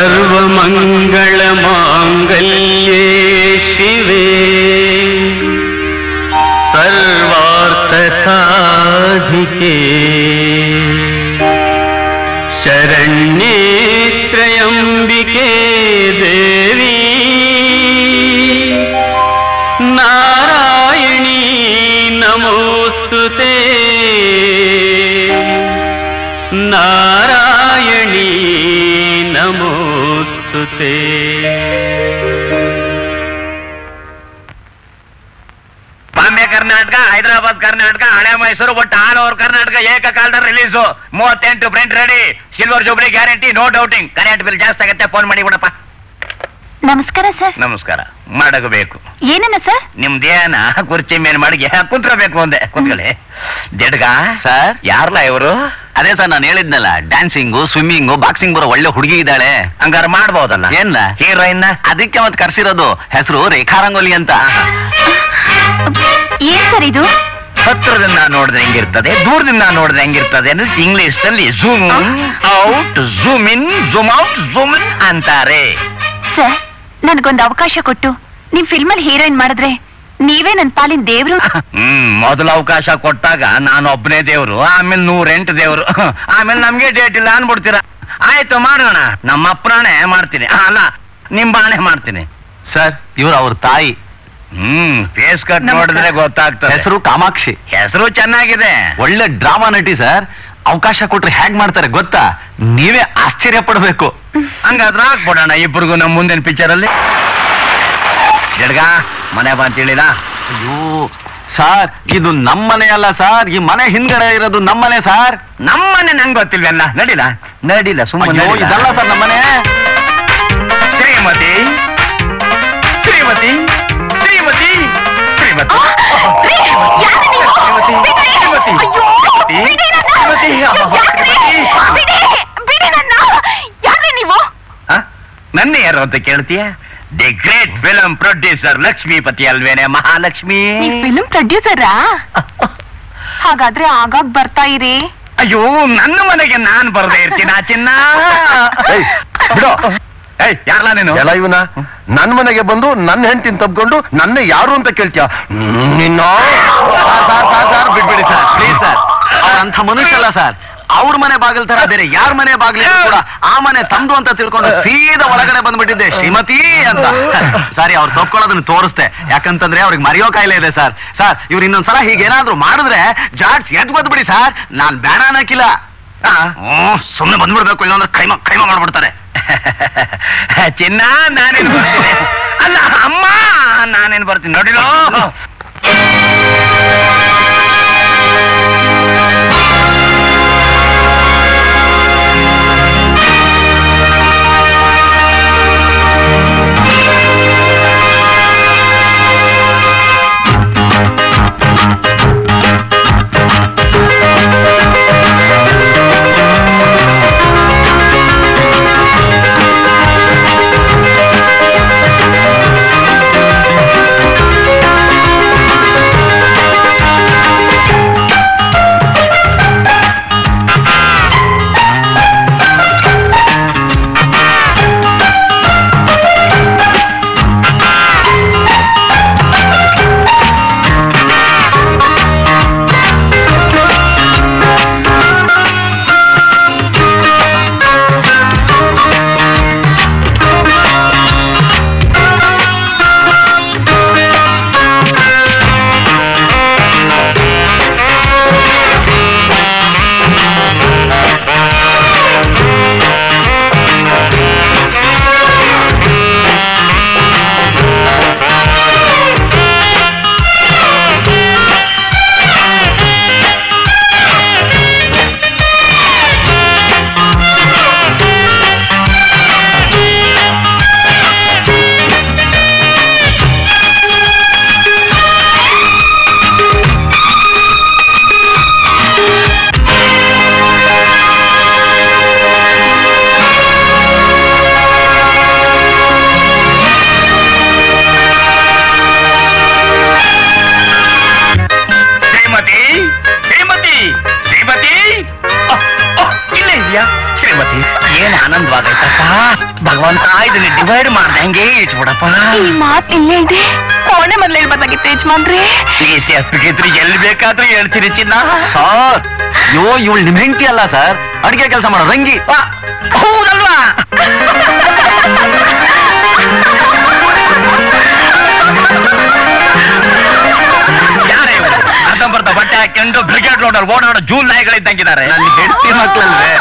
सर्वमङ्गलमाङ्गल्ये शिवे सर्वार्थसाधिके शरण्ये त्र्यम्बिके देवी नारायणी नमोस्तुते नारायणी नमोस्तुते। ಬಾಂಬೆ ಕರ್ನಾಟಕ, ಹೈದರಾಬಾದ್ ಕರ್ನಾಟಕ, ಹಳೆ ಮೈಸೂರು, ಒಟ್ಟು ಆಲ್ ಓವರ್ ಕರ್ನಾಟಕ ಏಕಕಾಲದಲ್ಲಿ release. 38 print ready. Silver jubilee guarantee, no doubting. Current bill ಜಾಸ್ತಿ ಆಗುತ್ತೆ, ಫೋನ್ ಮಾಡಿ ಬಿಡಪ್ಪ. ನಮಸ್ಕಾರ ಸರ್. ನಮಸ್ಕಾರ. ಮಾಡಬೇಕು ಏನನ್ನ ಸರ್? ನಿಮ್ದೇನ ಕುರ್ಚಿ ಮೇಲೆ ಮಡಗಿ ಕುಂತ್ರಬೇಕು ಅಂದೆ. ಕುಂತ್ಕೊಳ್ಳಿ. ಜಡ್ಗ ಸರ್, ಯಾರಲ್ಲ ಇವರು? ಅದೇ ಸರ್, ನಾನು ಹೇಳಿದ್ನಲ್ಲ, ಡ್ಯಾನ್ಸಿಂಗು, ಸ್ವಿಮ್ಮಿಂಗು, ಬಾಕ್ಸಿಂಗ್ ಬರೋ ಒಳ್ಳೆ ಹುಡುಗಿ ಇದ್ದಾಳೆ. ಹಂಗಾರ ಮಾಡ್ಬೋದಲ್ಲ? ಏನ್ ಹೀರೋಯಿನ್? ಅದಕ್ಕೆ ಮತ್ ಕರ್ಸಿರೋದು. ಹೆಸರು ರೇಖಾ ರಂಗೋಲಿ ಅಂತ. ಏನ್ ಸರ್ ಇದು? ಹತ್ರದಿಂದ ನೋಡಿದ್ರೆ ಹೆಂಗಿರ್ತದೆ, ದೂರದಿಂದ ನೋಡಿದ್ರೆ ಹೆಂಗಿರ್ತದೆ ಅಂದ್ರೆ ಇಂಗ್ಲಿಷ್ ನಲ್ಲಿ zoom out, zoom in, zoom out, zoom in ಅಂತಾರೆ. ಸರ್, ನನ್ಗೊಂದು ಅವಕಾಶ ಕೊಟ್ಟು ನಿಮ್ ಫಿಲ್ಮ್ ಅಲ್ಲಿ ಹೀರೋಯಿನ್ ಮಾಡಿದ್ರೆ ನೀವೇ ನನ್ ಪಾಲಿನ ದೇವ್ರು. ಮೊದಲ ಅವಕಾಶ ಕೊಟ್ಟಾಗ ನಾನು ಒಬ್ಬನೇ ದೇವ್ರು, ಆಮೇಲೆ 108 ದೇವ್ರು, ಆಮೇಲೆ ನಮ್ಗೆ ಡೇಟ್ ಇಲ್ಲ ಅನ್ಬಿಡ್ತೀರ. ಆಯ್ತು, ಮಾಡೋಣ. ನಮ್ಮ ಅಪ್ಪನೇ ಮಾಡ್ತೀನಿ, ಅಲ್ಲ ನಿಮ್ ಬಾಣೆ ಮಾಡ್ತೀನಿ. ಸರ್, ಇವ್ರು ಅವ್ರ ತಾಯಿ. ಫೇಸ್ ಕಟ್ ನೋಡಿದ್ರೆ ಗೊತ್ತಾಗ್ತದೆ. ಹೆಸರು ಕಾಮಾಕ್ಷಿ. ಹೆಸರು ಚೆನ್ನಾಗಿದೆ. ಒಳ್ಳೆ ಡ್ರಾಮಾ ನಟಿ ಸರ್. ಅವಕಾಶ ಕೊಟ್ರೆ ಹೇಗ್ ಮಾಡ್ತಾರೆ ಗೊತ್ತಾ? ನೀವೇ ಆಶ್ಚರ್ಯ ಪಡ್ಬೇಕು. ಹಂಗಾದ್ರೆ ಹಾಕ್ಬಿಡೋಣ ಇಬ್ರಿಗೂ ನಮ್ಮ ಮುಂದಿನ ಪಿಕ್ಚರ್ ಅಲ್ಲಿ. ಜಡ್ಗ ಮನೆ ಬಂತ ಹೇಳಿದ. ಅಯ್ಯೋ ಸರ್, ಇದು ನಮ್ಮನೆ ಅಲ್ಲ ಸರ್, ಈ ಮನೆ ಹಿಂದ್ಗಡೆ ಇರೋದು ನಮ್ಮನೆ ಸರ್. ನಮ್ಮನೆ ನಂಗೆ ಗೊತ್ತಿಲ್ವಲ್ಲ. ನಡಿಲ್ಲ ನಡಿಲ್ಲ, ಸುಮ್ಮನೆ ಇದಲ್ಲ ಸರ್ ನಮ್ಮನೆ. ಶ್ರೀಮತಿ ಶ್ರೀಮತಿ ಶ್ರೀಮತಿ ಶ್ರೀಮತಿ ನನ್ನ ಯಾರು ಅಂತ ಕೇಳ್ತೀಯ? The great film producer Lakshmipati ಅಲ್ವೇನೆ? ಮಹಾಲಕ್ಷ್ಮಿ. ಫಿಲ್ಮ್ ಪ್ರೊಡ್ಯೂಸರಾ? ಹಾಗಾದ್ರೆ ಆಗಾಗ ಬರ್ತಾ ಇರಿ. ಅಯ್ಯೋ, ನನ್ನ ಮನೆಗೆ ನಾನ್ ಬರ್ದೇ ಇರ್ತೀನ ಚಿನ್ನ. ಬಿಡೋ. ಯಾರಲ್ಲ ನೀನು? ಎಲ್ಲ ಇವನ ನನ್ ಮನೆಗೆ ಬಂದು ನನ್ನ ಹೆಂಡತಿನ ತಬ್ಕೊಂಡು ನನ್ನ ಯಾರು ಅಂತ ಕೇಳ್ತೀಯ? ನಿನ್ನ ಬಿಡ್ಬಿಡಿ ಸರ್, ಪ್ಲೀಸ್ ಸರ್. ಅವ್ರಂಥ ಮನುಷ್ಯ ಅಲ್ಲ ಸರ್. ಅವ್ರ ಮನೆ ಬಾಗಿಲ್ ತರ ಬೇರೆ ಯಾರ ಮನೆ ಬಾಗಿಲು ಕೂಡ ಆ ಮನೆ ತಂದು ಅಂತ ತಿಳ್ಕೊಂಡು ಸೀದಾ ಒಳಗಡೆ ಬಂದ್ಬಿಟ್ಟಿದ್ದೆ ಶ್ರೀಮತಿ ಅಂತ. ಸಾರಿ, ಅವ್ರು ತಪ್ಕೊಳ್ಳೋದನ್ನ ತೋರಿಸ್ತೆ. ಯಾಕಂತಂದ್ರೆ ಅವ್ರಿಗೆ ಮರೆಯೋ ಕಾಯಿಲೆ ಇದೆ ಸರ್. ಸರ್, ಇವ್ರು ಇನ್ನೊಂದ್ಸಲ ಹೀಗೇನಾದ್ರು ಮಾಡಿದ್ರೆ ಜಾಡ್ಸ್ ಎದ್ ಗೊತ್ಬಿಡಿ ಸರ್. ನಾನ್ ಬೇಡ ಅನ್ನಕ್ಕಿಲ್ಲ. ಸುಮ್ಮನೆ ಬಂದ್ಬಿಡ್ಬೇಕು, ಇಲ್ಲಾಂದ್ರೆ ಕೈಮ ಮಾಡ್ಬಿಡ್ತಾರೆ. ಚಿನ್ನ, ನಾನೇನು ಬರ್ತೀನಿ. ಅಲ್ಲ ಅಮ್ಮ, ನಾನೇನು ಬರ್ತೀನಿ ನೋಡಿಲೋ. ಭಗವಂತ ಇದನ್ನ ಡಿವೈಡ್ ಮಾಡ್ದೆ ಹಂಗೆ ಇಟ್ಬಿಡಪ್ಪ. ಈ ಮಾತು ಇಲ್ಲೇ ಇದೆ, ಕೋಣೆ ಮೊದಲು ಹೇಳ್ಬಾರ್ದಾಗಿತ್ತು ಯಜಮಾನ್ರಿ. ಪ್ರೀತಿ ಅಪ್ಪಿಗಿದ್ರು ಎಲ್ಲಿ ಬೇಕಾದ್ರೂ ಹೇಳ್ತೀರಿ ಚಿನ್ನ. ಸರ್ ಇವಳು ನಿಮ್ ಹೆಂಡತಿ ಅಲ್ಲ ಸರ್, ಅಡಿಗೆ ಕೆಲಸ ಮಾಡೋ ರಂಗಿ. ಹೌದಲ್ವಾ? ಯಾರೇ ಅರ್ಧಂಬರ್ಧ ಬಟ್ಟೆ ಹಾಕೊಂಡು ಬ್ರಿಗೇಡ್ ರೋಡಲ್ಲಿ ಓಡಾಡೋ ಜೂನ್ ನಾಯಿಗಳಿದ್ದಂಗಿದ್ದಾರೆ. ನನ್ನ ಹೆಂಡತಿ ಮಕ್ಳಲ್ವೇ?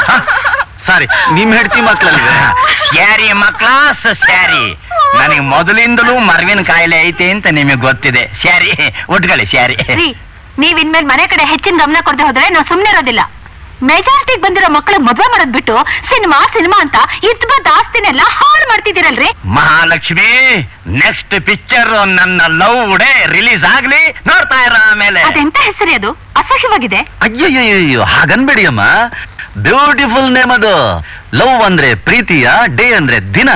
ಸಾರಿ, ನಿಮ್ ಹೆಂಡತಿ ಮಕ್ಳಲ್ವೇ? ಸ್ಯಾರಿ ಮಕ್ಳ ಸ್ಯಾರಿ. ನನಗೆ ಮೊದಲಿಂದಲೂ ಮರವಿನ ಕಾಯಿಲೆ ಐತೆ ಅಂತ ನಿಮಗೆ ಗೊತ್ತಿದೆ. ಸ್ಯಾರಿ ಒಟ್ಕೊಳ್ಳಿ ಸ್ಯಾರಿ. ನೀವ್ ಇನ್ಮೇಲೆ ಮನೆ ಕಡೆ ಹೆಚ್ಚಿನ ಗಮನ ಕೊಡದೆ ಹೋದ್ರೆ ನಾವು ಸುಮ್ನೆ ಇರೋದಿಲ್ಲ. ಮೆಜಾರಿಟಿಗೆ ಬಂದಿರೋ ಮಕ್ಕಳು ಮದುವೆ ಮಾಡೋದ್ ಬಿಟ್ಟು ಸಿನಿಮಾ ಸಿನಿಮಾ ಅಂತ ಇದ್ಬದ್ದ ಆಸ್ತಿನೆಲ್ಲ ಹಾಳು ಮಾಡ್ತಿದ್ದೀರಲ್ರಿ. ಮಹಾಲಕ್ಷ್ಮಿ, ನೆಕ್ಸ್ಟ್ ಪಿಕ್ಚರ್ ನನ್ನ ಲವ್ ಡೇ ರಿಲೀಸ್ ಆಗ್ಲಿ, ನೋಡ್ತಾ ಇರ. ಆಮೇಲೆ ಅದೆಂತ ಹೆಸರಿ ಅದು? ಅಸಹ್ಯವಾಗಿದೆ. ಅಯ್ಯಯ್ಯೋ ಹಾಗನ್ಬೇಡಿ ಅಮ್ಮ, ಬ್ಯೂಟಿಫುಲ್ ನೇಮ್ ಅದು. ಲವ್ ಅಂದ್ರೆ ಪ್ರೀತಿಯ, ಡೇ ಅಂದ್ರೆ ದಿನ.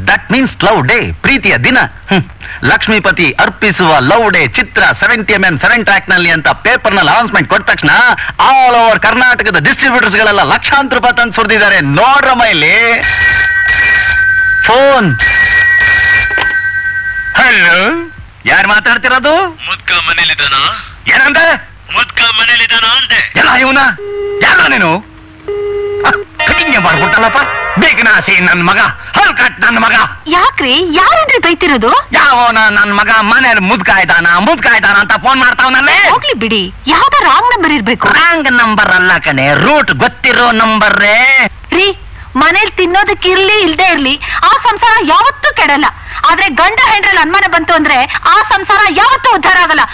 ದಟ್ ಮೀನ್ಸ್ ಲವ್ ಡೇ, ಪ್ರೀತಿಯ ದಿನ. ಲಕ್ಷ್ಮೀಪತಿ ಅರ್ಪಿಸುವ ಲವ್ ಡೇ ಚಿತ್ರ 70mm 7 ಟ್ರ್ಯಾಕ್ ನಲ್ಲಿ ಅಂತ ಪೇಪರ್ ನಲ್ಲಿ ಅನೌನ್ಸ್ಮೆಂಟ್ ಕೊಟ್ಟ ತಕ್ಷಣ ಆಲ್ ಓವರ್ ಕರ್ನಾಟಕದ ಡಿಸ್ಟ್ರಿಬ್ಯೂಟರ್ಸ್ ಗಳೆಲ್ಲ ಲಕ್ಷಾಂತರ ರೂಪಾಯಿ ತಂದು ಸುರಿದಿದ್ದಾರೆ. ನೋಡ್ರಮ್ಮ ಇಲ್ಲಿ ಫೋನ್. ಹಲೋ, ಯಾರು ಮಾತಾಡ್ತಿರೋದು? ಮುದ್ಕ ಮನೇಲಿದ್ದಾನ? ಏನಂದ? ಮುದ್ಕ ಮನೇಲಿದ್ದಾನ ಅಂದೆ. ಎಲ್ಲ ಇವನ ಯಾರ ನೀನು? ಕಟಿಂಗ್ ಮಾಡ್ಬಿಟ್ಟಲ್ಲಪ್ಪ. ಬೇಕನಾಸಿ ನನ್ ಮಗ, ಹಲ್ಕಟ್ ನನ್ನ ಮಗ. ಯಾಕ್ರಿ, ಯಾರನ್ರಿ ಬೈತಿರೋದು? ಯಾವನ ನನ್ ಮಗ ಮನೇಲಿ ಮುದ್ಕಾಯ್ದಾನ ಅಂತ ಫೋನ್ ಮಾಡ್ತಾವನಲ್ಲೇ. ಹೋಗ್ಲಿ ಬಿಡಿ, ಯಾವ್ದೋ ರಾಂಗ್ ನಂಬರ್ ಇರ್ಬೇಕು. ರಾಂಗ್ ನಂಬರ್ ಅಲ್ಲ ಕಣೆ, ರೂಟ್ ಗೊತ್ತಿರೋ ನಂಬರ್ರೇ. ರೀ, ಮನೇಲಿ ತಿನ್ನೋದಕ್ಕೆ ಇರ್ಲಿ ಇಲ್ದೇ ಇರ್ಲಿ ಆ ಸಂಸಾರ ಯಾವತ್ತೂ ಕೆಡಲ್ಲ. ಆದ್ರೆ ಗಂಡ ಹೆಂಡ್ರಲ್ಲಿ ಅನುಮಾನ ಬಂತು ಅಂದ್ರೆ ಆ ಸಂಸಾರ ಯಾವತ್ತೂ ಉದ್ಧಾರ ಆಗಲ್ಲ.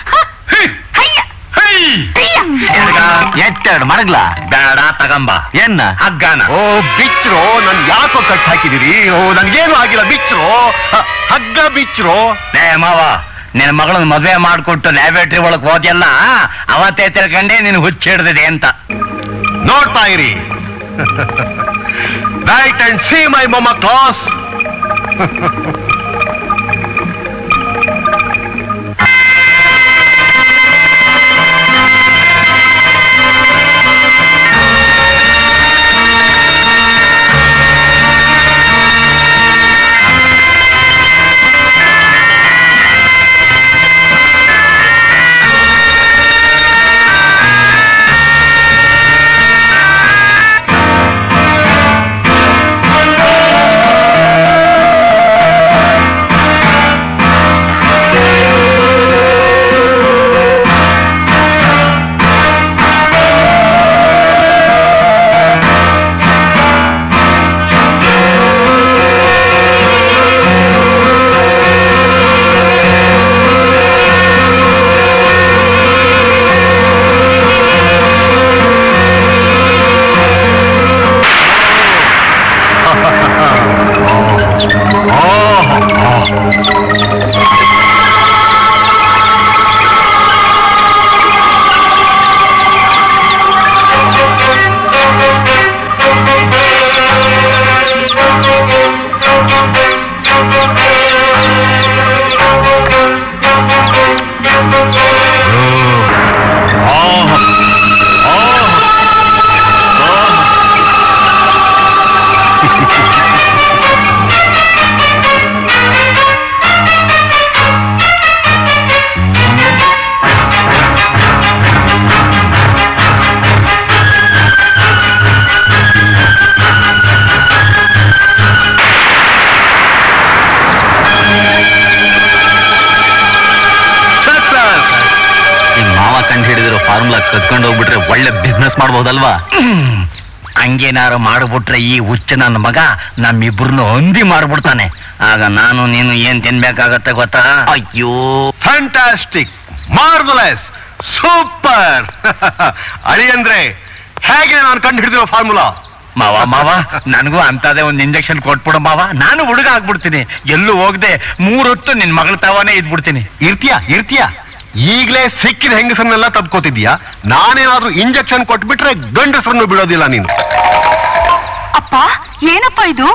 ಎತ್ತೆರಡು ಮಡಗ್ಲ ಬೇಡ, ತಗಂಬ. ಏನ್ನ ಹಗ್ಗಾನ. ಓ ಬಿಚ್ರೋ, ನನ್ ಯಾಕೋ ಕಟ್ ಹಾಕಿದಿರಿ? ಓ ನನ್ಗೇನು ಆಗಿಲ್ಲ, ಬಿಚ್ರೋ ಹಗ್ಗ ಬಿಚ್ರೋ. ಲೇ ಮಾವ, ನಿನ್ನ ಮಗಳನ್ನ ಮದುವೆ ಮಾಡ್ಕೊಟ್ಟು ಲ್ಯಾಬೇಟ್ರಿ ಒಳಗ್ ಹೋದ್ಯಲ್ಲ, ಅವತ್ತೇ ತಿಳ್ಕೊಂಡೆ ನೀನು ಹುಚ್ಚಿಡ್ದಿದೆ ಅಂತ. ನೋಡ್ತಾ ಇರಿ. ರೈಟ್ ಅಂಡ್ ಸಿ ಮೈ ಮೊಮ್ಮ ಕ್ಲಾಸ್. ಫಾರ್ಮುಲಾ ಕತ್ಕೊಂಡು ಹೋಗ್ಬಿಟ್ರೆ ಒಳ್ಳೆ ಬಿಸ್ನೆಸ್ ಮಾಡಬಹುದಲ್ವಾ? ಹಂಗೇನಾರು ಮಾಡ್ಬಿಟ್ರೆ ಈ ಹುಚ್ಚ ನನ್ನ ಮಗ ನಮ್ಮಿಬ್ರನ್ನು ಹೊಂದಿ ಮಾಡ್ಬಿಡ್ತಾನೆ. ಆಗ ನಾನು ನೀನು ಏನ್ ತಿನ್ಬೇಕಾಗತ್ತೆ ಗೊತ್ತಾ? ಅಯ್ಯೋ ಫ್ಯಾಂಟಾಸ್ಟಿಕ್, ಮಾರ್ವಲಸ್, ಸೂಪರ್. ಅಳಿ ಅಂದ್ರೆ ಹೇಗೆ ನಾನು ಕಂಡು ಹಿಡಿದಿರೋ ಫಾರ್ಮುಲಾ? ಮಾವ ನನಗೂ ಅಂತದೇ ಒಂದು ಇಂಜೆಕ್ಷನ್ ಕೊಟ್ಬಿಡು ಮಾವ, ನಾನು ಹುಡುಗ ಆಗ್ಬಿಡ್ತೀನಿ. ಎಲ್ಲೂ ಹೋಗದೆ 3 ಹೊತ್ತು ನಿನ್ ಮಗಳ ತಾವನೇ ಇದ್ಬಿಡ್ತೀನಿ. ಇರ್ತೀಯಾ ಈಗ್ಲೇ ಸಿಕ್ಕಿದ ಹೆಂಗಸನ್ನೆಲ್ಲ ತಪ್ಕೋತಿದ್ಯಾ? ನಾನೇನಾದ್ರೂ ಇಂಜೆಕ್ಷನ್ ಕೊಟ್ಬಿಟ್ರೆ ಗಂಡಸರನ್ನು ಬಿಡೋದಿಲ್ಲ ನೀನು. ಅಪ್ಪ, ಏನಪ್ಪ ಇದು?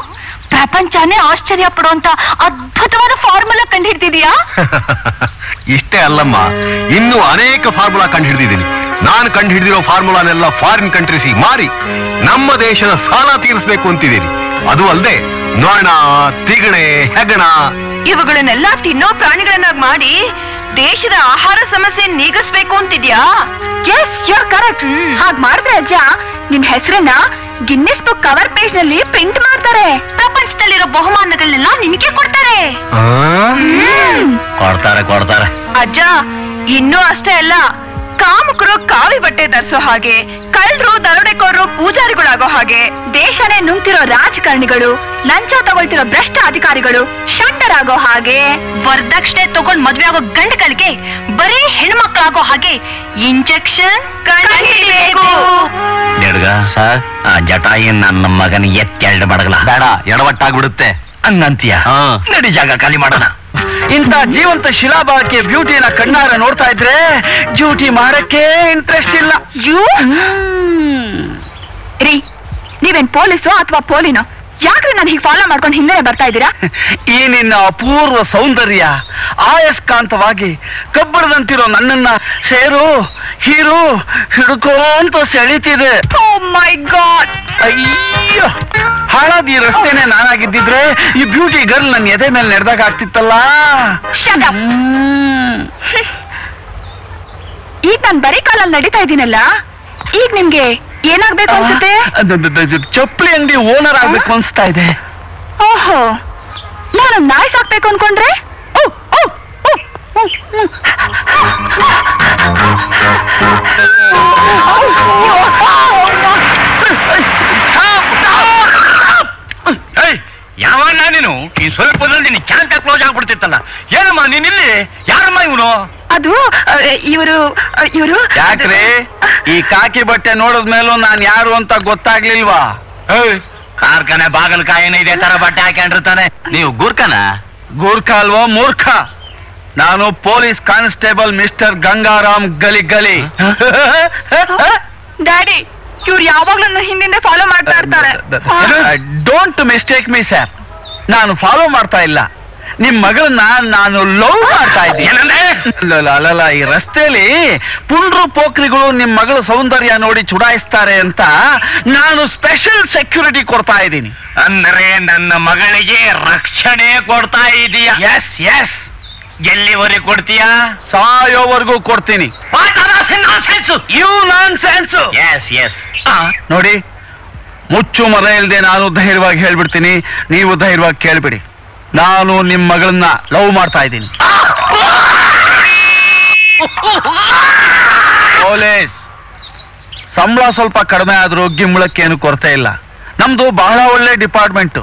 ಪ್ರಪಂಚನೇ ಆಶ್ಚರ್ಯ ಪಡುವಂತ ಅದ್ಭುತವಾದ ಫಾರ್ಮುಲಾ ಕಂಡು ಹಿಡ್ತಿದೀಯಾ? ಇಷ್ಟೇ ಅಲ್ಲಮ್ಮ, ಇನ್ನೂ ಅನೇಕ ಫಾರ್ಮುಲಾ ಕಂಡು ಹಿಡಿದಿದ್ದೀನಿ. ನಾನು ಕಂಡು ಹಿಡಿದಿರೋ ಫಾರ್ಮುಲಾನೆಲ್ಲ ಫಾರಿನ್ ಕಂಟ್ರೀಸಿಗೆ ಮಾರಿ ನಮ್ಮ ದೇಶದ ಸಾಲ ತೀರಿಸಬೇಕು ಅಂತಿದ್ದೀನಿ. ಅದು ಅಲ್ಲದೆ ನೋಣ, ತಿಗಣೆ, ಹೆಗಣ ಇವುಗಳನ್ನೆಲ್ಲ ತಿನ್ನೋ ಪ್ರಾಣಿಗಳನ್ನಾಗಿ ಮಾಡಿ ದೇಶದ ಆಹಾರ ಸಮಸ್ಯೆ ನೀಗಿಸ್ಬೇಕು ಅಂತಿದ್ಯಾ? Yes, you are correct. ಹಾಗ್ ಮಾಡಿದ್ರೆ ಅಜ್ಜ ನಿನ್ ಹೆಸರನ್ನ ಗಿನ್ನಿಸ್ ಬುಕ್ ಕವರ್ ಪೇಜ್ ನಲ್ಲಿ ಪ್ರಿಂಟ್ ಮಾಡ್ತಾರೆ. ಪ್ರಪಂಚದಲ್ಲಿರೋ ಬಹುಮಾನಗಳನ್ನೆಲ್ಲ ನಿನಗೆ ಕೊಡ್ತಾರೆ. ಕೊಡ್ತಾರೆ ಅಜ್ಜ, ಇನ್ನೂ ಅಷ್ಟೇ ಅಲ್ಲ, ಕಾಮುಕರು ಕಾವಿ ಬಟ್ಟೆ ಧರಿಸೋ ಹಾಗೆ, ಕಳ್ಳರು ದರೋಡೆಕೋರರು ಪೂಜಾರಿಗಳಾಗೋ ಹಾಗೆ, ದೇಶನೇ ನುಂಗ್ತಿರೋ ರಾಜಕಾರಣಿಗಳು, ಲಂಚ ತಗೊಳ್ತಿರೋ ಭ್ರಷ್ಟ ಅಧಿಕಾರಿಗಳು ಷಂಡರಾಗೋ ಹಾಗೆ, ವರದಕ್ಷಿಣೆ ತಗೊಂಡ್ ಮದ್ವೆ ಆಗೋ ಗಂಡಗಳಿಗೆ ಬರೀ ಹೆಣ್ಮಕ್ಳಾಗೋ ಹಾಗೆ ಇಂಜೆಕ್ಷನ್ ಸರ್. ಆ ಜಟಾಯಿ ನನ್ನ ಮಗನ ಎತ್ತೆರಡು ಮಡಗಲ ಬೇಡ, ಎಡವಟ್ಟಾಗ್ಬಿಡುತ್ತೆ ಹಂಗಂತೀಯ? ನಡಿ, ಜಾಗ ಖಾಲಿ ಮಾಡೋಣ. ಇಂಥ ಜೀವಂತ ಶಿಲಾಬಾಕ್ಕೆ ಬ್ಯೂಟಿನ ಕಣ್ಣಾರ ನೋಡ್ತಾ ಇದ್ರೆ ಡ್ಯೂಟಿ ಮಾಡಕ್ಕೆ ಇಂಟ್ರೆಸ್ಟ್ ಇಲ್ಲ. ರೀ, ನೀವೇನ್ ಪೊಲೀಸು ಅಥವಾ ಪೋಲಿನೋ? ಯಾಕ್ರೆ ನಾನು ಹೀಗೆ ಫಾಲೋ ಮಾಡ್ಕೊಂಡು ಹಿಂದೆ ಬರ್ತಾ ಇದ್ದೀರಾ? ಈ ನಿನ್ನ ಅಪೂರ್ವ ಸೌಂದರ್ಯ ಆಯಸ್ಕಾಂತವಾಗಿ ಕಬ್ಬಡದಂತಿರೋ ನನ್ನನ್ನ ಸೇರು ಹೀರು ಹಿಡ್ಕೊಂತ ಸೆಳಿತಿದೆ. ಓ ಮೈ ಗಾಡ್! ಅಯ್ಯೋ, ಹಾಳಾದ ಈ ರಸ್ತೆನೆ ನಾನಾಗಿದ್ದಿದ್ರೆ ಈ ಬ್ಯೂಟಿ ಗರ್ಲ್ ನನ್ನ ಎದೆ ಮೇಲೆ ನಡೆದಾಗ ಆಗ್ತಿತ್ತಲ್ಲ. ಈಗ ನಾನು ಬರೀ ಕಾಲಲ್ಲಿ ನಡೀತಾ ಇದ್ದೀನಲ್ಲ, ಈಗ ನಿಮ್ಗೆ ಏನಾಗ್ಬೇಕು ಅನ್ಸುತ್ತೆ? ಚಪ್ಪಲಿ ಅಂಗಡಿ ಓನರ್ ಆಗ್ಬೇಕು ಅನ್ಸ್ತಾ ಇದೆ. ಓಹೋ, ನಾನು ನಾಯಿ ಸಾಕ್ಬೇಕು ಅನ್ಕೊಂಡ್ರೆ? ಯಾವಣ್ಣ ನೀನು? ಈ ಸ್ವಲ್ಪದಲ್ಲಿ ನಿನ್ ಕ್ಯಾಂಟ ಕ್ಲೋಸ್ ಆಗ್ಬಿಡ್ತಿತ್ತಲ್ಲ. ಏನಮ್ಮ ನೀನಿಲ್ಲಿ? ಯಾರಮ್ಮ ಇವನು? ಅದು ಇವರು ಯಾಕ್ರಿ ಈ ಕಾಕಿ ಬಟ್ಟೆ ನೋಡಿದ್ಮೇಲೂ ನಾನ್ ಯಾರು ಅಂತ ಗೊತ್ತಾಗ್ಲಿಲ್ವಾ? ಕಾರ್ಖಾನೆ ಬಾಗಲಕಾಯಿನ ಇದೇ ತರ ಬಟ್ಟೆ ಹಾಕೊಂಡಿರ್ತಾನೆ. ನೀವು ಗೂರ್ಖನ? ಗೂರ್ಖ ಅಲ್ವೋ ಮೂರ್ಖ. ನಾನು police constable mister Gangaram Gali. Daddy, ಇವ್ರು ಯಾವಾಗ್ಲೂ ನನ್ನ ಹಿಂದಿಂದ ಫಾಲೋ ಮಾಡ್ತಾ ಇರ್ತಾರೆ. ಡೋಂಟ್ ಮಿಸ್ಟೇಕ್ ಮೀ ಸರ್, ನಾನು ಫಾಲೋ ಮಾಡ್ತಾ ಇಲ್ಲ, ನಿಮ್ ಮಗಳನ್ನ ನಾನು ಲವ್ ಮಾಡ್ತಾ ಇದ್ದೀನಿ. ಅಲ್ಲ, ಈ ರಸ್ತೆಯಲ್ಲಿ ಪುಂಡ್ರು ಪೋಖ್ರಿಗಳು ನಿಮ್ ಮಗಳ ಸೌಂದರ್ಯ ನೋಡಿ ಚುಡಾಯಿಸ್ತಾರೆ ಅಂತ ನಾನು ಸ್ಪೆಷಲ್ ಸೆಕ್ಯೂರಿಟಿ ಕೊಡ್ತಾ ಇದ್ದೀನಿ. ಅಂದ್ರೆ ನನ್ನ ಮಗಳಿಗೆ ರಕ್ಷಣೆ ಕೊಡ್ತಾ ಇದೀಯ? Yes yes. ಎಲ್ಲಿವರೆಗೆ ಕೊಡ್ತೀಯಾ? ಸಾಯೋವರೆಗೂ ಕೊಡ್ತೀನಿ. You nonsense. Yes yes. ನೋಡಿ, ಮುಚ್ಚು ಮರ ಇಲ್ದೆ ನಾನು ಧೈರ್ಯವಾಗಿ ಹೇಳ್ಬಿಡ್ತೀನಿ, ನೀವು ಧೈರ್ಯವಾಗಿ ಕೇಳ್ಬಿಡಿ. ನಾನು ನಿಮ್ ಮಗಳನ್ನ ಲವ್ ಮಾಡ್ತಾ ಇದ್ದೀನಿ. ಪೊಲೀಸ್ ಸಂಬಳ ಸ್ವಲ್ಪ ಕಡಿಮೆ ಆದ್ರೂ ಗಿಂಬಳಕ್ಕೇನು ಕೊರತೆ ಇಲ್ಲ. ನಮ್ದು ಬಹಳ ಒಳ್ಳೆ ಡಿಪಾರ್ಟ್ಮೆಂಟ್.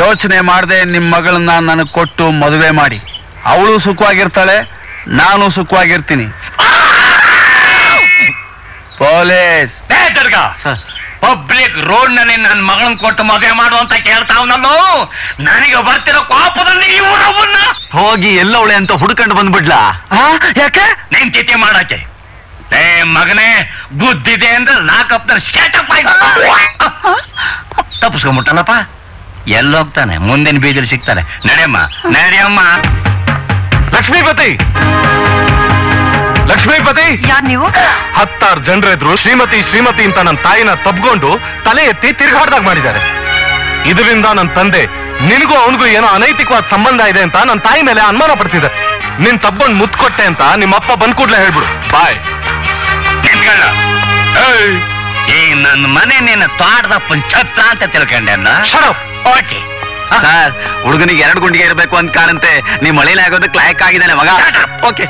ಯೋಚನೆ ಮಾಡದೆ ನಿಮ್ ಮಗಳನ್ನ ನನಗೆ ಕೊಟ್ಟು ಮದುವೆ ಮಾಡಿ, ಅವಳು ಸುಖವಾಗಿರ್ತಾಳೆ, ನಾನು ಸುಖವಾಗಿರ್ತೀನಿ. ಪೊಲೀಸ್ ಪಬ್ಲಿಕ್ ರೋಡ್ ನಲ್ಲಿ ನನ್ನ ಮಗಳನ್ನ ಕೊಟ್ಟು ಮದುವೆ ಮಾಡು ಅಂತ ಕೇಳ್ತಾವನಲ್ಲೋ, ನನಗೆ ಬರ್ತಿರೋ ಕೋಪದಲ್ಲಿ ಇವನವನ್ನ ಹೋಗಿ ಎಲ್ಲವಳೆ ಅಂತ ಹುಡ್ಕೊಂಡು ಬಂದ್ಬಿಡ್ಲಾ? ಯಾಕೆ? ನೀನ್ ತಿಥಿ ಮಾಡಕ್ಕೆ. ಏ ಮಗನೇ, ಬುದ್ಧಿದೆ ಅಂದ್ರೆ ಲಾಕಪ್ ಸ್ಟೇಟಪ್ ಆಯ್ತು. ತಪ್ಪಿಸ್ಕೊಂಡ್ಬಿಟ್ಟಲ್ಲಪ್ಪ. ಎಲ್ಲೋಗ್ತಾನೆ? ಮುಂದಿನ ಬೀದಿಲಿ ಸಿಗ್ತಾನೆ. ನಡೆಯಮ್ಮ. ಲಕ್ಷ್ಮೀಪತಿ ಯಾರ್ ನೀವು? 10 ಜನರಿದ್ರು ಶ್ರೀಮತಿ ಅಂತ ನನ್ನ ತಾಯಿನ ತಬ್ಕೊಂಡು ತಲೆ ಎತ್ತಿ ತಿರ್ಗಾಡ್ದಾಗ ಮಾಡಿದ್ದಾರೆ. ಇದರಿಂದ ನನ್ನ ತಂದೆ ನಿನಗೂ ಅವನಿಗೂ ಏನೋ ಅನೈತಿಕವಾದ ಸಂಬಂಧ ಇದೆ ಅಂತ ನನ್ನ ತಾಯಿ ಮೇಲೆ ಅನುಮಾನ ಪಡ್ತಿದ್ದೆ. ನಿನ್ ತಬ್ಕೊಂಡು ಮುತ್ತು ಕೊಟ್ಟೆ ಅಂತ ನಿಮ್ಮಪ್ಪ ಬಂದ್ ಕೂಡ್ಲೆ ಹೇಳ್ಬಿಡು. ಬಾಯ್. ಈ ನನ್ನ ಮನೆ ನಿನ್ನ ತೋಟದಪ್ಪನ ಛತ್ರ ಅಂತ ತಿಳ್ಕೊಂಡೆ ಅನ್ನ. ಓಕೆ ಸರ್, ಹುಡುಗನಿಗೆ 2 ಗುಂಡಿಗೆ ಇರಬೇಕು ಅಂತ ಕಾಣಂತೆ. ನೀ ಮಳೆಯಲ್ಲಿ ಆಗೋದಕ್ಕೆ ಲಾಯಕ್ ಆಗಿದ್ದಾನೆ ಮಗ. ಓಕೆ.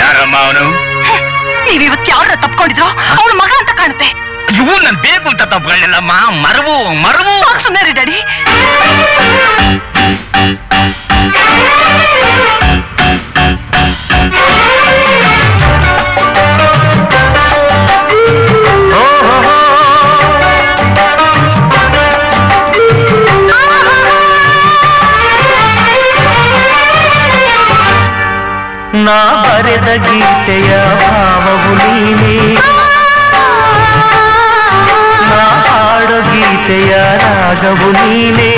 ಯಾರಮ್ಮ ಅವನು? ನೀವಿವತ್ತು ಯಾರ ತಪ್ಕೊಂಡಿದ್ರು? ಅವಳ ಮಗ ಅಂತ ಕಾಣುತ್ತೆ. ಇವು ನನ್ ಬೇಕು ಅಂತ ತಪ್ಕೊಳ್ಳಿಲ್ಲಮ್ಮ. ಮರವು ಸುಮ್ಮನೆ ಡ್ಯಾಡಿ. ನಾ ಬರೆದ ಗೀತೆಯ ಭಾವವು ನೀನೇ, ನಾ ಹಾಡೋ ಗೀತೆಯ ರಾಗವು ನೀನೇ.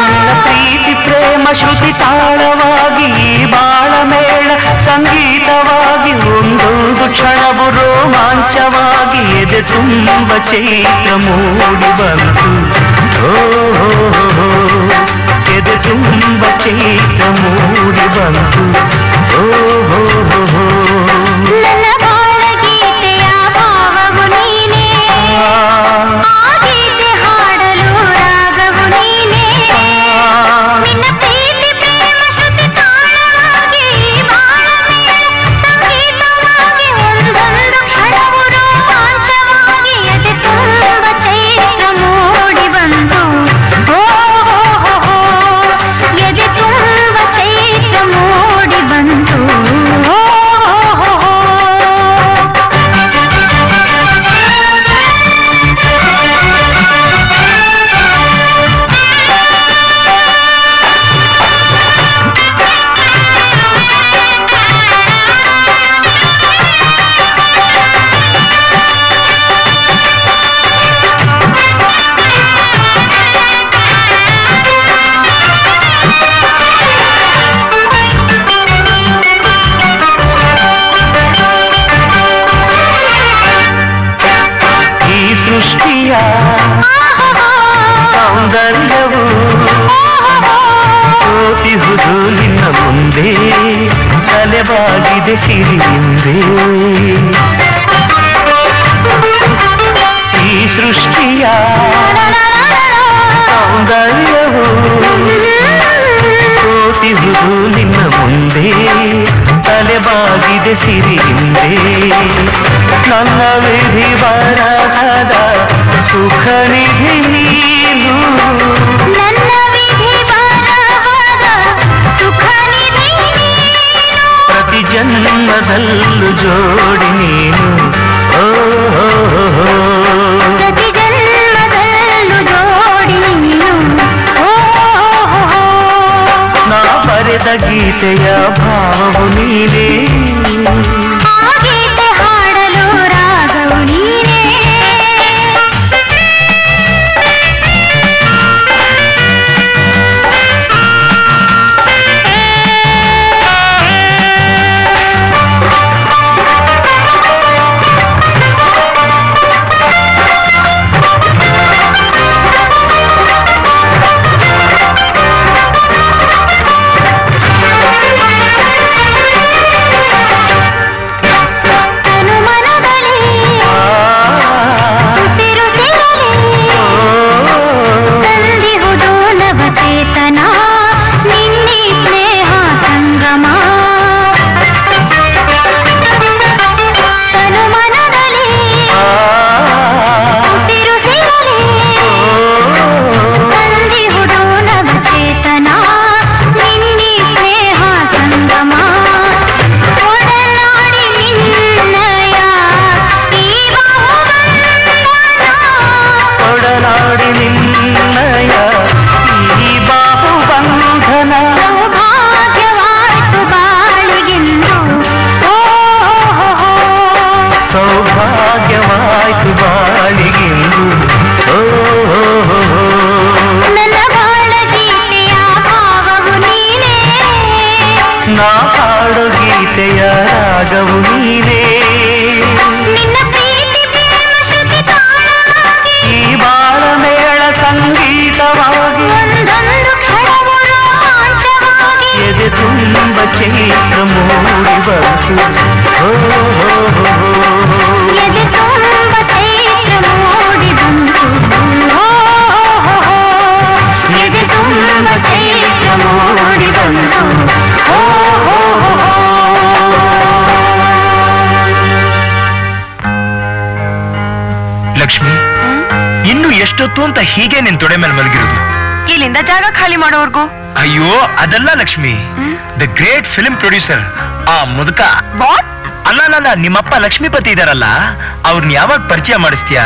ನಿನ್ನ ಪ್ರೀತಿ ಪ್ರೇಮ ಶ್ರುತಿ ತಾಳವಾಗಿ ಈ ಬಾಳ ಮೇಳ ಸಂಗೀತವಾಗಿ ಒಂದೊಂದು ಕ್ಷಣವು ರೋಮಾಂಚವಾಗಿ ಎದೆ ತುಂಬ ಚೈತ್ರ ಮೂಡಿ ಬಂತು ಎದೆ ತುಂಬ ಚೈತ್ರ ಮೂಡಿ ಬಂತು ನನ್ನ ಬಾಳ ಗೀತೆಯ ಭಾವವು ನೀನೇ ಆ ಗೀತೆ ಹಾಡಲು ರಾಗವು ನೀನೇ ನಿನ್ನ ಪ್ರೀತಿ ಪ್ರೇಮ ಶ್ರುತಿ ತಾಳವಾಗಿ ಬಾಳ ಮೇಳ ಸಂಗೀತವಾಗಿ ಒಂದೊಂದು ಕ್ಷಣವು ರೋಮಾಂಚವಾಗಿ ಎದೆ ತುಂಬ ಚೈತ್ರ ಮೂಡಿ ಬಂತು ಎದೆ ತುಂಬ ಚೈತ್ರ ಮೂಡಿ ಬಂತು ಸೃಷ್ಟಿಯ ಸೌಂದರ್ಯವು ಸೋತಿಹುದು ನಿನ್ನ ಮುಂದೆ ತಲೆಬಾಗಿದೆ ಸಿರಿಯಿಂದೆ ಈ ಸೃಷ್ಟಿಯ ಸೌಂದರ್ಯವು ಸೋತಿಹುದು ನಿನ್ನ ಮುಂದೆ ತಲೆಬಾಗಿದೆ ಸಿರಿಯಿಂದೆ ನನ್ನ ವಿಧಿ ಬರಹದ ಸುಖ ನಿಧಿ ನೀನು ನನ್ನ ವಿಧಿ ಬರಹದ ಸುಖ ನಿಧಿ ನೀನು ಪ್ರತಿ ಜನ್ಮದಲ್ಲೂ ಜೋಡಿ ನೀನು ಪ್ರತಿ ಜನ್ಮದಲ್ಲೂ ಜೋಡಿ ನೀನು ನಾ ಬರೆದ ಗೀತೆಯ ಭಾವವು ನೀನೇ ಆ ಗೀತೆ ಹಾಡಲು ರಾಗವು ನೀನೇ ಸೌಭಾಗ್ಯವಾಯ್ತು ಬಾಳಿಗೆಂದು ನನ್ನ ಬಾಳ ಗೀತೆಯ ಭಾವವು ನೀನೇ ನಾ ಹಾಡು ಗೀತೆಯ ರಾಗವು ನೀನೇ ನಿನ್ನ ಪ್ರೀತಿ ಪ್ರೇಮ ಶ್ರುತಿ ತಾಳವಾಗಿ ಈ ಬಾಳ ಮೇಳ ಸಂಗೀತವಾಗಿ ಒಂದೊಂದು ಕ್ಷಣವು ರೋಮಾಂಚವಾಗಿ ಎದೆ ತುಂಬ ಚೈತ್ರ ಮೂಡಿ ಬಂತು ಎದೆ ತುಂಬ ಚೈತ್ರ ಮೂಡಿ ಬಂತು ಎದೆ ತುಂಬ ಚೈತ್ರ ಮೂಡಿ ಬಂತು ಲಕ್ಷ್ಮಿ ಇನ್ನು ಎಷ್ಟೊತ್ತು ಅಂತ ಹೀಗೆ ನಿನ್ ತೊಡೆ ಮೇಲೆ ಮಲಗಿರೋದು? ಇಲ್ಲಿಂದ ಜಾಗ ಖಾಲಿ ಮಾಡೋವರ್ಗೂ. ಅಯ್ಯೋ ಅದಲ್ಲ Lakshmi, the great film producer ಆ ಮುದುಕ. ವಾಟ್? ಅಲ್ಲ ನಿಮ್ಮಪ್ಪ ಲಕ್ಷ್ಮೀಪತಿ ಇದಾರಲ್ಲ, ಅವ್ರನ್ನ ಯಾವಾಗ ಪರಿಚಯ ಮಾಡಿಸ್ತೀಯಾ?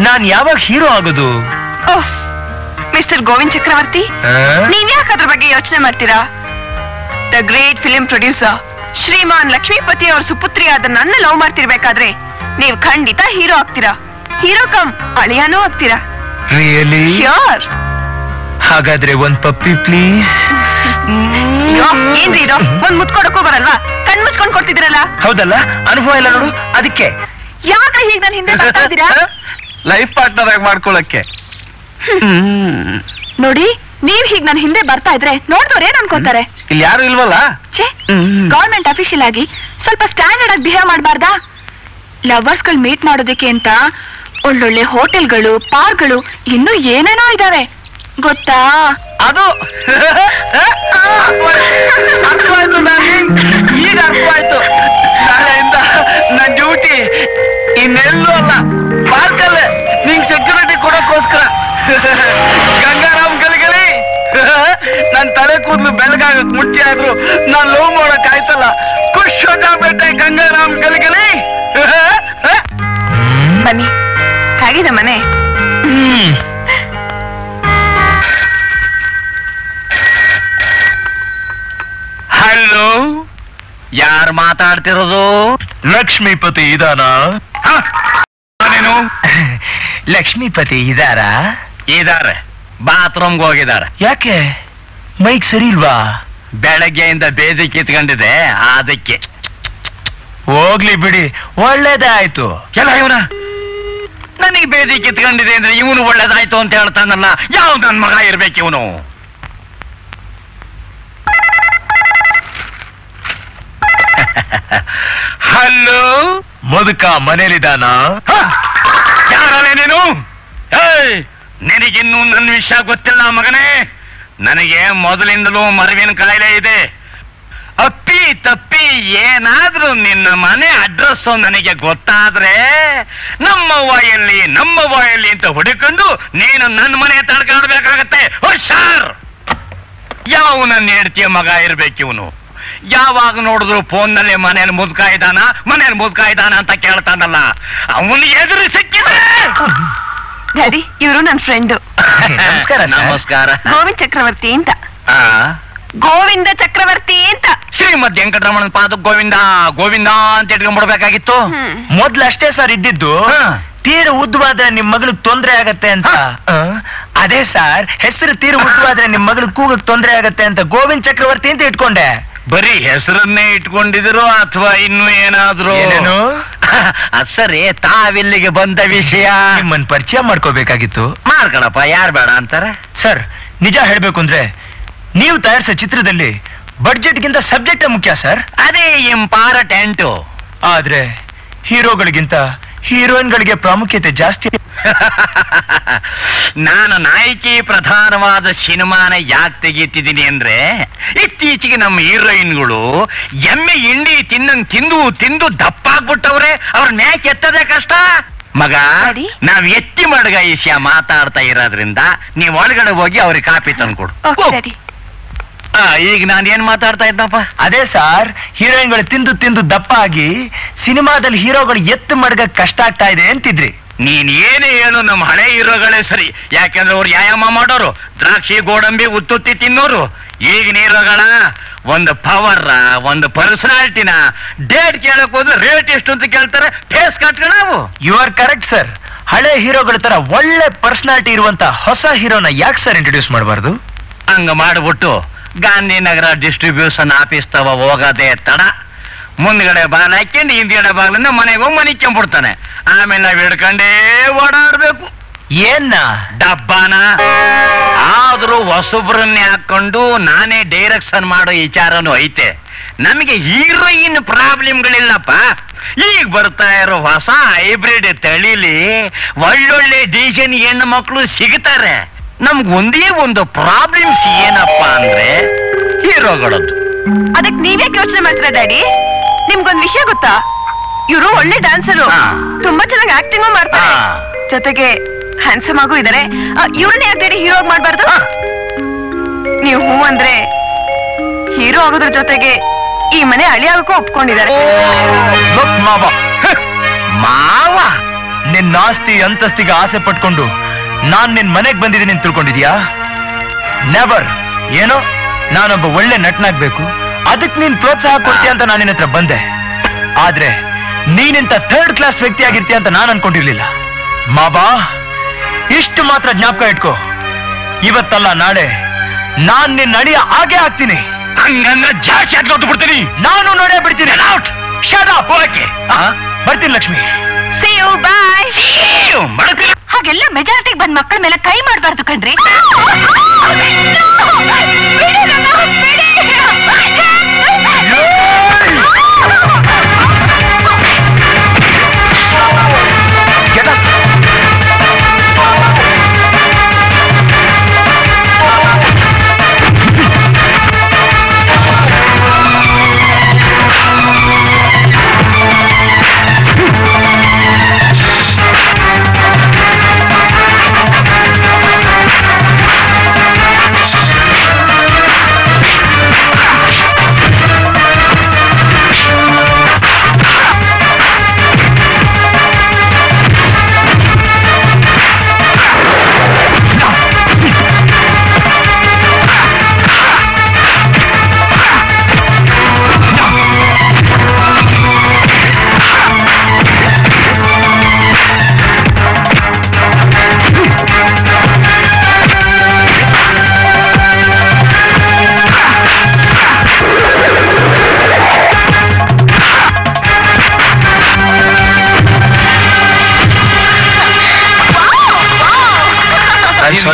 ನಾನ್ ಯಾವಾಗ ಹೀರೋ ಆಗೋದು? ಓಹ್ ಮಿಸ್ಟರ್ ಗೋವಿಂದ್ ಚಕ್ರವರ್ತಿ, ನೀವ್ಯಾಕೆ ಅದ್ರ ಬಗ್ಗೆ ಯೋಚನೆ ಮಾಡ್ತೀರಾ? ದ ಗ್ರೇಟ್ ಫಿಲ್ಮ್ ಪ್ರೊಡ್ಯೂಸರ್ ಶ್ರೀಮಾನ್ ಲಕ್ಷ್ಮೀಪತಿ ಅವ್ರ ಸುಪುತ್ರಿಯಾದ ನನ್ನ ಲವ್ ಮಾಡ್ತಿರ್ಬೇಕಾದ್ರೆ ನೀವು ಖಂಡಿತ ಹೀರೋ ಆಗ್ತೀರಾ. ಹೀರೋ ಕಮ್ ಅಳಿಯಾನೂ ಆಗ್ತೀರಾ. ರಿಯಲಿ? ಶ್ಯೂರ್. ಹಾಗಾದ್ರೆ ಒಂದ್ ಪಪ್ಪಿ ಪ್ಲೀಸ್. ಏನ್ರಿ ಇದು? ಒಂದ್ ಮುತ್ಕೊಡಕ್ಕೂ ಬರಲ್ವಾ? ಕಣ್ ಮುಚ್ಕೊಂಡ್ ಕೊಡ್ತಿದ್ದೀರಲ್ಲ. ಹೌದಲ್ಲ, ಅನುಭವ ಇಲ್ಲ ನೋಡು. ಅದಕ್ಕೆ ಯಾಕೆ ಹೀಗೆ ನನ್ನ ಹಿಂದೆ ಬರ್ತಾ ಇದ್ದೀರಾ? ಲೈಫ್ ಪಾರ್ಟ್ನರ್ ಆಗಿ ಮಾಡ್ಕೊಳಕ್ಕೆ. ನೋಡಿ, ನೀವ್ ಹೀಗ್ ನನ್ನ ಹಿಂದೆ ಬರ್ತಾ ಇದ್ರೆ ನೋಡ್ದವ್ರು ಏನ್ ಅನ್ಕೋತಾರೆ? ಇಲ್ಲಿ ಯಾರು ಇಲ್ವಲ್ಲ? ಗವರ್ಮೆಂಟ್ ಅಫಿಷಿಯಲ್ ಆಗಿ ಸ್ವಲ್ಪ ಸ್ಟ್ಯಾಂಡರ್ಡ್ ಆಗಿ ಬಿಹೇವ್ ಮಾಡಬಾರ್ದಾ? ಲವರ್ಸ್ ಗಳು ಮೀಟ್ ಮಾಡೋದಕ್ಕೆ ಅಂತ ಒಳ್ಳೊಳ್ಳೆ ಹೋಟೆಲ್ಗಳು, ಪಾರ್ಕ್ಗಳು, ಇನ್ನೂ ಏನೇನೋ ಇದಾವೆ ಗೊತ್ತಾ? ಅದು ಅರ್ಥವಾಯ್ತು ಈಗ ಅರ್ಥವಾಯ್ತು. ನಾಳೆಯಿಂದ ನನ್ನ ಡ್ಯೂಟಿ ಇನ್ನೆಲ್ಲೂ ಅಲ್ಲ, ಪಾರ್ಕಲ್ಲೇ ನಿಂಗೆ ಸೆಕ್ಯೂರಿಟಿ ಕೊಡೋಕ್ಕೋಸ್ಕರ. ಗಂಗಾರಾಮ್ ಗಲಗಲಿ, ನನ್ ತಲೆ ಕೂದಲು ಬೆಳಗಾಗಕ್ ಮುಚ್ಚಿ ಆದ್ರು ನಾನ್ ಲವ್ ಮಾಡಕ್ ಆಯ್ತಲ್ಲ. ಖುಷ್ ಹೋಗ್ಬಿಟ್ಟೆ ಗಂಗಾರಾಮ್ ಗಲಗಲಿ. ಬನ್ನಿ, ಹೇಗಿದೆ ಮನೆ? ಹಲೋ, ಯಾರು ಮಾತಾಡ್ತಿರೋದು? ಲಕ್ಷ್ಮೀಪತಿ ಇದಾನ? ನೀನು ಲಕ್ಷ್ಮೀಪತಿ ಇದಾರಾ? ಇದಾರೆ, ಬಾತ್ರೂಮ್ಗೆ ಹೋಗಿದ್ದಾರೆ. ಯಾಕೆ? ಮೈಕ್ ಸರಿ ಇಲ್ವಾ? ಬೆಳಗ್ಗೆಯಿಂದ ಬೇದಿ ಕಿತ್ಕೊಂಡಿದೆ, ಅದಕ್ಕೆ. ಹೋಗ್ಲಿ ಬಿಡಿ, ಒಳ್ಳೇದೇ ಆಯ್ತು. ಎಲ್ಲ ಇವನ ನನಗೆ ಬೇದಿ ಕಿತ್ಕೊಂಡಿದೆ ಅಂದ್ರೆ ಇವನು ಒಳ್ಳೇದಾಯ್ತು ಅಂತ ಹೇಳ್ತಾನಲ್ಲ. ಯಾವ ನನ್ ಮಗ ಇರ್ಬೇಕು ಇವನು? ಹಲೋ, ಮುದುಕ ಮನೇಲಿದಾನ? ಯಾರಲ್ಲ ನೀನು? ನಿನಗಿನ್ನೂ ನನ್ನ ವಿಷಯ ಗೊತ್ತಿಲ್ಲ ಮಗನೇ. ನನಗೆ ಮೊದಲಿಂದಲೂ ಮರವಿನ ಕಾಯಿಲೆ ಇದೆ. ಅಪ್ಪಿ ತಪ್ಪಿ ಏನಾದ್ರೂ ನಿನ್ನ ಮನೆ ಅಡ್ರೆಸ್ ನನಗೆ ಗೊತ್ತಾದ್ರೆ ನಮ್ಮವ್ವ ಎಲ್ಲಿ ಅಂತ ಹುಡುಕೊಂಡು ನೀನು ನನ್ನ ಮನೆ ತಡ್ಕಾಡ್ಬೇಕಾಗತ್ತೆ. ಹುಷಾರ್! ಯಾವ ನನ್ನ ಹೆಂಡತಿಯ ಮಗ ಇರ್ಬೇಕು ಇವನು. ಯಾವಾಗ ನೋಡಿದ್ರು ಫೋನ್ನಲ್ಲಿ ಮನೇಲಿ ಮುದ್ಕ ಇದ್ದಾನ ಅಂತ ಕೇಳ್ತಾನಲ್ಲ. ಅವನು ಎದುರು ಸಿಕ್ಕಿದ್ರೆ ಡ್ಯಾಡಿ, ಇವರು ನನ್ನ ಫ್ರೆಂಡು. ನಮಸ್ಕಾರ. ನಮಸ್ಕಾರ. ಗೋವಿಂದ ಚಕ್ರವರ್ತಿ ಅಂತ. ಗೋವಿಂದ ಚಕ್ರವರ್ತಿ ಅಂತ. ಶ್ರೀಮದ್ ವೆಂಕಟರಮಣನ ಪಾದ ಗೋವಿಂದ ಗೋವಿಂದ ಅಂತ ಇಟ್ಕೊಂಡ್ಬಿಡ್ಬೇಕಾಗಿತ್ತು. ಮೊದ್ಲಷ್ಟೇ ಸರ್ ಇದ್ದಿದ್ದು. ತೀರ ಉದ್ದವಾದ್ರೆ ನಿಮ್ ಮಗಳಿಗೆ ತೊಂದ್ರೆ ಆಗತ್ತೆ ಅಂತ. ಅದೇ ಸರ್, ಹೆಸರು ತೀರ ಉದ್ದವಾದ್ರೆ ನಿಮ್ ಮಗಳಿಗೆ ಕೂಗಕ್ ತೊಂದ್ರೆ ಆಗತ್ತೆ ಅಂತ ಗೋವಿಂದ ಚಕ್ರವರ್ತಿ ಅಂತ ಇಟ್ಕೊಂಡೆ. ಬರೀ ಹೆಸರನ್ನೇ ಇಟ್ಕೊಂಡಿದ್ರು ಅಥವಾ ಇನ್ನು ಏನಾದ್ರು? ಸರಿ, ತಾವಿಲ್ಲಿಗೆ ಬಂದ ವಿಷಯ ನಿಮ್ಮನ್ ಪರಿಚಯ ಮಾಡ್ಕೋಬೇಕಾಗಿತ್ತು. ಮಾಡ್ಕೊಳಪ್ಪ, ಯಾರು ಬೇಡ ಅಂತಾರೆ? ಸರ್, ನಿಜ ಹೇಳ್ಬೇಕು ಅಂದ್ರೆ ನೀವು ತಯಾರಿಸೋ ಚಿತ್ರದಲ್ಲಿ ಬಡ್ಜೆಟ್ಗಿಂತ ಸಬ್ಜೆಕ್ಟ್ ಮುಖ್ಯ ಸರ್. ಅದೇ ಇಂಪಾರ್ಟೆಂಟು. ಆದ್ರೆ ಹೀರೋಗಳಿಗಿಂತ ಹೀರೋಯಿನ್ಗಳಿಗೆ ಪ್ರಾಮುಖ್ಯತೆ ಜಾಸ್ತಿ. ನಾನು ನಾಯಕಿ ಪ್ರಧಾನವಾದ ಸಿನಿಮಾನ ಯಾಕೆ ತೆಗೀತಿದ್ದೀನಿ ಅಂದ್ರೆ, ಇತ್ತೀಚೆಗೆ ನಮ್ಮ ಹೀರೋಯಿನ್ಗಳು ಎಮ್ಮೆ ಹಿಂಡಿ ತಿನ್ನಂಗ್ ತಿಂದು ದಪ್ಪಾಗ್ಬಿಟ್ಟವ್ರೆ. ಅವ್ರ ಮ್ಯಾಕ್ ಎತ್ತದೇ ಕಷ್ಟ ಮಗ. ನಾವ್ ಎತ್ತಿ ಮಡ್ಗ ವಿಷಯ ಮಾತಾಡ್ತಾ ಇರೋದ್ರಿಂದ ನೀವ್ ಒಳಗಡೆ ಹೋಗಿ ಅವ್ರಿಗೆ ಕಾಪಿ ತಂದ್ಕೊಡು. ಈಗ ನಾನು ಏನ್ ಮಾತಾಡ್ತಾ ಇದ್ದಪ್ಪ? ಅದೇ ಸರ್, ಹೀರೋಯಿನ್ಗಳು ತಿಂದು ದಪ್ಪ ಆಗಿ ಸಿನಿಮಾದಲ್ಲಿ ಹೀರೋಗಳು ಎತ್ತು ಮಡ್ಗ ಕಷ್ಟ ಆಗ್ತಾ ಇದೆ ಅಂತಿದ್ರಿ. ನೀನ್ ಏನೇ ಹೇಳು, ನಮ್ಮ ಹಳೆ ಹೀರೋಗಳೇ ಸರಿ. ಯಾಕೆಂದ್ರೆ ಅವ್ರು ವ್ಯಾಯಾಮ ಮಾಡೋರು, ದ್ರಾಕ್ಷಿ ಗೋಡಂಬಿ ಉತ್ತುತ್ತಿ ತಿನ್ನೋರು. ಈಗಿನ ಹೀರೋಗಳ ಒಂದು ಪವರ್, ಒಂದು ಪರ್ಸನಾಲಿಟಿನ ಡೇಟ್ ಕೇಳಕ್ ಹೋದ್ರೆ ರೇಟ್ ಎಷ್ಟು ಅಂತ ಕೇಳ್ತಾರೆ. ಫೇಸ್ ಕಟ್ಕೊಂಡು ಯು ಆರ್ ಕರೆಕ್ಟ್ ಸರ್. ಹಳೆ ಹೀರೋಗಳ ತರ ಒಳ್ಳೆ ಪರ್ಸನಾಲಿಟಿ ಇರುವಂತ ಹೊಸ ಹೀರೋನ ಯಾಕೆ ಸರ್ ಇಂಟ್ರೊಡ್ಯೂಸ್ ಮಾಡಬಾರ್ದು? ಹಂಗ ಮಾಡ್ಬಿಟ್ಟು ಗಾಂಧಿನಗರ ಡಿಸ್ಟ್ರಿಬ್ಯೂಷನ್ ಆಫೀಸ್ ತವ ಹೋಗೋದೇ ತಡ. ಮುಂದ್ಗಡೆ ಬಾಗಿಲು ಹಾಕೊಂಡು ಹಿಂದ್ಗಡೆ ಬಾಗಿಲಿಂದ ಮನೆಗೆ ಹೋಗಿ ಮನಿಕೊಂಡ್ಬಿಡ್ತಾನೆ. ಆಮೇಲೆ ನಾವ್ ಹಿಡ್ಕೊಂಡೇ ಓಡಾಡ್ಬೇಕು. ಏನ್ನ ಡಬ್ಬಾನ. ಆದ್ರೂ ಹೊಸಬ್ರನ್ನೇ ಹಾಕೊಂಡು ನಾನೇ ಡೈರೆಕ್ಷನ್ ಮಾಡೋ ವಿಚಾರನೂ ಐತೆ. ನಮಗೆ ಹೀರೋಯಿನ್ ಪ್ರಾಬ್ಲಮ್ಗಳಿಲ್ಲಪ್ಪ. ಈಗ ಬರ್ತಾ ಇರೋ ಹೊಸ ಹೈಬ್ರಿಡ್ ತಳಿಲಿ ಒಳ್ಳೊಳ್ಳೆ ಡಿಸೈನ್ ಹೆಣ್ಣು ಮಕ್ಕಳು ಸಿಗ್ತಾರೆ. ನಮ್ಗೆ ಒಂದೇ ಒಂದು ಪ್ರಾಬ್ಲಮ್ಸ್ ಏನಪ್ಪ ಅಂದ್ರೆ ಹೀರೋಗಳದ್ದು. ಅದಕ್ಕೆ ನೀವೇ ಯೋಚನೆ ಮಾಡ್ತೀರಾ ಡ್ಯಾಡಿ? ನಿಮ್ಗೊಂದ್ ವಿಷಯ ಗೊತ್ತಾ? ಇವರು ಒಳ್ಳೆ ಡ್ಯಾನ್ಸರು, ತುಂಬಾ ಚೆನ್ನಾಗಿ ಆಕ್ಟಿಂಗ್ ಮಾಡ್ತಾರೆ, ಜೊತೆಗೆ ಹ್ಯಾಂಡ್ಸಮ್ ಆಗೂ ಇದಾರೆ. ಇವ್ರನ್ನೇ ಯಾಕೆ ಡ್ಯಾಡಿ ಹೀರೋ ಮಾಡ್ಬಾರ್ದು? ನೀವು ಹೂ ಅಂದ್ರೆ ಹೀರೋ ಆಗೋದ್ರ ಜೊತೆಗೆ ಈ ಮನೆ ಅಳಿ ಆಗೋಕ್ಕೂ ಒಪ್ಕೊಂಡಿದ್ದಾರೆ. ಮಾವ, ನಿನ್ನ ಆಸ್ತಿ ಅಂತಸ್ತಿಗೆ ಆಸೆ ಪಟ್ಕೊಂಡು ನಾನ್ ನಿನ್ ಮನೆಗ್ ಬಂದಿದ್ದೀನಿ ಅಂತ ತಿಳ್ಕೊಂಡಿದ್ಯಾ? ನೆವರ್. ಏನೋ ನಾನೊಬ್ಬ ಒಳ್ಳೆ ನಟನಾಗ್ಬೇಕು, ಅದಕ್ಕೆ ನೀನ್ ಪ್ರೋತ್ಸಾಹ ಕೊಡ್ತೀಯ ಅಂತ ನಾನು ನಿನ್ನ ಹತ್ರ ಬಂದೆ. ಆದ್ರೆ ನೀನಿಂತ ಥರ್ಡ್ ಕ್ಲಾಸ್ ವ್ಯಕ್ತಿ ಆಗಿರ್ತೀಯ ಅಂತ ನಾನು ಅನ್ಕೊಂಡಿರ್ಲಿಲ್ಲ. ಮಾಬಾ, ಇಷ್ಟು ಮಾತ್ರ ಜ್ಞಾಪಕ ಇಟ್ಕೋ. ಇವತ್ತಲ್ಲ ನಾಳೆ ನಾನ್ ನಿನ್ನ ಅಳಿಯ ಹಾಗೆ ಆಗ್ತೀನಿ. ಹಂಗಂದ್ರೆ ಜಾಸ್ತಿ ಆದ್ಕೊಟ್ಟು ಬಿಡ್ತೀನಿ. ನಾನು ನೋಡೇ ಬಿಡ್ತೀನಿ. ಬರ್ತೀನಿ ಲಕ್ಷ್ಮಿ. You bye. ಹಾಗೆಲ್ಲ ಮೆಜಾರಿಟಿಗೆ ಬಂದ್ ಮಕ್ಕಳ ಮೇಲೆ ಕೈ ಮಾಡಬಾರ್ದು ಕಣ್ರಿ.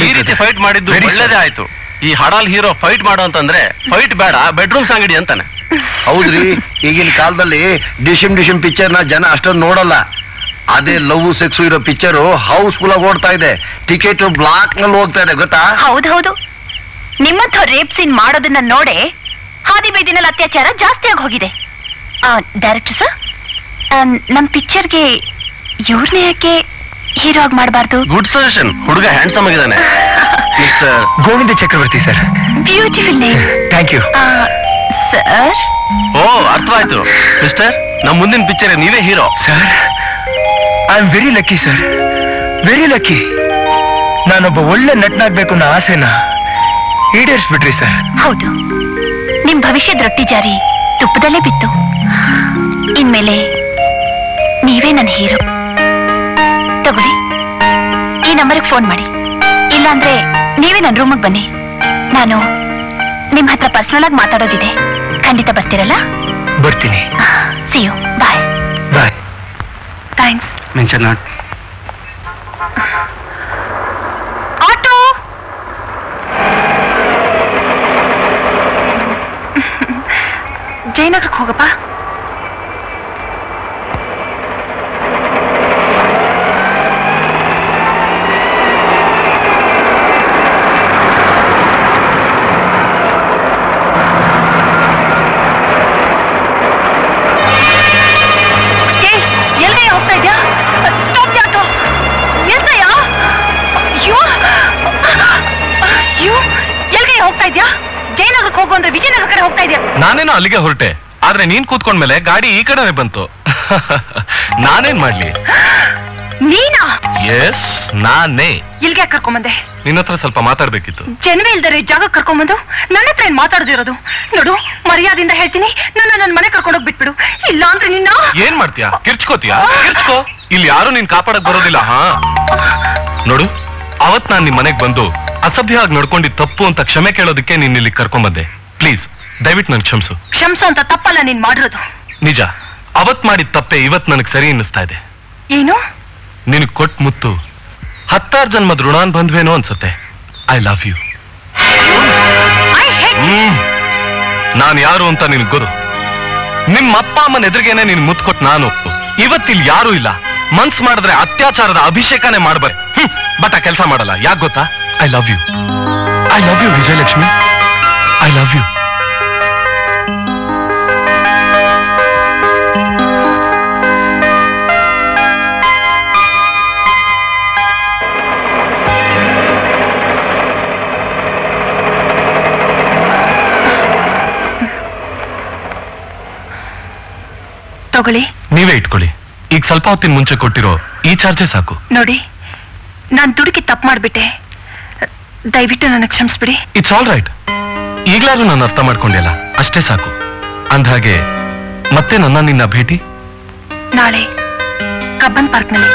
ಈ ರೀತಿ ಫೈಟ್ ಮಾಡಿದ್ದು ಒಳ್ಳೇದೇ ಆಯ್ತು. ಈ ಹಡಾಲ್ ಹೀರೋ ಫೈಟ್ ಮಾಡೋ ಅಂತಂದ್ರೆ ಫೈಟ್ ಬೇಡ, ಬೆಡ್ರೂಮ್ ಸಂಗಡಿ ಅಂತಾನೆ. ಹೌದ್ರಿ, ಈಗಿನ ಕಾಲದಲ್ಲಿ ಡಿಶಿಮ್ ಪಿಕ್ಚರ್ ನ ಜನ ಅಷ್ಟೊಂದು ನೋಡಲ್ಲ. ಅದೇ ಲವ್ ಸೆಕ್ಸ್ ಇರೋ ಪಿಕ್ಚರ್ ಹೌಸ್ಫುಲ್ ಆಗಿ ಓಡ್ತಾ ಇದೆ. ಟಿಕೆಟ್ ಬ್ಲಾಕ್ ನಲ್ಲಿ ಹೋಗ್ತಾ ಇದೆ, ಗೊತ್ತಾ? ಹೌದೌದು, ನಿಮ್ಮಂಥ ರೇಪ್ ಸೀನ್ ಮಾಡೋದನ್ನ ನೋಡೆ ಹಾದಿ ಬೀದಿನಲ್ಲಿ ಅತ್ಯಾಚಾರ ಜಾಸ್ತಿ ಆಗಿ ಹೋಗಿದೆ. ಡೈರೆಕ್ಟರ್ ಸರ್, ನಮ್ ಪಿಕ್ಚರ್ಗೆ ಇವ್ರನ್ನೇ ಯಾಕೆ ಹೀರೋ ಆಗಿ ಮಾಡಬಾರ್ದು? Good suggestion. ಹುಡುಗ ಹ್ಯಾಂಡ್ಸಮ್ ಆಗಿದ್ದಾನೆ. Mister Govinda Chakravarthi sir. Beautiful name. Thank you sir. ಓ, ಅರ್ಥವಾಯ್ತು. ಮಿಸ್ಟರ್, ನಮ್ ಮುಂದಿನ ಪಿಕ್ಚರ್ ನೀವೇ hero. Sir, I am very lucky sir, very lucky. ನಾನೊಬ್ಬ ಒಳ್ಳೆ ನಟನಾಗ್ಬೇಕು ಅನ್ನೋ ಆಸೆನ ಈಡೇರಿಸ್ಬಿಟ್ರಿ ಸರ್. ಹೌದು, ನಿಮ್ ಭವಿಷ್ಯದ ರೊಟ್ಟಿ ಜಾರಿ ತುಪ್ಪದಲ್ಲೇ ಬಿತ್ತು. ಇನ್ಮೇಲೆ ನೀವೇ ನನ್ನ ಹೀರೋ. ತಗೊಳ್ಳಿ, ಈ ನಂಬರ್ಗೆ ಫೋನ್ ಮಾಡಿ. ಇಲ್ಲಾಂದ್ರೆ ನೀವೇ ನನ್ನ ರೂಮಿಗೆ ಬನ್ನಿ. ನಾನು ನಿಮ್ ಹತ್ರ ಪರ್ಸನಲ್ ಆಗಿ ಮಾತಾಡೋದಿದೆ. ಖಂಡಿತ ಬರ್ತೀರಲ್ಲ? ಬರ್ತೀನಿ. See you. Bye. Bye. Thanks. Mention not. Auto. ಜಯನಗರಕ್ಕೆ ಹೋಗಪ್ಪ. ವಿಜಯನಗರ ಕಡೆ ಹೋಗ್ತಾ ಇದೆಯಾ? ನಾನೇನೋ ಅಲ್ಲಿಗೆ ಹೊರಟೆ, ಆದ್ರೆ ನೀನ್ ಕೂತ್ಕೊಂಡ್ಮೇಲೆ ಗಾಡಿ ಈ ಕಡೆನೆ ಬಂತು. ನಾನೇನ್ ಮಾಡ್ಲಿ? ನೀನಾ? ಎಸ್, ನಾನೇ. ಇಲ್ಗೆ ಕರ್ಕೊಂಬಂದೆ? ನಿನ್ನ ಹತ್ರ ಸ್ವಲ್ಪ ಮಾತಾಡ್ಬೇಕಿತ್ತು. ಜನವೇ ಇಲ್ದರೆ ಜಾಗ ಕರ್ಕೊಂಬಂದು ನನ್ನ ಹತ್ರ ಏನ್ ಮಾತಾಡೋದಿರೋದು? ನೋಡು, ಮರ್ಯಾದಿಂದ ಹೇಳ್ತೀನಿ, ನನ್ನ ಮನೆ ಕರ್ಕೊಂಡೋಗ್ ಬಿಟ್ಬಿಡು. ಇಲ್ಲ ಅಂದ್ರೆ ನಿನ್ನ ಏನ್ ಮಾಡ್ತೀಯಾ? ಕಿರ್ಚ್ಕೋತೀಯಾ? ಕಿರ್ಚ್ಕೋ. ಇಲ್ಲಿ ಯಾರು ನೀನ್ ಕಾಪಾಡಕ್ ಬರೋದಿಲ್ಲ. ಹಾ, ನೋಡು, ಅವತ್ ನಾನ್ ನಿಮ್ ಮನೆಗ್ ಬಂದು ಅಸಭ್ಯವಾಗಿ ನಡ್ಕೊಂಡಿದ್ ತಪ್ಪು ಅಂತ ಕ್ಷಮೆ ಕೇಳೋದಕ್ಕೆ ನೀನ್ ಇಲ್ಲಿ ಕರ್ಕೊಂಬಂದೆ. ಪ್ಲೀಸ್, ದಯವಿಟ್ಟು ನನ್ ಕ್ಷಮಿಸು. ಕ್ಷಮಿಸು ಅಂತ ತಪ್ಪಲ್ಲ ನೀನ್ ಮಾಡಿರೋದು. ನಿಜ, ಅವತ್ ಮಾಡಿದ ತಪ್ಪೆ ಇವತ್ ನನಗ್ ಸರಿ ಅನ್ನಿಸ್ತಾ ಇದೆ. ಏನು? ನಿನಗ್ ಕೊಟ್ ಮುತ್ತು 10,000 ಜನ್ಮದ ಋಣಾನ್ ಬಂದ್ವೇನೋ ಅನ್ಸತ್ತೆ. I love you. ನಾನ್ ಯಾರು ಅಂತ ನಿನಗ್ ಗೊತ್ತು. ನಿಮ್ಮ ಅಪ್ಪ ಅಮ್ಮನ ಎದುರಿಗೇನೆ ನೀನ್ ಮುತ್ತು ಕೊಟ್ಟು ನಾನು ಇವತ್ತಿಲ್ ಯಾರು ಇಲ್ಲ. ಮನ್ಸ್ ಮಾಡಿದ್ರೆ ಅತ್ಯಾಚಾರದ ಅಭಿಷೇಕನೇ ಮಾಡ್ಬಾರೆ. ಬಟ್ ಆ ಕೆಲಸ ಮಾಡಲ್ಲ. ಯಾಕೆ ಗೊತ್ತಾ? I love you. I love you Vijayalakshmi. I love you. ತಗೊಳ್ಳಿ. ನೀವೇ ಇಟ್ಕೊಳ್ಳಿ. ಈಗ ಸ್ವಲ್ಪ ಹೊತ್ತಿನ ಮುಂಚೆ ಕೊಟ್ಟಿರೋ ಈ ಚಾರ್ಜೆ ಸಾಕು. ನೋಡಿ, ನಾನ್ ದುಡುಕಿ ತಪ್ಪು ಮಾಡ್ಬಿಟ್ಟೆ. ದಯವಿಟ್ಟು ನನ್ನ ಕ್ಷಮಿಸ್ಬಿಡಿ. It's all right. ಈಗ್ಲಾದ್ರೂ ನಾನು ಅರ್ಥ ಮಾಡ್ಕೊಂಡಿಲ್ಲ, ಅಷ್ಟೇ ಸಾಕು. ಅಂದ್ಹಾಗೆ ಮತ್ತೆ ನಿನ್ನ ಭೇಟಿ ನಾಳೆ ಕಬ್ಬನ್ ಪಾರ್ಕ್ನಲ್ಲಿ.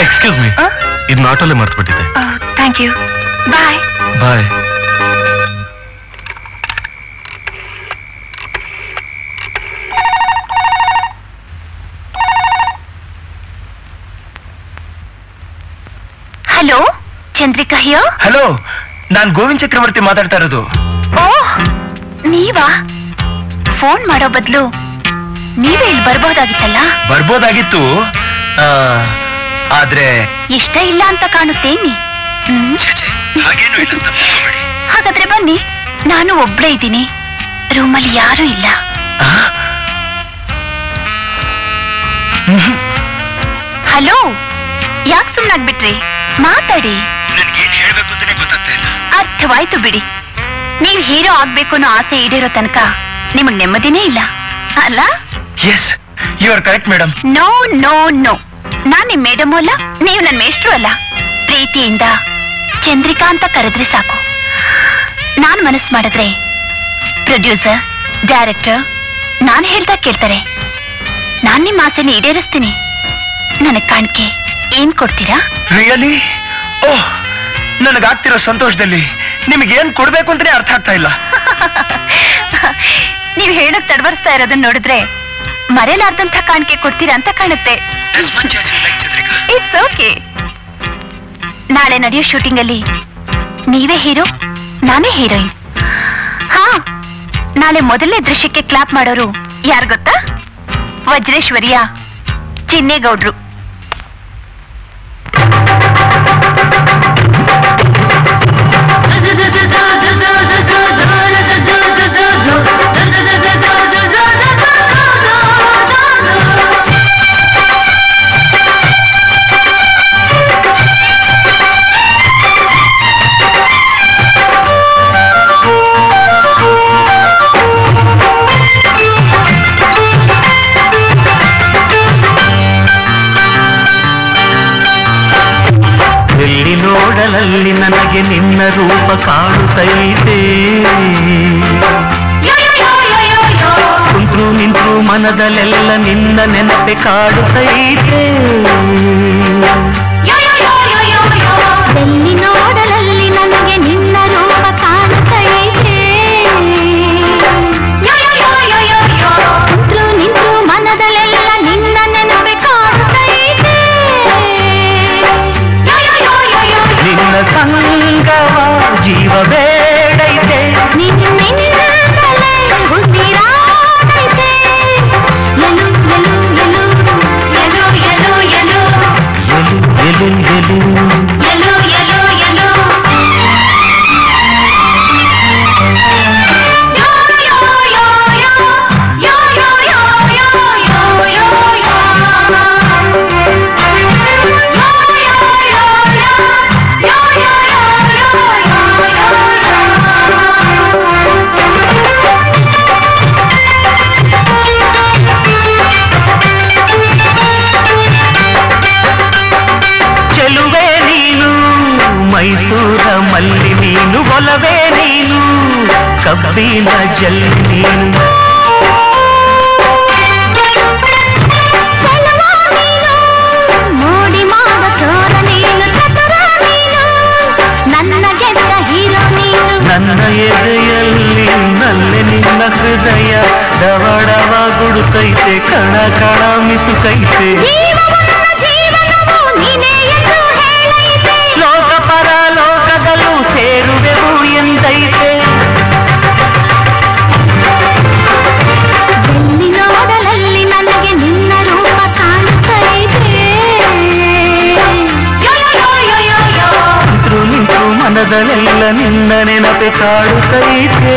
ಎಕ್ಸ್ಕ್ಯೂಸ್ ಮೀ, ಇದನ್ನ ಆಟೋಲೆ ಮರ್ತ್ಬಿಟ್ಟಿದ್ದೆ. Thank you. Bye. Bye. Chandrika ಹಿಯೋ. ಹಲೋ, ನಾನ್ ಗೋವಿಂದ್ ಚಕ್ರವರ್ತಿ ಮಾತಾಡ್ತಾ ಇರೋದು. ಓಹ್, ನೀವಾ? ಫೋನ್ ಮಾಡೋ ಬದಲು ನೀವೇ ಇಲ್ಲಿ ಬರ್ಬೋದಾಗಿತ್ತಲ್ಲ. ಬರ್ಬೋದಾಗಿತ್ತು, ಆದ್ರೆ ಇಷ್ಟ ಇಲ್ಲ ಅಂತ ಕಾಣುತ್ತೇನಿ. ಹಾಗೇನು ಇಲ್ಲ, ತಪ್ಪಿಸ್ಕೊಬೇಡಿ. ಹಾಗಾದ್ರೆ ಬನ್ನಿ, ನಾನು ಒಬ್ಳೇ ಇದ್ದೀನಿ, ರೂಮಲ್ಲಿ ಯಾರೂ ಇಲ್ಲ. ಹಲೋ, ಯಾಕೆ ಸುಮ್ಮನಾಗ್ಬಿಟ್ರಿ? ಮಾತಾಡಿ. ನನ್ಗೇನ್ ಹೇಳ್ಬೇಕು ಅಂತಾನೆ ಗೊತ್ತಾಗ್ತಾ ಇಲ್ಲ. ಅರ್ಥವಾಯ್ತು ಬಿಡಿ. ನೀವ್ ಹೀರೋ ಆಗ್ಬೇಕು ಅನ್ನೋ ಆಸೆ ಈಡೇರೋ ತನಕ ನಿಮಗ್ ನೆಮ್ಮದಿನೇ ಇಲ್ಲ ಅಲ್ಲ? Yes, you are correct madam. No no no, ನಾನ್ ನಿಮ್ ಮೇಡಮ್ ಅಲ್ಲ, ನೀವು ನನ್ ಮೇಷ್ಟ್ರು ಅಲ್ಲ. ಪ್ರೀತಿಯಿಂದ ಚಂದ್ರಿಕಾ ಅಂತ ಕರೆದ್ರೆ ಸಾಕು. ನಾನ್ ಮನಸ್ಸು ಮಾಡಿದ್ರೆ ಪ್ರೊಡ್ಯೂಸರ್, ಡೈರೆಕ್ಟರ್ ನಾನ್ ಹೇಳ್ದಾಗ ಕೇಳ್ತಾರೆ. ನಾನ್ ನಿಮ್ ಆಸೆನ ಈಡೇರಿಸ್ತೀನಿ. ನನಗ್ ಕಾಣಿಕೆ ಏನ್ ಕೊಡ್ತೀರಾ? ರಿಯಲಿ? ಓಹ್, ನನಗಾಗ್ತಿರೋ ಸಂತೋಷದಲ್ಲಿ ನಿಮಗೇನ್ ಕೊಡ್ಬೇಕು ಅಂತಾನೆ ಅರ್ಥ ಆಗ್ತಾ ಇಲ್ಲ. ನೀವ್ ಹೇಳಕ್ ತಡವರ್ಸ್ತಾ ಇರೋದನ್ನ ನೋಡಿದ್ರೆ ಮರೆಯಲಾರ್ದಂಥ ಕಾಣಿಕೆ ಕೊಡ್ತೀರಾ ಅಂತ ಕಾಣುತ್ತೆ. It's okay. ನಾಳೆ ನಡೆಯೋ ಶೂಟಿಂಗ್ ಅಲ್ಲಿ ನೀವೇ ಹೀರೋ, ನಾನೇ ಹೀರೋಯಿನ್. ಹಾ, ನಾಳೆ ಮೊದಲನೇ ದೃಶ್ಯಕ್ಕೆ ಕ್ಲಾಪ್ ಮಾಡೋರು ಯಾರು ಗೊತ್ತಾ? ವಜ್ರೇಶ್ವರಿಯ ಚಿನ್ನೇಗೌಡ್ರು. ಎಲ್ಲಿ ನೋಡಲಲ್ಲಿ ನನಗೆ ನಿನ್ನ ರೂಪ ಕಾಣುತ್ತೈತೆ. ಕುಂತ್ರು ನಿಂತ್ರು ಮನದಲ್ಲೆಲ್ಲ ನಿನ್ನ ನೆನಪೆ ಕಾಡುತ್ತೈತೆ. ಎಲ್ಲಿ ನೋಡಲಲ್ಲಿ ನನಗೆ ನಿನ್ನ ರೂಪ ಕಾಣುತ್ತೈತೆ. ಕುಂತ್ರು ನಿಂತ್ರು ಮನದಲ್ಲೆಲ್ಲ ನಿನ್ನ ನೆನಪೆ ಕಾಡುತ್ತೈತೆ. ನಿನ್ನ ಸಂಗವ ಜೀವ ಬೇಡೈತೆ. ನಿನ್ನಿಂದಲೇ ಉಸಿರಾಡೈತೆ. ಎಲು ಎಲು ಎಲು ಎಲು ಎಲು ಎಲು ಎಲು ಎಲು ಎಲು ಎಲು ಎಲು ಎಲು ಚೆಲುವೆ ನೀನು ಮೈಸೂರ ಮಲ್ಲಿ ನೀನು, ಒಲವೇ ನೀನು ಕಬ್ಬಿನ ಜಲ್ಲಿ ನೀನು. ಮೋಡಿ ಮಾವ ಚೋರ ನೀನು, ಚತುರ ನೀನು, ನನ್ನ ಗೆದ್ದ ಹೀರೋ ನೀನು. ನನ್ನ ಎದೆಯಲ್ಲಿ ನಲ್ಲೆ ನಿನ್ನ ಹೃದಯ ಡವಡವ ಗುಡುಕೈತೆ, ಕಣ ಕಣ ಮಿಸುಕೈತೆ. ಜೀವನವು ನೀನೇ ಎಂದು ಹೇಳೈತೆ. ಲೋಕ ಪರ ಲೋಕದಲ್ಲೂ ಸೇರುವೆವು ಎಂದೈತೆ. ಎಲ್ಲಿ ನೋಡಲಲ್ಲಿ ನನಗೆ ನಿನ್ನ ರೂಪ ಕಾಣುತ್ತೈತೆ. ನಿಂತ್ರು ನಿಂತ್ರು ಮನದಲ್ಲೆಲ್ಲ ನಿನ್ನ ನೆನಪೆ ಕಾಡುತ್ತೈತೆ.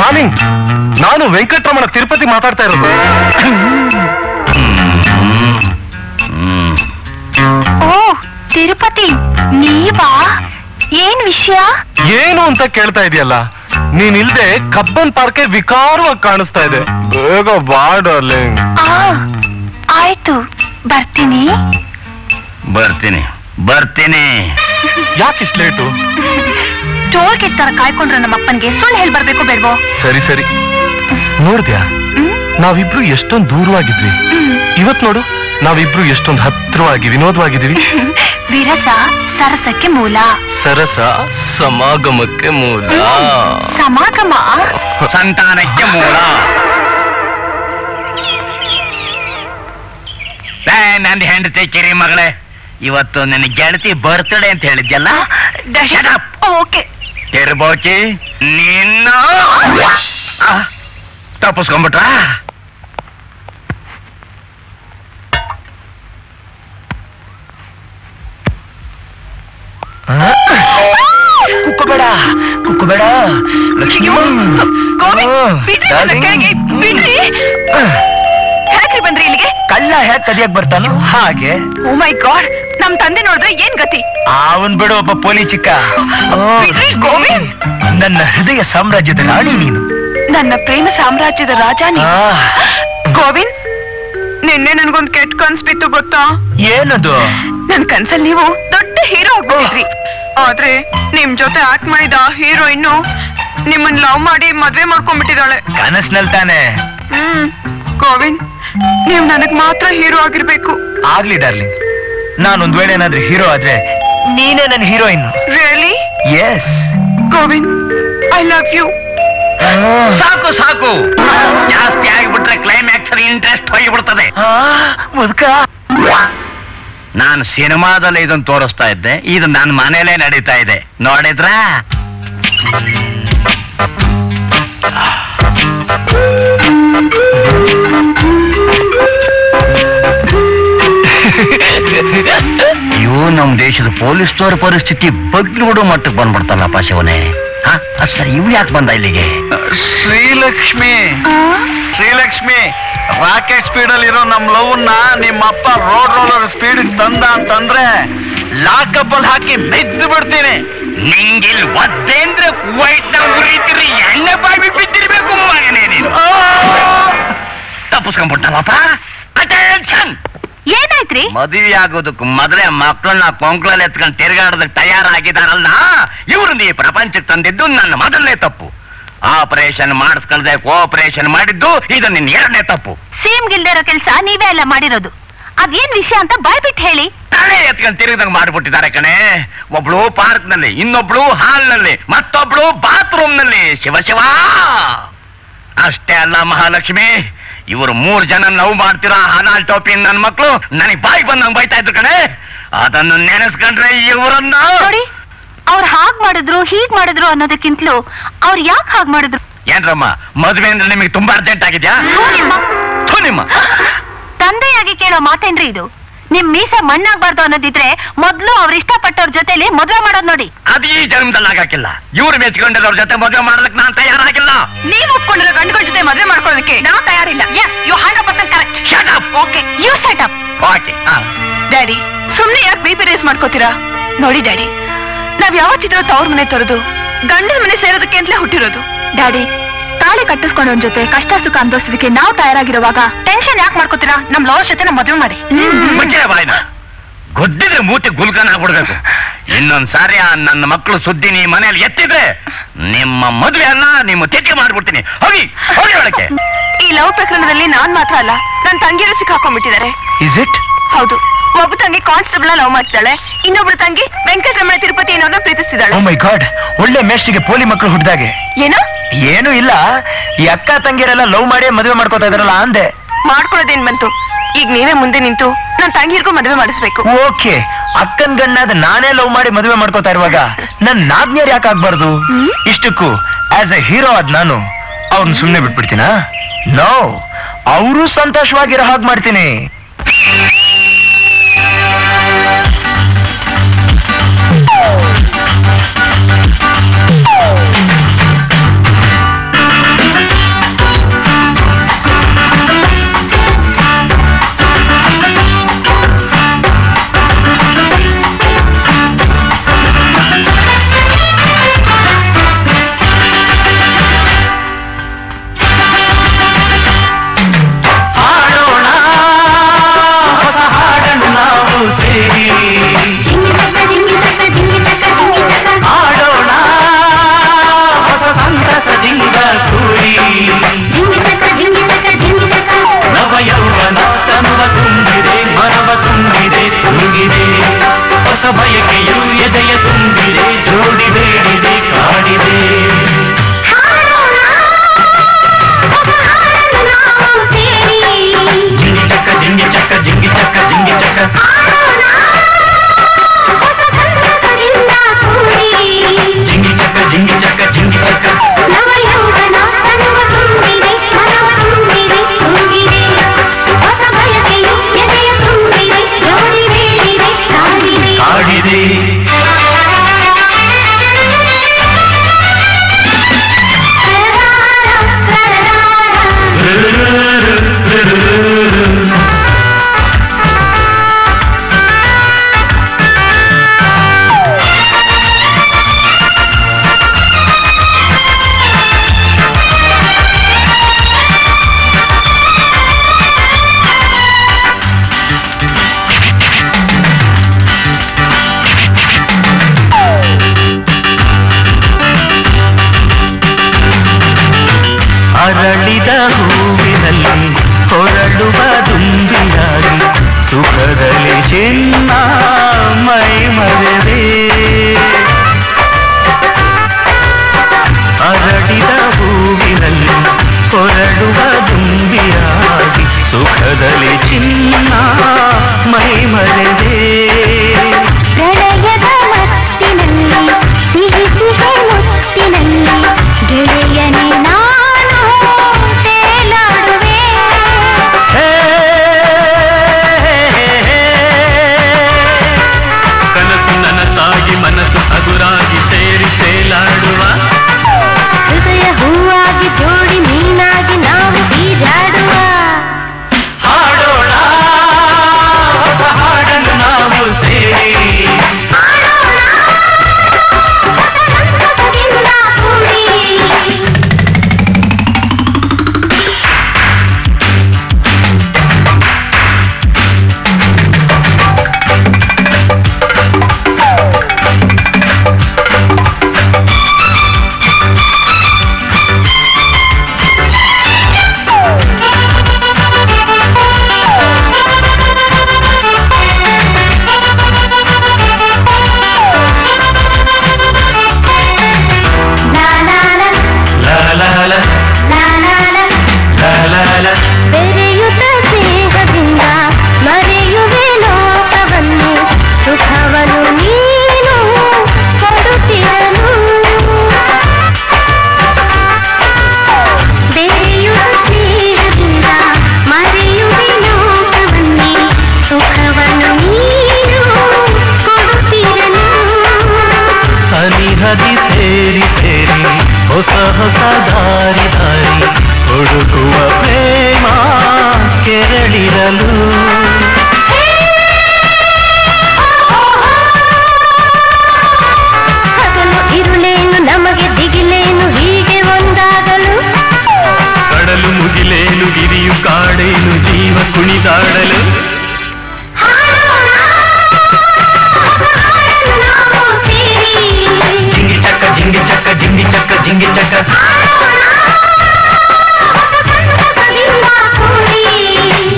ಡಾರ್ಲಿಂಗ್, ನಾನು ವೆಂಕಟರಮಣ ತಿರುಪತಿ ಮಾತಾಡ್ತಾ ಇರೋದು. ಓ ತಿರುಪತಿ, ನೀವಾ? ಏನ್ ವಿಷಯ? ಏನು ಅಂತ ಕೇಳ್ತಾ ಇದೆಯಲ್ಲ, ನೀನಿಲ್ದೆ ಕಬ್ಬನ್ ಪಾರ್ಕೆ ವಿಕಾರವಾಗಿ ಕಾಣಿಸ್ತಾ ಇದೆ. ಬೇಗ ಬಾ ಡಾರ್ಲಿಂಗ್. ಆಯ್ತು, ಬರ್ತೀನಿ. ಬರ್ತೀನಿ ಬರ್ತೀನಿ. ಯಾಕಿಷ್ಟು ಲೇಟು? ಟೋಲ್ ಗೇಟ್ ತರ ಕಾಯ್ಕೊಂಡ್ರೆ ನಮ್ಮ ಅಪ್ಪನ್ಗೆ ಸುಳ್ಳು ಹೇಳಿ ಬರ್ಬೇಕು ಬೇಡ್ವೋ? ಸರಿ ಸರಿ. ನೋಡ್ದ್ಯಾ, ನಾವಿಬ್ರು ಎಷ್ಟೊಂದು ದೂರವಾಗಿದ್ವಿ. ಇವತ್ ನೋಡು, ನಾವಿಬ್ರು ಎಷ್ಟೊಂದು ಹತ್ರವಾಗಿ ವಿನೋದವಾಗಿದ್ದೀವಿ. ವಿರಸ ಸರಸಕ್ಕೆ ಮೂಲ, ಸರಸ ಸಮಾಗಮಕ್ಕೆ ಮೂಲ, ಸಮಾಗಮ ಸಂತಾನಕ್ಕೆ ಮೂಲ. ನಂದು ಹೆಂಡತಿ ಕಿರಿ ಮಗಳೇ, ಇವತ್ತು ನನ್ನ ಗೆಳತಿ ಬರ್ತ್ಡೇ ಅಂತ ಹೇಳಿದ್ಯಲ್ಲ. ಓಕೆ ತಿರ್ಬೋಕಿ, ನಿನ್ನ ತಪ್ಪಿಸ್ಕೊಂಡ್ಬಿಟ್ರ? ಕುಕ್ಕಬೇಡ ಕುಕ್ಕಬೇಡ ಲಕ್ಷ್ಮಿ. ಹೇಗ್ರಿ ಬಂದ್ರಿ ಇಲ್ಲಿಗೆ? ಕಳ್ಳ ಹೇಗ್ ಕದಿಯಕ್ ಬರ್ತಾನೋ ಹಾಗೆ. ಓ ಮೈ ಗಾಡ್, ನಮ್ ತಂದೆ ನೋಡಿದ್ರೆ ಏನ್ ಗತಿ? ಅವನ್ ಬಿಡು, ಒಬ್ಬ ಪೋಲಿ ಚಿಕ್ಕ. ನನ್ನ ಹೃದಯ ಸಾಮ್ರಾಜ್ಯದ ರಾಣಿ ನೀನು, ನನ್ನ ಪ್ರೇಮ ಸಾಮ್ರಾಜ್ಯದ ರಾಜ ನೀನು. ಗೋವಿಂದ್, ನಿನ್ನೆ ನನ್ಗೊಂದ್ ಕೆಟ್ಟ ಕನ್ಸ್ ಬಿತ್ತು ಗೊತ್ತಾ? ಏನದು? ನನ್ ಕನ್ಸಲ್ಲಿ ನೀವು ದೊಡ್ಡ ಹೀರೋ ಆಗ್ಬಿಟ್ಟಿದ್ರಿ. ಆದ್ರೆ ನಿಮ್ ಜೊತೆ ಆಕ್ಟ್ ಮಾಡಿದ ಹೀರೋಯಿನ್ನು ನಿಮ್ಮನ್ ಲವ್ ಮಾಡಿ ಮದ್ವೆ ಮಾಡ್ಕೊಂಡ್ಬಿಟ್ಟಿದ್ದಾಳೆ. ಕನಸ್ನಲ್ಲಿ ತಾನೆ? ಗೋವಿಂದ್, ನೀವ್ ನನಗ್ ಮಾತ್ರ ಹೀರೋ ಆಗಿರ್ಬೇಕು. ಆಗ್ಲಿ ಡಾರ್ಲಿಂಗ್, ನಾನೊಂದ್ ವೇಳೆ ಏನಾದ್ರೂ ಹೀರೋ ಆದ್ರೆ ನೀನೇ ನನ್ನ heroine. Really? Yes Govind, I love you. ಸಾಕು ಸಾಕು, ಜಾಸ್ತಿ ಆಗಿಬಿಟ್ರೆ ಕ್ಲೈಮ್ಯಾಕ್ಸ್ ಇಂಟ್ರೆಸ್ಟ್ ಹೋಗಿಬಿಡ್ತದೆ. ಮುದ್ಕ, ನಾನು ಸಿನಿಮಾದಲ್ಲಿ ಇದನ್ನ ತೋರಿಸ್ತಾ ಇದ್ದೆ, ಇದು ನನ್ನ ಮನೇಲೇ ನಡೀತಾ ಇದೆ. ನೋಡಿದ್ರ? ಇವು ನಮ್ ದೇಶದ ಪೊಲೀಸ್ನವ್ರ ಪರಿಸ್ಥಿತಿ ಬಗ್ಲಿ ಬಿಡೋ ಮಟ್ಟಕ್ಕೆ ಬಂದ್ಬಿಡ್ತಲ್ಲಪ್ಪ ಶಿವನೇ. ಸರಿ, ಇವ್ ಯಾಕೆ ಬಂದ ಇಲ್ಲಿಗೆ? ಶ್ರೀಲಕ್ಷ್ಮಿ, ಶ್ರೀಲಕ್ಷ್ಮಿ, ರಾಕೆಟ್ ಸ್ಪೀಡ್ ಅಲ್ಲಿ ಇರೋ ನಮ್ ಲವ್ನ ನಿಮ್ಮಪ್ಪ ರೋಡ್ ರೋಲರ್ ಸ್ಪೀಡ್ ತಂದ ಅಂತಂದ್ರೆ ಲಾಕಪ್ ಅಲ್ಲಿ ಹಾಕಿ ಬಿದ್ದು ಬಿಡ್ತೀನಿ. ನಿಂಗಿಲ್ ಒದ್ದೇಂದ್ರೆ ಕುವೈಟ್ ನ ಉರಿತಿರಿ ಎಣ್ಣೆ ಬಾಯಿ ಬಿದ್ದಿರ್ಬೇಕು ಮಗನೇ ನೀನು. ತಪ್ಪಿಸ್ಕೊಂಡ್ಬಿಟ್ಟಲ್ಲಪ್ಪ. ಅಟೆನ್ಷನ್. ಏನಾಯ್ತ್ರಿ? ಮದುವೆ ಆಗೋದಕ್ಕೆ ಮೊದಲೇ ಮಕ್ಕಳನ್ನ ಕೊಂಕ್ಳಲ್ಲಿ ಎತ್ಕೊಂಡು ತಿರುಗಾಡೋದಕ್ಕೆ ತಯಾರಾಗಿದಾರಲ್ಲ, ಇವ್ರನ್ನ ಈ ಪ್ರಪಂಚಕ್ಕೆ ತಂದಿದ್ದು ನನ್ನ ಮೊದಲನೇ ತಪ್ಪು. ಆಪರೇಷನ್ ಮಾಡಿಸ್ಕೊಳ್ದೆ ಕೋಆಪರೇಷನ್ ಮಾಡಿದ್ದು ಇದು ನಿನ್ನ ಎರಡನೇ ತಪ್ಪು. ಸೇಮ್ ಗಿಲ್ದೇ ಇರೋ ಕೆಲ್ಸ ನೀವೇ ಎಲ್ಲ ಮಾಡಿರೋದು. ಅದೇನ್ ವಿಷಯ ಅಂತ ಬಾಯ್ಬಿಟ್ಟು ಹೇಳಿ. ತಲೆ ಎತ್ಕೊಂಡು ತಿರುಗದಂಗ್ ಮಾಡ್ಬಿಟ್ಟಿದ್ದಾರೆ ಕಣೆ. ಒಬ್ಳು ಪಾರ್ಕ್ ನಲ್ಲಿ, ಇನ್ನೊಬ್ಳು ಹಾಲ್ ನಲ್ಲಿ, ಮತ್ತೊಬ್ಳು ಬಾತ್ರೂಮ್ ನಲ್ಲಿ. ಶಿವ ಶಿವ. ಅಷ್ಟೇ ಅಲ್ಲ ಮಹಾಲಕ್ಷ್ಮಿ, ಇವರು 3 ಜನ ಲವ್ ಮಾಡ್ತಿರೋ ಹನಾಲ್ ಟೋಪಿ ನನ್ನ ಮಕ್ಕಳು ನನಗೆ ಬಾಯಿ ಬಂದಂಗ್ ಬೈತಾ ಇದ್ರು ಕಣೆ. ಅದನ್ನು ನೆನೆಸ್ಕೊಂಡ್ರೆ ಇವರನ್ನ ನೋಡಿ, ಅವ್ರು ಹಾಗ್ ಮಾಡಿದ್ರು ಹೀಗ್ ಮಾಡಿದ್ರು ಅನ್ನೋದಕ್ಕಿಂತಲೂ ಅವ್ರು ಯಾಕೆ ಹಾಗ್ ಮಾಡಿದ್ರು? ಏನ್ರಮ್ಮ, ಮದುವೆ ಅಂದ್ರೆ ನಿಮಗೆ ತುಂಬಾ ಅರ್ಜೆಂಟ್ ಆಗಿದ್ಯಾ? ನಿಮ್ಮ ತಂದೆಯಾಗಿ ಕೇಳೋ ಮಾತೇನ್ರಿ ಇದು? ನಿಮ್ ಮೀಸೆ ಮಣ್ಣಾಗ್ಬಾರ್ದು ಅನ್ನೋದಿದ್ರೆ ಮೊದ್ಲು ಅವ್ರ ಇಷ್ಟಪಟ್ಟವ್ರ ಜೊತೆಲಿ ಮದ್ವೆ ಮಾಡೋದ್ ನೋಡಿ. ಅದು ಈ ಜನ್ಮದಲ್ಲಿ ಆಗಾಕಿಲ್ಲ. ಇವ್ರು ಮೆಚ್ಕೊಂಡಿರೋರ್ ಜೊತೆ ಮದುವೆ ಮಾಡೋದಕ್ಕೆ ನಾನ್ ತಯಾರಾಗಿಲ್ಲ. ನೀವು ಒಪ್ಕೊಂಡಿರೋ ಗಂಡುಗಳ ಜೊತೆ ಮದ್ವೆ ಮಾಡ್ಕೊಳ್ಳೋದಕ್ಕೆ ನಾವ್ ತಯಾರಿಲ್ಲ. Yes, you 100% correct. Shut up. Okay, you shut up. Okay. Daddy, ಸುಮ್ನೆ ಯಾಕೆ ಬಿಪಿ ರೇಸ್ ಮಾಡ್ಕೋತೀರಾ? ನೋಡಿ ಡ್ಯಾಡಿ, ನಾವ್ ಯಾವತ್ತಿದ್ರೂ ತವ್ರ ಮನೆ ತೊರೆದು ಗಂಡನ ಮನೆ ಸೇರೋದಕ್ಕೆ ಅಂತಲೇ ಹುಟ್ಟಿರೋದು. ಡ್ಯಾಡಿ, ತಾಳಿ ಕಟ್ಟಿಸ್ಕೊಂಡವನ್ ಜೊತೆ ಕಷ್ಟ ಸುಖ ಅನುಭವಿಸೋದಕ್ಕೆ ನಾವು ತಯಾರಾಗಿರುವಾಗ ಟೆನ್ಷನ್ ಯಾಕೆ ಮಾಡ್ಕೋತೀರಾ? ನಮ್ ಲವರ್ ಜೊತೆ ನಮ್ ಮದುವೆ ಮಾಡಿ. ಮುಚ್ಚೆ ಬಾಯ್ನ, ಗೊದ್ದಿದ್ರೆ ಮೂತಿ ಗುಲ್ಕನ್ ಆಗ್ಬಿಡ್ಬೇಕು. ಇನ್ನೊಂದ್ಸಾರಿ ನನ್ನ ಮಕ್ಕಳು ಸುದ್ದಿ ನೀ ಮನೇಲಿ ಎತ್ತಿದ್ರೆ ನಿಮ್ಮ ಮದುವೆ ಅಲ್ಲ, ನಿಮ್ಮ ತೆಕ್ಕೆ ಮಾಡ್ಬಿಡ್ತೀನಿ. ಹೋಗಿ ಹೋಗಿ ಒಳಕ್ಕೆ. ಈ ಲವ್ ಪ್ರಕರಣದಲ್ಲಿ ನಾನ್ ಮಾತ್ರ ಅಲ್ಲ, ನನ್ ತಂಗಿಯರು ಸಿಕ್ಕಾಕೊಂಡ್ಬಿಟ್ಟಿದ್ದಾರೆ. Is it? ಹೌದು. ಒಬ್ಬ ತಂಗಿ ಕಾನ್ಸ್ಟೇಬಲ್ ಲವ್ ಮಾಡ್ತಿದ್ದಾಳೆ, ಇನ್ನೊಬ್ಳು ತಂಗಿ ವೆಂಕಟರಮಣ ತಿರುಪತಿ ಅನ್ನೋರ್ನ ಪ್ರೀತಿಸ್ತಿದ್ದಾಳೆ. ಓ ಮೈ ಗಾಡ್, ಒಳ್ಳೆ ಮೇಷ್ಟಿಗೆ ಪೋಲಿ ಮಕ್ಕಳು ಹುಟ್ಟಿದಾಗೆ. ಏನು ಇಲ್ಲ, ಈ ಅಕ್ಕ ತಂಗಿಯರೆಲ್ಲ ಲವ್ ಮಾಡಿ ಮದುವೆ ಮಾಡ್ಕೋತಾ ಇದಾರಲ್ಲ ಅಂದೆ. ಮಾಡ್ಕೊಳ್ಳೋದೇನ್ ಬಂತು? ಈಗ ನೀವೇ ಮುಂದೆ ನಿಂತು ನನ್ ತಂಗಿರ್ಗೂ ಮದುವೆ ಮಾಡಿಸ್ಬೇಕು. ಓಕೆ, ಅಕ್ಕನ್ ಗಂಡಾದ ನಾನೇ ಲವ್ ಮಾಡಿ ಮದುವೆ ಮಾಡ್ಕೋತಾ ಇರುವಾಗ ನನ್ ನಾದ್ನಿಯರ್ ಯಾಕೆ ಆಗ್ಬಾರ್ದು? ಇಷ್ಟಕ್ಕೂ ಆಸ್ ಎ ಹೀರೋ ಆದ್ ನಾನು ಅವ್ರನ್ನ ಸುಮ್ನೆ ಬಿಟ್ಬಿಡ್ತೀನಾ? ನೋ, ಅವರು ಸಂತೋಷವಾಗಿರೋ ಹಾಗೆ ಮಾಡ್ತೀನಿ. ಹೊಸ ದಾರಿ ದಾರಿ ಹುಡುಕುವ ಪ್ರೇಮ ಕೆರಳಿರಲು ಹಗಲು ಇರುಳೇನು ನಮಗೆ ದಿಗಿಲೇನು ಹೀಗೆ ಒಂದಾಗಲು ಕಡಲು ಮುಗಿಲೇನು ಗಿರಿಯು ಕಾಡೇನು ಜೀವ ಕುಣಿದಾಡಲು ಜಿಂಗಿ ಚಕ್ಕ ಜಿಂಗಿ ಚಕ್ಕ ಜಿಂಗಿ ಚಕ್ಕ ಜಿಂಗಿ ಚಕ್ಕ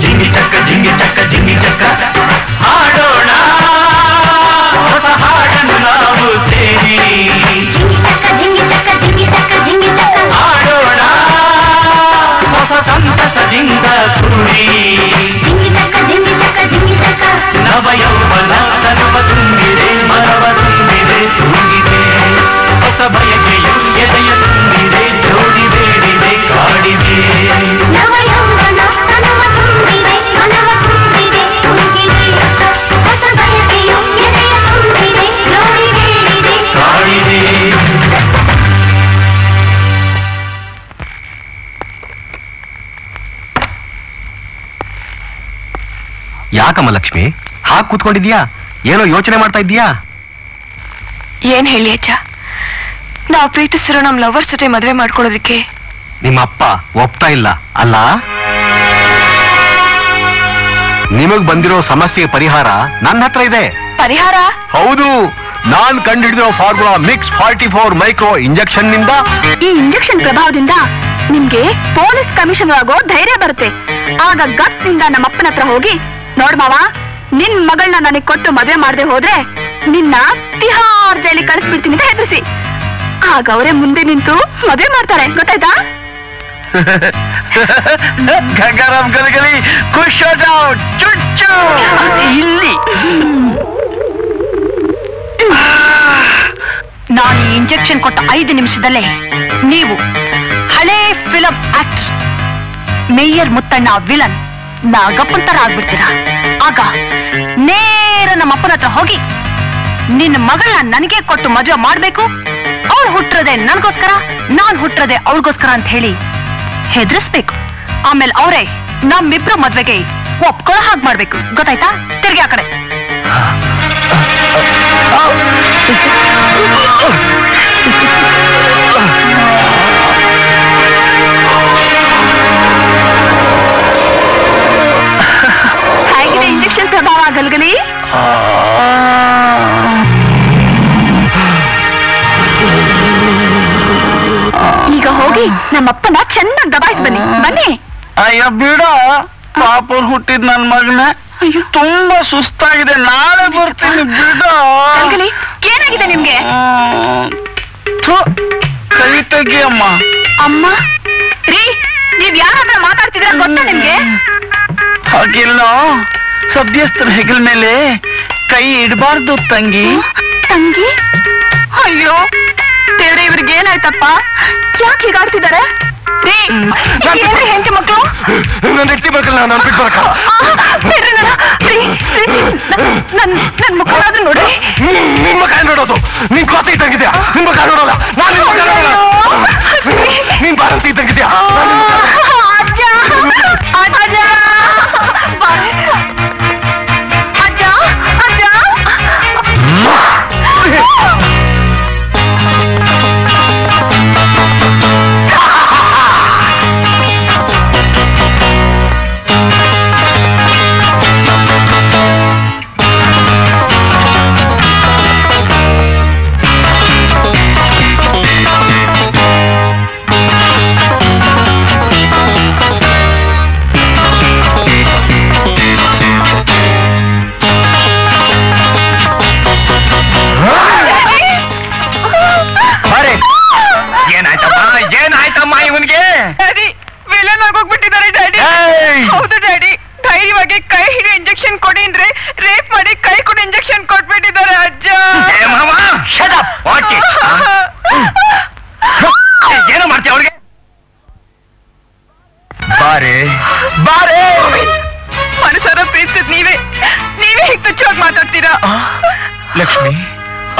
ಜಿಂಗಿ ಚಕ್ಕ ಜಿಂಗಿ ಚಕ್ಕ ಜಿಂಗಿ ಚಕ್ಕ ಹಾಡೋಣ ಹೊಸ ಹಾಡನ್ನು ನಾವು ಸೇರಿ ಜಿಂಗಿ ಚಕ್ಕ ಜಿಂಗಿ ಚಕ್ಕ ಜಿಂಗಿ ಚಕ್ಕ ಹಾಡೋಣ ಹೊಸ ಸಂತಸದಿಂದ ಕೂಡಿ ಜಿಂಗಿ ಚಕ್ಕ ಜಿಂಗಿ ಚಕ್ಕ ಜಿಂಗಿ ಚಕ್ಕ ನವ ಯೌವನ ತನುವ ತುಂಬಿದೆ ಮರವ ತುಂಬಿದೆ ತುಂಬಿದೆ ಹೊಸ ಬಯಕೆಯು ಎದೆಯ ತುಂಬಿದೆ ಜೋಡಿ ಬೇಡಿದೆ ಕಾಡಿದೆ ನವ ಯೌವನ ತನುವ ತುಂಬಿದೆ ಮನವ ತುಂಬಿದೆ ತುಂಬಿದೆ ಹೊಸ ಬಯಕೆಯು ಎದೆಯ ತುಂಬಿದೆ ಜೋಡಿ ಬೇಡಿದೆ ಕಾಡಿದೆ ಯಾಕಮ್ಮ ಲಕ್ಷ್ಮಿ ಹಾಗೆ ಕೂತ್ಕೊಂಡಿದ್ಯಾ? ಏನೋ ಯೋಚನೆ ಮಾಡ್ತಾ ಇದ್ದೀಯಾ? ಏನ್ ಹೇಳಿ ಅಜ್ಜ, ನಾವು ಪ್ರೀತಿಸಿರೋ ನಮ್ ಲವರ್ಸ್ ಜೊತೆ ಮದ್ವೆ ಮಾಡ್ಕೊಳ್ಳೋದಕ್ಕೆ ನಿಮ್ಮ ಅಪ್ಪ ಒಪ್ತಾ ಇಲ್ಲ ಅಲ್ಲ? ನಿಮಗ್ ಬಂದಿರೋ ಸಮಸ್ಯೆ ಪರಿಹಾರ ನನ್ನ ಹತ್ರ ಇದೆ. ಪರಿಹಾರ? ಹೌದು, ನಾನ್ ಕಂಡುಹಿಡಿದಿರೋ ಫಾರ್ಮುಲಾ ಮಿಕ್ಸ್ 44 ಮೈಕ್ರೋ ಇಂಜೆಕ್ಷನ್ ನಿಂದ. ಈ ಇಂಜೆಕ್ಷನ್ ಪ್ರಭಾವದಿಂದ ನಿಮ್ಗೆ ಪೊಲೀಸ್ ಕಮಿಷನರ್ ಆಗೋ ಧೈರ್ಯ ಬರುತ್ತೆ. ಆಗ ಗಟ್ನಿಂದ ನಮ್ಮಪ್ಪನ ಹತ್ರ ಹೋಗಿ, ನೋಡ್ ಮಾವ, ನಿನ್ ಮಗಳನ್ನ ನನಗ್ ಕೊಟ್ಟು ಮದ್ವೆ ಮಾಡದೆ ಹೋದ್ರೆ ನಿನ್ನ ತಿಹಾರ್ ಜೈಲಿಗೆ ಕಳಿಸ್ಬಿಡ್ತೀನಿ ಅಂತ ಹೆದರಿಸಿ. ಆಗ ಅವರೇ ಮುಂದೆ ನಿಂತು ಮದ್ವೆ ಮಾಡ್ತಾರೆ, ಗೊತ್ತಾಯ್ತಾ? ಗಗರಂ ಗಲಗಲಿ ಖುಷ್ ಹೋ ಜಾओ ಚುಚ್ಚು ಇಲ್ಲಿ. ನಾನು ಈ ಇಂಜೆಕ್ಷನ್ ಕೊಟ್ಟ 5 ನಿಮಿಷದಲ್ಲೇ ನೀವು ಹಳೇ film actor mayor Muttanna villain Nagappan ತರ ಆಗ್ಬಿಡ್ತೀರಾ. ಆಗ ನೇರ ನಮ್ಮ ಅಪ್ಪನ ಹತ್ರ ಹೋಗಿ, ನಿನ್ನ ಮಗಳನ್ನ ನನಗೆ ಕೊಟ್ಟು ಮದುವೆ ಮಾಡ್ಬೇಕು, ಅವಳು ಹುಟ್ಟಿರದೆ ನನಗೋಸ್ಕರ, ನಾನ್ ಹುಟ್ಟಿರದೆ ಅವಳಿಗೋಸ್ಕರ ಅಂತ ಹೇಳಿ ಹೆದರಿಸ್ಬೇಕು. ಆಮೇಲೆ ಅವರೇ ನಮ್ಮಿಬ್ರು ಮದ್ವೆಗೆ ಒಪ್ಕೊಳ್ಳೋ ಹಾಗೆ ಮಾಡ್ಬೇಕು, ಗೊತ್ತಾಯ್ತಾ? ತಿರ್ಗಿ ಆ ಕಡೆ. ಹೇಗಿದೆ ಇಂಜೆಕ್ಷನ್ ಪ್ರಭಾವ ಗಲ್ಗಲಿ? ಈಗ ಹೋಗಿ ನಮ್ಮಪ್ಪನ ಚೆನ್ನಾಗಿ ದಬಾಯಿಸಿ ಬನ್ನಿ. ಬನ್ನಿ. ಅಯ್ಯ ಬಿಡ, ಪಾಪರ್ ಹುಟ್ಟಿದ್ ನನ್ ಮಗನ ತುಂಬಾ ಸುಸ್ತಾಗಿದೆ, ನಾಳೆ ಬರ್ತೀನಿ ಬಿಡ. ಗಲ್ಗಲಿ, ಏನಾಗಿದೆ ನಿಮ್ಗೆ? ಕೈ ತೆಗಿಯಮ್ಮ. ಅಮ್ಮ ರೀ, ನೀವ್ ಯಾರಾದ್ರೂ ಮಾತಾಡ್ತಿದ್ರ ಗೊತ್ತಾ ನಿಮ್ಗೆ? ಹಾಗಿಲ್ಲ, ಸಭ್ಯಸ್ಥರ ಹೆಗಲ ಮೇಲೆ ಕೈ ಇಡಬಾರ್ದು ತಂಗಿ. ತಂಗಿ? ಅಯ್ಯೋ ದೇವ್ರೆ, ಇವ್ರಿಗೆ ಏನಾಯ್ತಪ್ಪ? ಯಾಕೆ ಹೀಗಾಡ್ತಿದ್ದಾರೆ? ರೀ, ಏನ್ರಿ ಹೆಂಡತಿ ಮಕ್ಕಳು? ನನ್ನ ಹೆಂಡತಿ ಮಕ್ಕಳು ನಾನು ಬಿಟ್ಬರಕ. ನನ್ ಮುಖವಾದ್ರೂ ನೋಡಿ. ನಿನ್ ಮಕ್ಕ ನೋಡೋದು, ನಿನ್ ಕೋತಿ ಇದ್ದಂಗಿದ್ಯಾ? ನಿನ್ ಮಕ್ಕ ನೋಡೋಲ್ಲ, ನಾನು ನಿನ್ ಮಕ್ಕ ನೋಡೋಲ್ಲ. ನೀನ್ ಬಾರಂತಿ ಇದ್ದಂಗಿದ್ಯಾ? ಅಜ್ಜ ಅಜ್ಜ ಅಜ್ಜ ಅಜ್ಜ. ಏನಾಯ್ತಮ್ಮ ಇವನ್ಗೆ? ವಿಲನ್ ಆಗೋಗ್ಬಿಟ್ಟಿದ್ದಾರೆ ಡ್ಯಾಡಿ. ಹೌದು ಡ್ಯಾಡಿ, ಧೈರ್ಯವಾಗಿ ಕೈ ಹಿಡಿ ಇಂಜೆಕ್ಷನ್ ಕೊಡಿ ಅಂದ್ರೆ ರೇಪ್ ಮಾಡಿ ಕೈ ಕೊಡಿ ಇಂಜೆಕ್ಷನ್ ಕೊಟ್ಬಿಟ್ಟಿದ್ದಾರೆ ಅಜ್ಜ. ಏನೋ ಮಾಡ್ತೀಯ ಅವ್ರಿಗೆ? ಬಾರೆ ಬಾರೆ. ಮನಸಾರ ಪ್ರೀತಿಸಿದ್ ನೀವೇ ಹೀಗೆ ತುಚ್ಛವಾಗಿ ಮಾತಾಡ್ತೀರಾ? ಲಕ್ಷ್ಮಿ,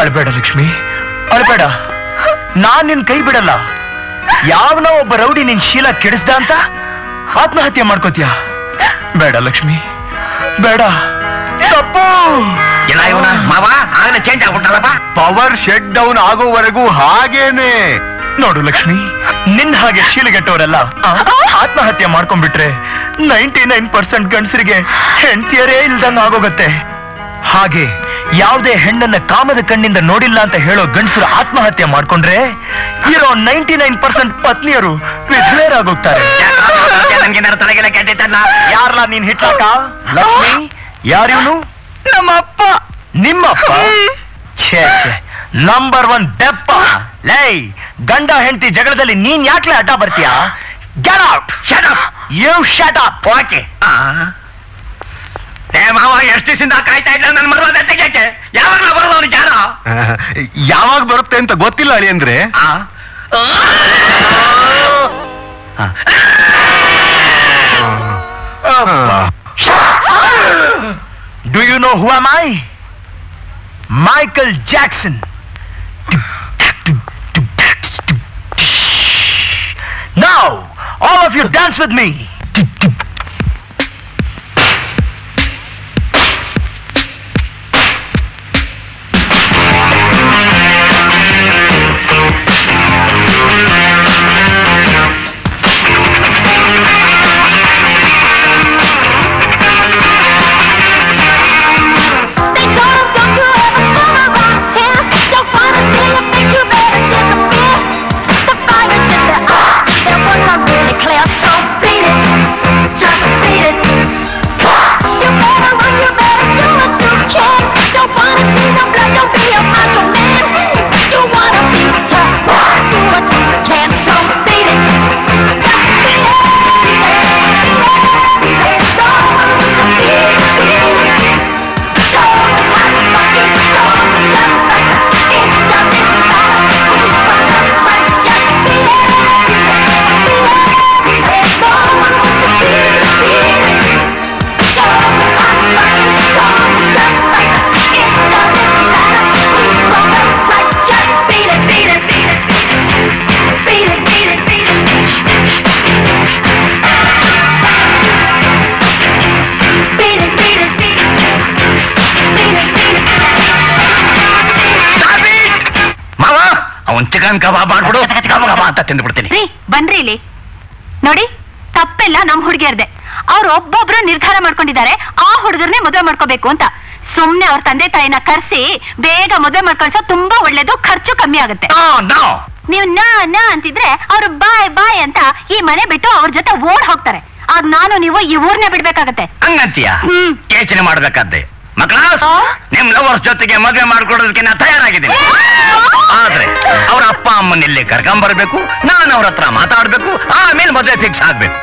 ಅಳ್ಬೇಡ ಲಕ್ಷ್ಮಿ, ಅಳ್ಬೇಡ. ನಾನ್ ನಿನ್ ಕೈ ಬಿಡಲ್ಲ. ಯಾವನೋ ಒಬ್ಬ ರೌಡಿ ನಿನ್ ಶೀಲ ಕೆಡಿಸ್ದ ಅಂತ ಆತ್ಮಹತ್ಯೆ ಮಾಡ್ಕೋತೀಯ? ಬೇಡ ಲಕ್ಷ್ಮಿ, ಬೇಡ, ತಪ್ಪು. ಮಾವ ಆಗಲೇ ಚೇಂಜ್ ಆಗ್ಬಿಟ್ಟಲ್ಲಪ್ಪ. ಪವರ್ ಶೆಟ್ ಡೌನ್ ಆಗೋವರೆಗೂ ಹಾಗೇನೆ. ನೋಡು ಲಕ್ಷ್ಮಿ, ನಿನ್ನ ಹಾಗೆ ಶೀಲಗೆಟ್ಟವರೆಲ್ಲ ಆತ್ಮಹತ್ಯೆ ಮಾಡ್ಕೊಂಡ್ಬಿಟ್ರೆ 99% ಗಂಡಸರಿಗೆ ಹೆಂಡತಿಯರೇ ಇಲ್ದಂಗ ಆಗೋಗತ್ತೆ. ಹಾಗೆ ಯಾವುದೇ ಹೆಣ್ಣನ್ನ ಕಾಮದ ಕಣ್ಣಿಂದ ನೋಡಿಲ್ಲ ಅಂತ ಹೇಳೋ ಗಂಡಸರು ಆತ್ಮಹತ್ಯೆ ಮಾಡ್ಕೊಂಡ್ರೆ ಇರೋ 99% ಪತ್ನಿಯರು ವಿಧವೆಯರಾಗೋಗ್ತಾರೆ. ಯಾರಲ್ಲ ನೀನ್ ಹಿಟ್ಲಾಕ? ಲಕ್ಷ್ಮಿ, ಯಾರಿವನು? ನಮ್ಮಪ್ಪ. ನಿಮ್ಮಪ್ಪ? ಛೇ ಛೇ, ನಂಬರ್ 1 ದೆಪ್ಪ. ಲೈ, ಗಂಡ ಹೆಂಡತಿ ಜಗಳದಲ್ಲಿ ನೀನ್ ಯಾಕ್ಲೆ ಅಡ್ಡ ಬರ್ತೀಯಾ? Get out. Shut up. You shut up. Okay. ಮಾವ ಎಷ್ಟು ದಿವಸದಿಂದ ಕಾಯ್ತಾ ಇದ್ದ ನನ್ನ ಮರ್ವಾದ ತೆಗೆಯಕ್ಕೆ. ಯಾವಾಗಲೂ ಬರೋದು ಅವನು ಜಾರ. ಯಾವಾಗ ಬರುತ್ತೆ ಅಂತ ಗೊತ್ತಿಲ್ಲ ಅಳಿ ಅಂದ್ರೆ. Do you know who am I? Michael Jackson. Now, all of you dance with me. Chicken kebab ಮಾಡ್ಬಿಡು, ಕಬಾಬ್ ಅಂತ ತಿಂದ್ಬಿಡ್ತೀನಿ. ಬನ್ರಿ ಇಲ್ಲಿ ನೋಡಿ, ತಪ್ಪೆಲ್ಲ ನಮ್ ಹುಡುಗಿಯರ್ದೆ. ಅವ್ರು ಒಬ್ಬೊಬ್ರು ನಿರ್ಧಾರ ಮಾಡ್ಕೊಂಡಿದ್ದಾರೆ ಆ ಹುಡುಗರ್ನೇ ಮದುವೆ ಮಾಡ್ಕೋಬೇಕು ಅಂತ. ಸುಮ್ನೆ ಅವ್ರ ತಂದೆ ತಾಯಿನ ಕರ್ಸಿ ಬೇಗ ಮದುವೆ ಮಾಡ್ಕೊಳ್ಸೋ ತುಂಬಾ ಒಳ್ಳೇದು, ಖರ್ಚು ಕಮ್ಮಿ ಆಗುತ್ತೆ. ನೀವು ನಾ ಅಂತಿದ್ರೆ ಅವ್ರು ಬಾಯ್ ಬಾಯ್ ಅಂತ ಈ ಮನೆ ಬಿಟ್ಟು ಅವ್ರ ಜೊತೆ ಓಡ್ ಹೋಗ್ತಾರೆ. ಆಗ ನಾನು ನೀವು ಈ ಊರ್ನೇ ಬಿಡ್ಬೇಕಾಗತ್ತೆ. ಹಂಗಂತೀಯ? ಯೋಚನೆ ಮಾಡ್ಬೇಕಾದ್ದೆ. ಮಕ್ಕಳ, ನಿಮ್ ಲವರ್ಸ್ ಜೊತೆಗೆ ಮದುವೆ ಮಾಡ್ಕೊಡೋದಕ್ಕೆ ನಾ ತಯಾರಾಗಿದ್ದೀನಿ. ಆದ್ರೆ ಅವ್ರ ಅಪ್ಪ ಅಮ್ಮನ ಇಲ್ಲಿ ಕರ್ಕೊಂಬರ್ಬೇಕು, ನಾನು ಅವ್ರ ಹತ್ರ ಮಾತಾಡ್ಬೇಕು, ಆಮೇಲೆ ಮದುವೆ ಫಿಕ್ಸ್ ಆಗ್ಬೇಕು.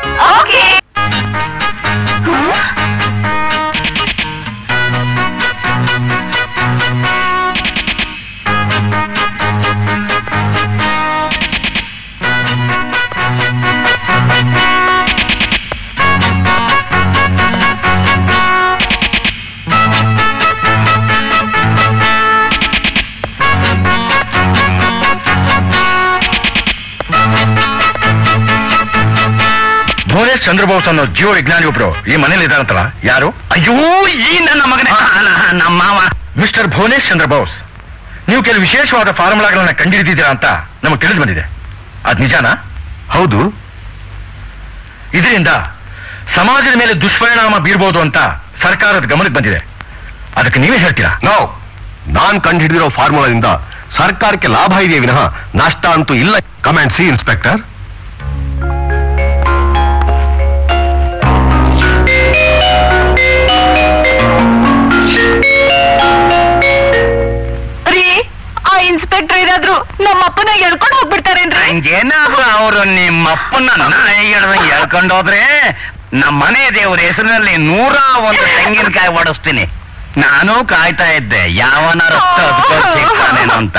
ಭುವನೇಶ್ ಚಂದ್ರಬೋಸ್ ಅನ್ನೋ ಜೀವ ವಿಜ್ಞಾನಿ ಒಬ್ರು ಈ ಮನೇಲಿ ಇದ್ದಾರಂತಲ್ಲ, ಯಾರು? ಅಯ್ಯೋ, ಈ ನನ್ನ ಮಗನೇ, ನಮ್ಮ ಮಾವ. ಮಿಸ್ಟರ್ ಭುವನೇಶ್ ಚಂದ್ರಬೋಸ್, ನೀವು ಕೆಲವು ವಿಶೇಷವಾದ ಫಾರ್ಮುಲಾಗಳನ್ನ ಕಂಡುಹಿಡಿದಿದ್ದೀರಾ ಅಂತ ನಮಗೆ ತಿಳಿದು ಬಂದಿದೆ. ಅದ್ ನಿಜಾನಾ? ಹೌದು. ಇದರಿಂದ ಸಮಾಜದ ಮೇಲೆ ದುಷ್ಪರಿಣಾಮ ಬೀರ್ಬೋದು ಅಂತ ಸರ್ಕಾರದ ಗಮನಕ್ಕೆ ಬಂದಿದೆ. ಅದಕ್ಕೆ ನೀವೇ ಹೇಳ್ತೀರಾ? ನಾನ್ ಕಂಡುಹಿಡಿದಿರೋ ಫಾರ್ಮುಲಾದಿಂದ ಸರ್ಕಾರಕ್ಕೆ ಲಾಭ ಇದೆಯೇ ವಿನಃ ನಷ್ಟ ಅಂತೂ ಇಲ್ಲ. Command C inspector. ಇನ್ಸ್ಪೆಕ್ಟರ್ ಏನಾದ್ರು ನಮ್ಮಪ್ಪನ ಎಳ್ಕೊಂಡು ಹೋಗ್ಬಿಡ್ತಾರೇನ್ರಿ? ಹಂಗೇನಾದ್ರು ಅವರು ನಿಮ್ಮಪ್ಪನ ಎಳ್ಕೊಂಡು ಹೋದ್ರೆ ನಮ್ಮ ಮನೆ ದೇವ್ರ ಹೆಸರಿನಲ್ಲಿ 101 ತೆಂಗಿನಕಾಯಿ ಓಡಿಸ್ತೀನಿ. ನಾನು ಕಾಯ್ತಾ ಇದ್ದೆ ಯಾವನ ರಕ್ತ ಸಿಗ್ತಾನೇನೋ ಅಂತ.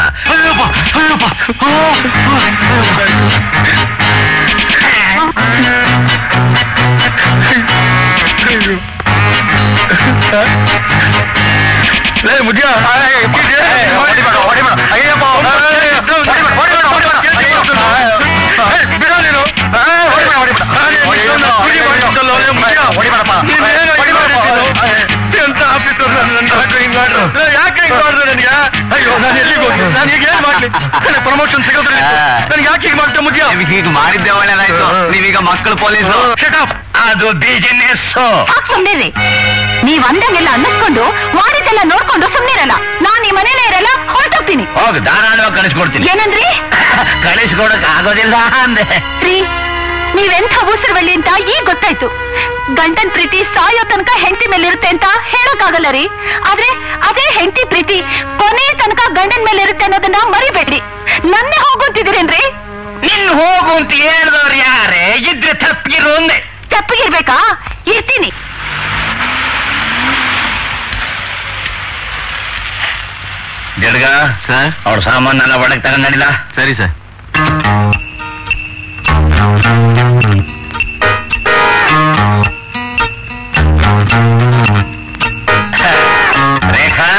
ಪ್ರಮೋಷನ್ ಸಿಗೋದ್ರೆ ನನಗೆ ಯಾಕೆ ಹೀಗೆ ಮಾಡ್ತಾ ಮುದ್ಯ? ಹೀಗೆ ಮಾಡಿದ್ದೆ ಒಳ್ಳೇದಾಯ್ತು. ನೀವೀಗ ಮಕ್ಕಳು ಪೊಲೀಸು. ಅದು ಬಿಸಿನೆಸ್. ಸುಮ್ಮನೆ ನೀವ್ ಅಂದಂಗೆಲ್ಲ ಅನ್ನಿಸ್ಕೊಂಡು ಮಾಡಿದ್ದೆಲ್ಲ ನೋಡ್ಕೊಂಡು ಸುಮ್ಮನಿರಲ್ಲ. ನಾನ್ ಈ ಮನೇಲೇ ಇರಲ್ಲ, ಹೊರಟೋಗ್ತೀನಿ. ಹೋಗ್ ಧಾರಾಳವಾಗಿ ಕಳಿಸ್ಕೊಡ್ತೀನಿ. ಏನಂದ್ರಿ? ಕಳಿಸ್ಕೊಡಕ್ ಆಗೋದಿಲ್ಲ ಅಂದೆ. ನೀವೆಂಥ ಉಸಿರುವಳ್ಳಿ ಅಂತ ಈಗ ಗೊತ್ತಾಯ್ತು. ಗಂಡನ್ ಪ್ರೀತಿ ಸಾಯೋ ತನಕ ಹೆಂಡತಿ ಮೇಲಿರುತ್ತೆ ಅಂತ ಹೇಳೋಕ್ಕಾಗಲ್ಲ ರೀ. ಆದ್ರೆ ಅದೇ ಹೆಂಡತಿ ಪ್ರೀತಿ ಕೊನೆ ತನಕ ಗಂಡನ್ ಮೇಲೆ ಇರುತ್ತೆ ಅನ್ನೋದನ್ನ ಮರಿಬೇಡ್ರಿ. ನನ್ನೇ ಹೋಗುತ್ತಿದ್ದೀರೇನ್ರಿ? ನಿನ್ ಹೋಗು ಅಂತ ಹೇಳಿದವ್ರು ಯಾರೇ? ಇದ್ರೆ ತಪ್ಪಿರು ಅಂದೆ. ತಪ್ಪಿಗಿರ್ಬೇಕಾ? ಇರ್ತೀನಿ. ಜಡ್ಗ ಸರ್, ಅವ್ರ ಸಾಮಾನೆಲ್ಲ ಒಳಗೆ ತಗೊಂಡ್ ನಡಿಲ್ಲ. ಸರಿ ಸರ್. ರೇಖಾ,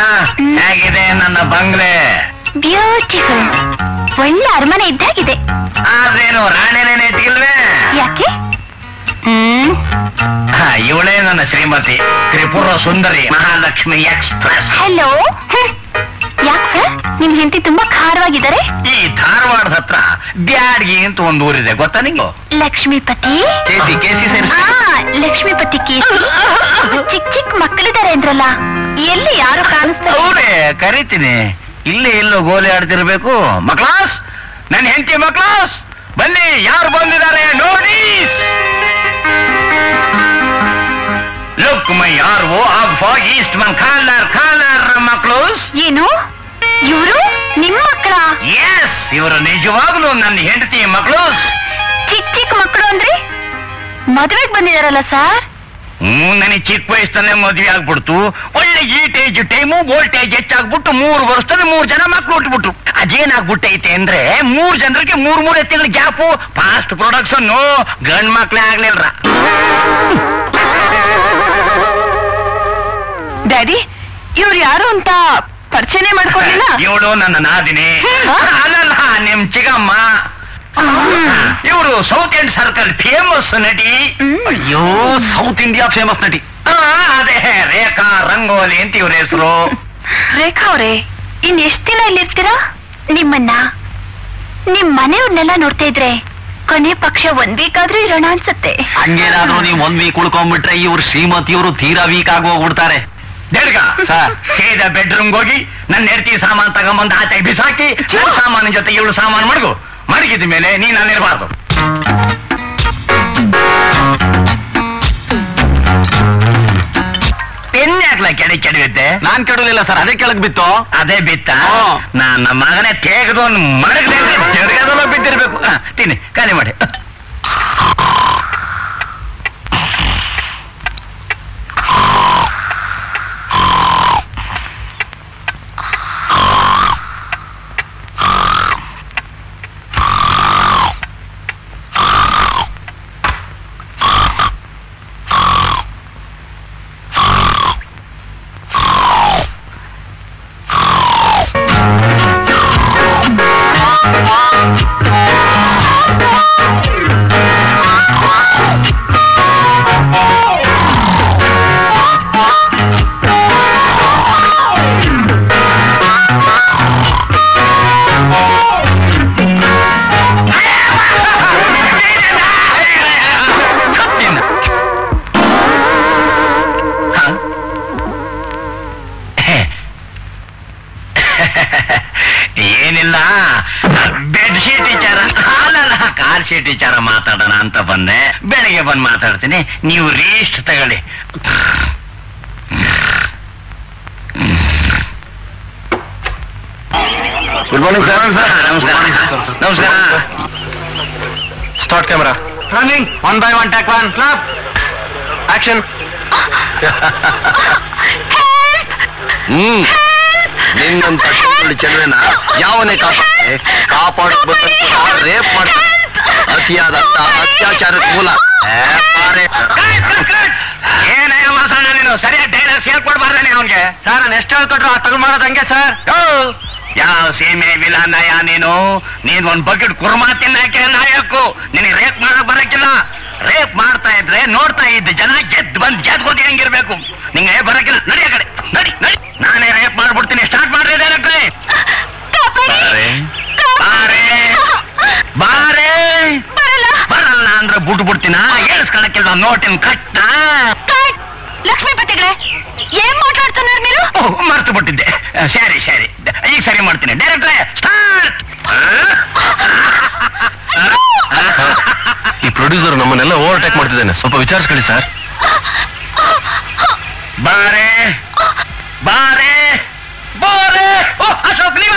ಹೇಗಿದೆ ನನ್ನ ಬಂಗ್ಲೆ? ಬ್ಯೂಟಿಫುಲ್. ಒಳ್ಳೆ ಅರಮನೆ ಇದ್ದಾಗಿದೆ. ಆದ್ರೇನು ರಾಣಿನೇ ನೆಟ್ಗಿಲ್ವೇ? ಯಾಕೆ? ಇವಳೇ ನನ್ನ ಶ್ರೀಮತಿ, ತ್ರಿಪುರ ಸುಂದರಿ, ಮಹಾಲಕ್ಷ್ಮಿ ಎಕ್ಸ್ಪ್ರೆಸ್. ಹಲೋ. ಯಾಕೆ ಸರ್, ನಿಮ್ ಹೆಂಡತಿ ತುಂಬಾ ಖಾರವಾಗಿದ್ದಾರೆ? ಈ ಧಾರವಾಡದ ಹತ್ರ ಬ್ಯಾಡ್ಗಿ ಅಂತ ಒಂದು ಊರಿದೆ, ಗೊತ್ತಾ ನಿಂಗು? ಲಕ್ಷ್ಮೀಪತಿ. ಕೇಸಿ ಲಕ್ಷ್ಮೀಪತಿ ಕೇಸಿ. ಚಿಕ್ಕ ಚಿಕ್ಕ ಮಕ್ಕಳಿದ್ದಾರೆ ಅಂದ್ರಲ್ಲ, ಎಲ್ಲಿ ಯಾರು ಕಾಣಿಸ್ತಾರೆ? ಅವರೇ ಕರಿತೀನಿ. ಇಲ್ಲೇ ಎಲ್ಲೋ ಗೋಲಿ ಆಡ್ತಿರ್ಬೇಕು. ಮಕ್ಲಾಸ್, ನನ್ನ ಹೆಂಡತಿ ಮಕ್ಲಾಸ್, ಬನ್ನಿ, ಯಾರು ಬಂದಿದ್ದಾರೆ ನೋಡಿ. ಲುಕ್ ಮೈ ಯಾರು ಈಸ್ಟ್ ಮನ್ ಕಾಲರ್ ಕಾಲರ್ ಮಕ್ಲೂಸ್. ಏನು ಇವರು ನಿಮ್ಮ ಮಕ್ಕಳ? ಎಸ್, ಇವರು ನಿಜವಾಗ್ಲೂ ನನ್ನ ಹೆಂಡತಿ ಮಕ್ಲೂಸ್. ಚಿಕ್ಕ ಚಿಕ್ಕ ಮಕ್ಕಳು ಅಂದ್ರೆ ಮದುವೆಗೆ ಬಂದಿದಾರಲ್ಲ ಸರ್? ನನಗೆ ಚಿಕ್ಕ ವಯಸ್ಸಲ್ಲೇ ಮದುವೆ ಆಗ್ಬಿಡ್ತು. ಒಳ್ಳೆ ಈಟೇಜ್ ಟೈಮು, ವೋಲ್ಟೇಜ್ ಹೆಚ್ಚಾಗ್ಬಿಟ್ಟು 3 ವರ್ಷದಲ್ಲಿ 3 ಜನ ಮಕ್ಳು ಹುಟ್ಬಿಟ್ರು. ಅದೇನಾಗ್ಬಿಟ್ಟೈತೆ ಅಂದ್ರೆ 3 ಜನರಿಗೆ 3 ತಿಂಗಳ ಗ್ಯಾಪು. ಫಾಸ್ಟ್ ಪ್ರೊಡಕ್ಷನ್, ಗಂಡ್ ಮಕ್ಳೇ ಆಗ್ಲಿಲ್ರ. ಡ್ಯಾಡಿ, ಇವ್ರು ಯಾರು ಅಂತ ಪರಿಚಯನೇ ಮಾಡ್ಕೊಡ್ಲಿಲ್ಲ? ಇವಳು ನನ್ನ ನಾದಿನಿ. ಅಲ್ಲಲ್ಲ, ನಿಮ್ ಚಿಗಮ್ಮ. ಇವರು ಸೌತ್ ಇಂಡ್ ಸರ್ಕಲ್ ಫೇಮಸ್ ನಟಿ. ಅಯ್ಯೋ, ಸೌತ್ ಇಂಡಿಯಾ ಫೇಮಸ್ ನಟಿ. ಅದೇ ರೇಖಾ ರಂಗೋಲಿ ಅಂತ ಇವ್ರ ಹೆಸರು. ರೇಖಾ ಅವ್ರೆ, ಇನ್ ಎಷ್ಟ್ ದಿನ ಇಲ್ಲಿರ್ತೀರಾ? ನಿಮ್ಮನ್ನ ನಿಮ್ ಮನೆಯವ್ರನ್ನೆಲ್ಲ ನೋಡ್ತಾ ಇದ್ರೆ ಕೊನೆ ಪಕ್ಷ 1 ವೀಕ್ ಆದ್ರೂ ಇರೋಣ ಅನ್ಸುತ್ತೆ. ಹಂಗೇನಾದ್ರೂ ನೀವು 1 ವೀಕ್ ಉಳ್ಕೊಂಡ್ಬಿಟ್ರೆ ಇವ್ರು ಶ್ರೀಮತಿಯವರು ತೀರಾ ವೀಕ್ ಆಗಿ ಹೋಗ್ಬಿಡ್ತಾರೆ. ದೇಡ್ಗ ಸರ್, ಸೀದಾ ಬೆಡ್ರೂಮ್ಗೆ ಹೋಗಿ ನನ್ನ ಹೆಂಡತಿ ಸಾಮಾನು ತಗೊಂಬಂದು ಆಚೆ ಬಿಸಾಕಿ ನನ್ನ ಸಾಮಾನಿನ ಜೊತೆ ಇವಳು ಸಾಮಾನು ಮಡಗಿದ ಮೇಲೆ ನೀನ್ ಅಲ್ಲಿರ್ಬಾರ್ದು. ಪೆನ್ಯಾಕ್ಲ ಕೆಡವಿದ್ದೆ? ನಾನ್ ಕೆಡಲಿಲ್ಲ ಸರ್, ಅದೇ ಕೆಳಗ್ ಬಿತ್ತು. ಅದೇ ಬಿತ್ತ? ನನ್ನ ಮಗನೇ ತೆಗೆದು ಮಡಗದೆ ಜರ್ಗದಲ್ಲ ಬಿದ್ದಿರ್ಬೇಕು. ತಿನ್ನಿ, ಖಾಲಿ ಮಾಡಿ. ಏನಿಲ್ಲ, ಬೆಡ್ಶೀಟ್ ವಿಚಾರ, ಕಾಲ್ ಶೀಟ್ ವಿಚಾರ ಮಾತಾಡೋಣ ಅಂತ ಬಂದೆ. ಬೆಳಿಗ್ಗೆ ಬಂದು ಮಾತಾಡ್ತೀನಿ, ನೀವು ರೀಸ್ಟ್ ತಗೊಳ್ಳಿ. Good morning sir. ನಮಸ್ಕಾರ. ನಮಸ್ಕಾರ. Start camera. Running 1 by 1 take 1 clap action. ನಿನ್ನಂತ ಚೆಲುವೆನ ಯಾವನೇ ಕಾಪಾಡಕ್ ಬಂದಂತ ರೇಪ್ ಮಾಡ್ತಾರೆ. ಅತಿಯಾದಂತ ಅತ್ಯಾಚಾರದ ಮೂಲ. ಏನಯ್ಯ ಮಾತಾಡ ನೀನು? ಸರಿಯಾಗಿ ಡೈಲಾಗ್ಸ್ ಹೇಳ್ಕೊಡ್ಬಾರ್ದಾನೆ ಅವನ್ಗೆ. ಸರ್, ನಾನು ಎಷ್ಟು ಹೇಳ್ಕೊಟ್ರು ಆ ತಗೊಂಡ್ ಮಾಡೋದಂಗೆ ಸರ್. ಯಾವ ಸೀಮೆ ವಿಲಾನಯ್ಯ ನೀನು? ನೀನ್ ಒಂದ್ ಬಕೆಟ್ ಕುರ್ಮಾ ತಿನ್ನಕ್ಕೆ ನಾಯಕು. ನಿನಗೆ ರೇಪ್ ಮಾಡಕ್ ಬರಕ್ಕಿಲ್ಲ. ರೇಪ್ ಮಾಡ್ತಾ ಇದ್ರೆ ನೋಡ್ತಾ ಇದ್ದ ಜನ ಗೆದ್ಗೋಗಿ ಹೆಂಗಿರ್ಬೇಕು. ನಿಂಗೆ ಬರಕ್ಕಿಲ್ಲ. ನಡಿ ಆ ಕಡೆ, ನಡಿ ನಡಿ. ನಾನೇ ರೇಪ್ ಮಾಡ್ಬಿಡ್ತೀನಿ. ಸ್ಟಾರ್ಟ್ ಮಾಡ್ರಿ ಡೈರೆಕ್ಟ್ರೆ. ಬಾರೆ ಬಾರೆ ಬರಲ್ಲ ಅಂದ್ರೆ ಬಿಟ್ಬಿಡ್ತೀನ ಹೇಳಿಸ್ಕೊಳಕ್ಕಿಲ್ವ ನೋಟಿನ ಕಟ್ಟ ಲಕ್ಷ್ಮೀಪತಿಗಳೇ ಏನ್ ಮಾತಾಡ್ತಾನೆ ನೀವು? ಮರ್ತು ಬಿಟ್ಟಿದ್ದೆ. ಸರಿ ಸರಿ ಈಗ ಸರಿ ಮಾಡ್ತೀನಿ. ಡೈರೆಕ್ಟ್ರೆ ಸ್ಟಾರ್ಟ್. ಈ ಪ್ರೊಡ್ಯೂಸರ್ ನಮ್ಮನ್ನೆಲ್ಲ ಓವರ್ಟೇಕ್ ಮಾಡ್ತಿದ್ದಾನೆ, ಸ್ವಲ್ಪ ವಿಚಾರಿಸ್ಕೊಳ್ಳಿ ಸರ್. ಬಾರೆ ಬಾರೆ ಬಾರೆ ಅಶೋಕ್ ನೀವ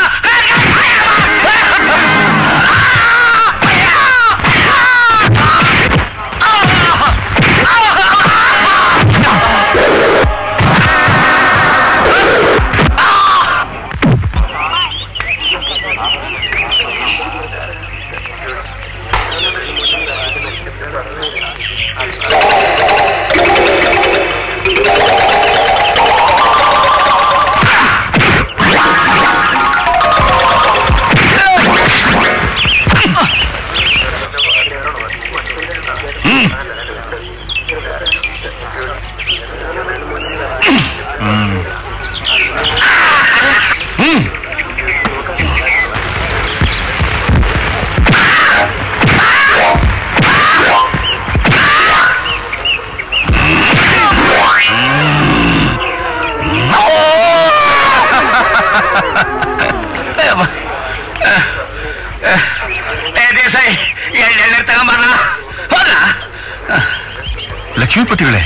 ಲಕ್ಷ್ಮೀಪತಿಗಳೇ,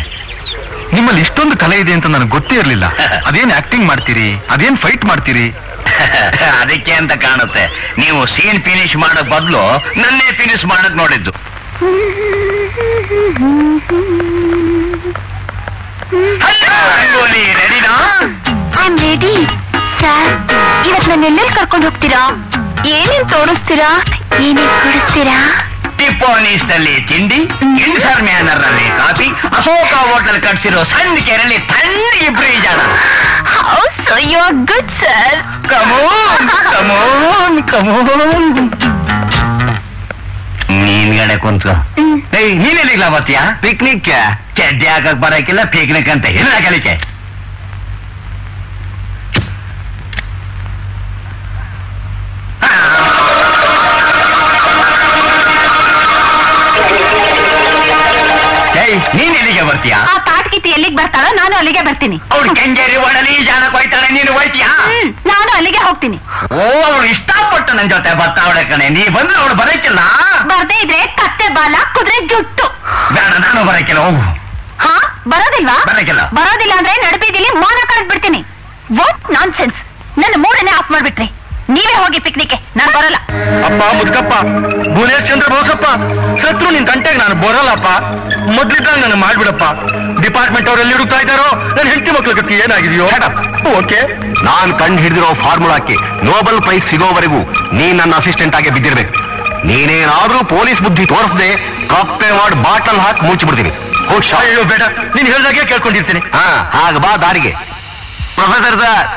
ನಿಮ್ಮಲ್ಲಿ ಇಷ್ಟೊಂದು ಕಲೆ ಇದೆ ಅಂತ ನನಗೆ ಗೊತ್ತೇ ಇರಲಿಲ್ಲ. ಅದೇನ್ ಆಕ್ಟಿಂಗ್ ಮಾಡ್ತೀರಿ, ಅದೇನ್ ಫೈಟ್ ಮಾಡ್ತೀರಿ? ಅದಕ್ಕೆ ಅಂತ ಕಾಣುತ್ತೆ ನೀವು ಸೀನ್ ಫಿನಿಶ್ ಮಾಡಕ್ ಬದಲು ನನ್ನೇ ಫಿನಿಶ್ ಮಾಡಕ್ ನೋಡಿದ್ದು. ರೆಡಿನಾ? I am ready sir. ಇವತ್ತು ನನ್ನ ಎಲ್ಲೆಲ್ಲಿ ಕರ್ಕೊಂಡು ಹೋಗ್ತೀರಾ? ಏನೇನ್ ತೋರಿಸ್ತೀರಾ? ಏನೇನ್ ಕೊಡಿಸ್ತೀರಾ? ಟಿಪ್ಪೋನೀಸ್ನಲ್ಲಿ ತಿಂಡಿ, ಇಂಡ್ಸರ್ ಮ್ಯಾನರ್ ನಲ್ಲಿ ಕಾಫಿ, ಅಶೋಕ ಹೋಟೆಲ್ ಕಟ್ಸಿರೋ ಸಣ್ಣ ಕೆರೆಯಲ್ಲಿ ತಣ್ಣಗೆ ಬ್ರೀಜಾನ. How so you are good sir. Come on come on come on. ನೀನ್ಗಡೆ ಕುಂತ್ಕೋ. ಏಯ್ ನೀನೆಲ್ಲಿಗ್ಲ ಬರ್ತೀಯಾ? ಪಿಕ್ನಿಕ್. ಚಡ್ಡಿ ಹಾಕಕ್ ಬರಕಿಲ್ಲ, ಪಿಕ್ನಿಕ್ ಅಂತ ಇಲ್ಲ ಕಲಿಕೆ. ನೀನ್ ಎಲ್ಲಿಗೆ ಬರ್ತೀಯಾ? ಆ ತಾಟ್ಕಿತಿ ಎಲ್ಲಿಗೆ ಬರ್ತಾಳೋ ನಾನು ಅಲ್ಲಿಗೆ ಬರ್ತೀನಿ. ಅವಳು ಕೆಂಗೇರಿ ಒಡಲಿ ಜಾನಕ್ ಹೋಯ್ತಾಳೆ, ನೀನು ಹೋಯ್ತೀಯಾ? ನಾನು ಅಲ್ಲಿಗೆ ಹೋಗ್ತೀನಿ. ಓ, ಅವಳು ಇಷ್ಟಪಟ್ಟು ನನ್ ಜೊತೆ ಬರ್ತಾವಳೆ ಕಣೆ. ನೀ ಬಂದ್ರೆ ಅವಳು ಬರಕ್ಕಿಲ್ಲ. ಬರ್ದೇ ಇದ್ರೆ ಕತ್ತೆ ಬಾಲ ಕುದುರೆ ಜುಟ್ಟು. ಬೇಡ, ನಾನು ಬರಕ್ಕಿಲ್ಲ. ಹೋಗು. ಹಾ, ಬರೋದಿಲ್ವಾ? ಬರಕ್ಕಿಲ್ಲ. ಬರೋದಿಲ್ಲ ಅಂದ್ರೆ ನಡುಬೀದಿಲಿ ಮೌನ ಕಳೆದ್ ಬಿಡ್ತೀನಿ. What non sense. ನನ್ನ ಮೂಡನ್ನೇ ಆಫ್ ಮಾಡ್ಬಿಟ್ರಿ. ನೀವೇ ಹೋಗಿ ಪಿಕ್ನಿಕ್, ನಾನು ಬರಲ್ಲ. ಅಪ್ಪ ಮುದ್ಕಪ್ಪ, ಭುವನೇಶ್ ಚಂದ್ರ ಬೋಸಪ್ಪ, ಸತ್ರು ನಿನ್ ತಂಟೆಗೆ ನಾನು ಬರಲ್ಲಪ್ಪ. ಮೊದ್ಲಿದ್ದಾಗ ನಾನು ಮಾಡ್ಬಿಡಪ್ಪ. ಡಿಪಾರ್ಟ್ಮೆಂಟ್ ಅವರೆಲ್ಲಿ ಹುಡುಕ್ತಾ ಇದ್ದಾರೋ, ನನ್ನ ಹೆಂಡತಿ ಮಕ್ಳ ಗತಿ ಏನಾಗಿದೆಯೋ? ಓಕೆ, ನಾನ್ ಕಂಡು ಹಿಡಿದಿರೋ ಫಾರ್ಮುಲಾಕ್ಕೆ ನೋಬೆಲ್ ಪ್ರೈಸ್ ಸಿಗೋವರೆಗೂ ನೀನ್ ನನ್ನ ಅಸಿಸ್ಟೆಂಟ್ ಆಗಿ ಬಿದ್ದಿರ್ಬೇಕು. ನೀನೇನಾದ್ರೂ ಪೊಲೀಸ್ ಬುದ್ಧಿ ತೋರಿಸದೆ ಕಪ್ಪೆ ಮಾಡಿ ಬಾಟಲ್ ಹಾಕಿ ಮುಚ್ಚಿಬಿಡ್ತೀನಿ. ಅಯ್ಯೋ ಬೇಡ, ನೀನ್ ಹೇಳ್ದಾಗೆ ಕೇಳ್ಕೊಂಡಿರ್ತೀನಿ. ಹಾ, ಆಗ ಬಾ ದಾರಿಗೆ. ಪ್ರೊಫೆಸರ್ ಸರ್,